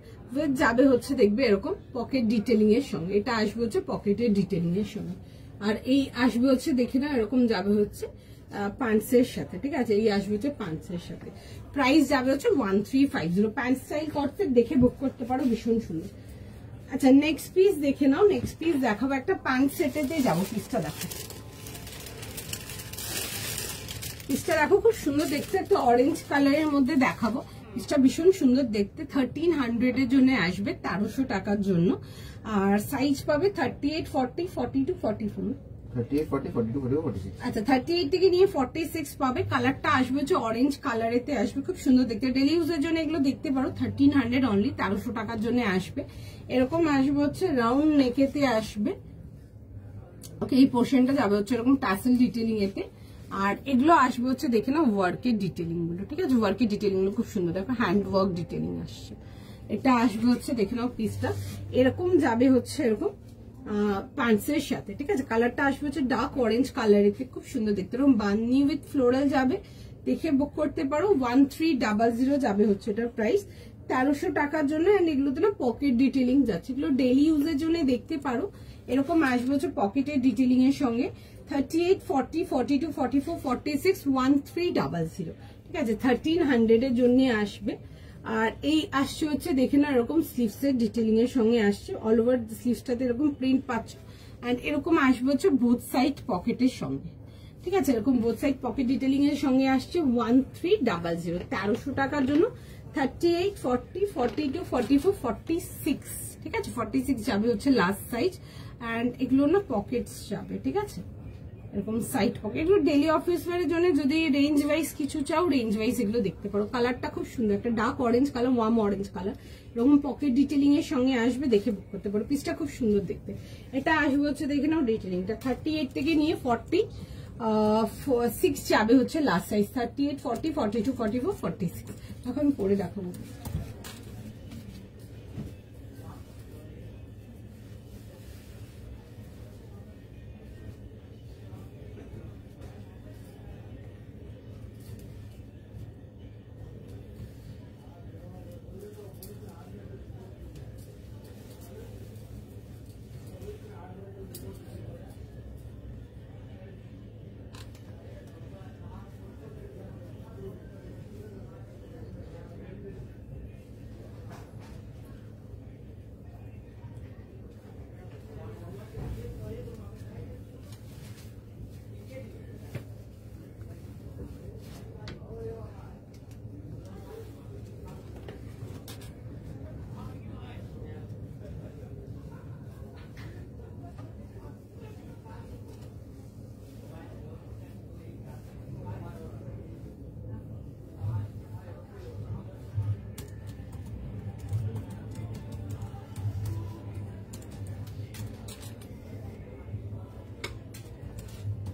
A: যাবে হচ্ছে দেখবে এরকম পকেট ডিটেলিং এর সঙ্গে, এটা আসবে হচ্ছে পকেটের ডিটেলিং এর সঙ্গে। আর এই আসবে হচ্ছে দেখে না এরকম যাবে হচ্ছে প্যান্টসের সাথে, ঠিক আছে, এই আসবে হচ্ছে প্যান্টসের সাথে। প্রাইস যাবে হচ্ছে 1350। প্যান্ট স্টাইল করতে দেখে বুক করতে পারো, ভীষণ সুন্দর। আচ্ছা নেক্সট পিস দেখে নাও, নেক্সট পিস দেখাবো একটা প্যান্ট সেটেতে যাবো, পিসটা দেখো, পিসটা দেখো খুব সুন্দর দেখতে, একটা অরেঞ্জ কালারের মধ্যে দেখাবো, পিসটা ভীষণ সুন্দর দেখতে। 1300 এর জন্য আসবে, 1300 টাকার জন্য। আর সাইজ পাবে 38, 40, 42, 44,
B: 38, 40, 42, 44, 46।
A: আচ্ছা 38 থেকে নিয়ে 46 পাবে। কালারটা আসবে হচ্ছে অরেঞ্জ কালারেতে আসবে, খুব সুন্দর দেখতে, ডেলি ইউজের জন্য এগুলো দেখতে পারো। 1300 অনলি, 1300 টাকার জন্য আসবে। এরকম আসবে হচ্ছে রাউন্ড নেকেতে আসবে, ওকে, এই পোর্শনটা যাবে হচ্ছে এরকম টাসেল ডিটেলিং এতে। আর এগুলো আসবে হচ্ছে দেখে না ওয়ার্কের ডিটেলিং গুলো, ঠিক আছে, ওয়ার্কের ডিটেলিং গুলো খুব সুন্দর, দেখো হ্যান্ড ওয়ার্ক ডিটেলিং আসছে। এটা আসবে হচ্ছে দেখে নাও পিসটা এরকম যাবে হচ্ছে এরকম প্যান্টসের সাথে, ঠিক আছে। কালারটা আসবে হচ্ছে ডার্ক অরেঞ্জ কালারের, খুব সুন্দর দেখতে, এরকম বান্নি উইথ ফ্লোরাল যাবে, দেখে বুক করতে পারো। 1300 যাবে হচ্ছে এটার প্রাইস, 1300 টাকার জন্য। এন্ড এগুলো তো পকেট ডিটেলিং যাচ্ছে, এগুলো ডেইলি ইউজের জন্য দেখতে পারো। এরকম আসবে হচ্ছে পকেটের ডিটেলিং এর সঙ্গে। 38, 40, 42, 44, 46, 1300, ঠিক আছে, 1300 এর জন্য আসবে। আর এই আসছে হচ্ছে দেখে না এরকম স্লিভস এর ডিটেলিং এর সঙ্গে আসছে, অল ওভার স্লিভসটাতে এরকম প্রিন্ট পাচ্ছ। এন্ড এরকম আসবে হচ্ছে বোথ সাইড পকেটের সঙ্গে, ঠিক আছে, এরকম বোথ সাইড পকেট ডিটেলিং এর সঙ্গে আসছে। 1300, 1300 টাকার জন্য। 38, 40, 42, 44, 46, ঠিক আছে, 46 যাবে হচ্ছে লাস্ট সাইজ। এন্ড এগুলো না পকেটস যাবে, ঠিক আছে, এরকম সাইড পকেট। এগুলো ডেলি অফিস ওয়ারের জন্য যদি রেঞ্জ ওয়াইজ কিছু চাও, রেঞ্জ ওয়াইজ এগুলো দেখতে পারো। কালারটা খুব সুন্দর, একটা dark orange colour, warm orange colour, এরকম পকেট ডিটেলিং এর সঙ্গে আসবে, দেখে বুক করতে পারো। পিসটা খুব সুন্দর দেখতে। এটা আসবে হচ্ছে দেখে নাও ডিটেলিংটা 38 থেকে নিয়ে 46 যাবে হচ্ছে লাস্ট সাইজ। 38, 40, 42, 44, 46। এখন পরে দেখাবো।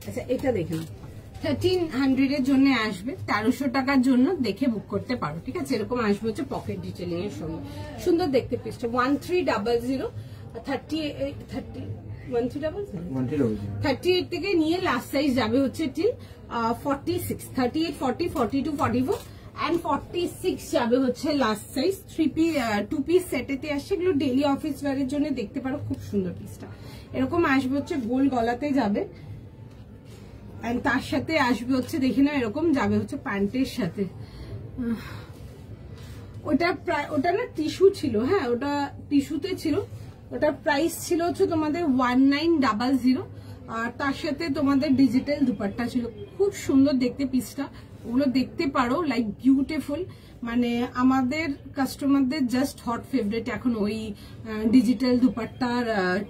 A: আচ্ছা এটা দেখে নাও, 1300 এর জন্য আসবে, 1300 টাকার জন্য দেখে বুক করতে পারো, ঠিক আছে। এরকম আসবে হচ্ছে পকেট ডিটেলিং এর সঙ্গে, সুন্দর দেখতে পিসটা। 1300, 38 থেকে নিয়ে লাস্ট সাইজ যাবে হচ্ছে টিল 46, 38, 40, 42, 44। অ্যান্ড 46 যাবে হচ্ছে লাস্ট সাইজ। 2 পিস সেটেতে আসছে, এগুলো ডেইলি অফিস ওয়্যারের জন্য দেখতে পারো, খুব সুন্দর পিসটা। এরকম আসবে হচ্ছে গোল গলাতে যাবে, এন্ড তার সাথে আসবে হচ্ছে দেখে নাও এরকম যাবে হচ্ছে প্যান্টের সাথে। ওটা না টিস্যু ছিল, হ্যাঁ ওটা টিস্যুতে ছিল। ওটার প্রাইস ছিল হচ্ছে তোমাদের 1900, আর তার সাথে তোমাদের ডিজিটাল দুপাট্টা ছিল। খুব সুন্দর দেখতে পিসটা, ওগুলো দেখতে পারো, লাইক বিউটিফুল। মানে আমাদের কাস্টমারদের জাস্ট হট ফেভারিট এখন ওই ডিজিটাল দুপাট্টার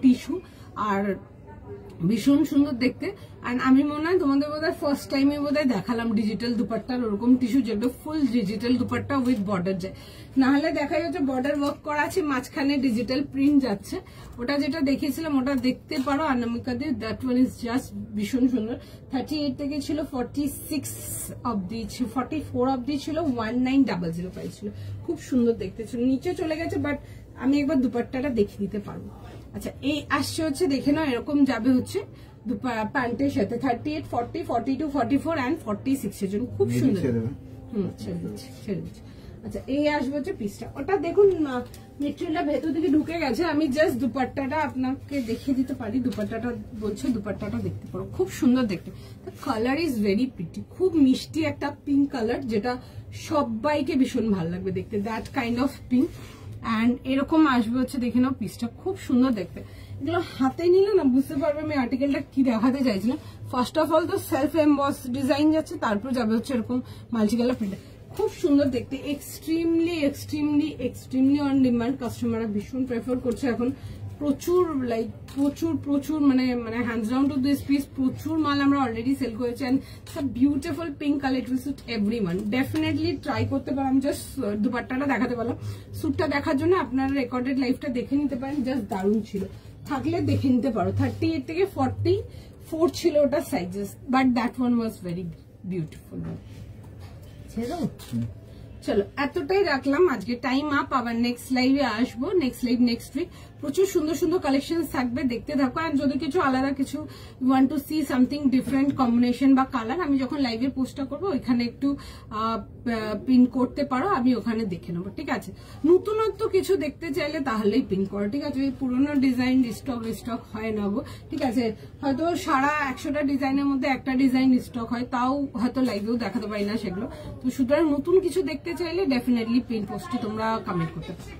A: টিস্যু, আর ভীষণ সুন্দর দেখতে। এন্ড আমি মনে হয় তোমাদের বোধহয় ফার্স্ট টাইমে বোধহয় দেখালাম ডিজিটাল দুপাট্টার ওরকম টিস্যু, যেটা full digital dupatta with border যায়। না হলে দেখা যাচ্ছে বর্ডার ওয়ার্ক করা আছে, মাঝখানে ডিজিটাল প্রিন্ট যাচ্ছে। ওটা যেটা দেখিয়েছিলাম ওটা দেখতে পারো অনামিকাদের, দ্যাট ওয়ান ইজ জাস্ট ভীষণ সুন্দর। 38 থেকে ছিল 46 অব্দি, 44 অব্দি ছিল, 1900 প্রাইস ছিল। খুব সুন্দর দেখতে ছিল, নিচে চলে গেছে, বাট আমি একবার দুপাট্টাটা দেখিয়ে দিতে পারবো। আচ্ছা এই আসছে হচ্ছে দেখে নাও এরকম যাবে হচ্ছে প্যান্টের সাথে 38, 40, 42, 44 অ্যান্ড 46 এর জন্য খুব সুন্দর। ছেড়ে দিচ্ছি। আচ্ছা এই আসবে হচ্ছে পিসটা। ওটা দেখুন মেটেরিয়ালটা ভেতর দিকে ঢুকে গেছে, আমি জাস্ট দুপাট্টাটা আপনাকে দেখিয়ে দিতে পারি। দুপাট্টাটা বলছে, দুপাট্টাটা দেখতে পারো, খুব সুন্দর দেখতে। কালার ইজ ভেরি প্রিটি, খুব মিষ্টি একটা পিঙ্ক কালার, যেটা সবাইকে ভীষণ ভালো লাগবে দেখতে, that kind of pink. And এরকম আসবে হচ্ছে দেখে নাও পিসটা, খুব সুন্দর দেখতে। এগুলো হাতে নিলে না বুঝতে পারবে আমি আর্টিকেলটা কি দেখাতে চাইছিলাম। ফার্স্ট অফ অল তো সেলফ এমবস ডিজাইন যাচ্ছে, তারপর যাবে হচ্ছে এরকম মাল্টি কালার প্রিন্ট, খুব সুন্দর দেখতে। এক্সট্রিমলি অন ডিমান্ড, কাস্টমাররা ভীষণ প্রেফার করছে এখন। প্রচুর প্রচুর মানে hands down to this piece, প্রচুর মাল আমরা অলরেডি সেল করেছি। And beautiful pink colour, it will suit everyone, definitely try করতে পারো। আমি জাস্ট দুপাট্টাটা দেখাতে পারলাম, স্যুটটা দেখার জন্য আপনারা রেকর্ডেড লাইভটা দেখে নিতে পারেন, জাস্ট দারুণ ছিল। থাকলে দেখে নিতে পারো। 38 থেকে 44 ছিল ওটা sizes, but that one was very beautiful. চলো এতটাই রাখলাম আজকে, টাইম আপ। আবার নেক্সট লাইভে আসবো, নেক্সট লাইভ নেক্সট উইক। প্রচুর সুন্দর সুন্দর কালেকশন থাকবে, দেখতে থাকো। আর যদি কিছু আলাদা কিছু want to see something different combination বা কালার, আমি যখন লাইভের পোস্টটা করবো ওইখানে একটু পিন করতে পারো, আমি ওখানে দেখে নেবো, ঠিক আছে। নতুনত্ব কিছু দেখতে চাইলে তাহলেই পিন করো, ঠিক আছে। ওই পুরোনো ডিজাইন স্টক হয় না গো, ঠিক আছে। হয়তো সারা 100টা ডিজাইনের মধ্যে একটা ডিজাইন স্টক হয়, তাও হয়তো লাইভেও দেখাতে পারি না সেগুলো। তো সুতরাং নতুন কিছু দেখতে চাইলে ডেফিনেটলি পিন পোস্টে তোমরা কমেন্ট করতে পারো।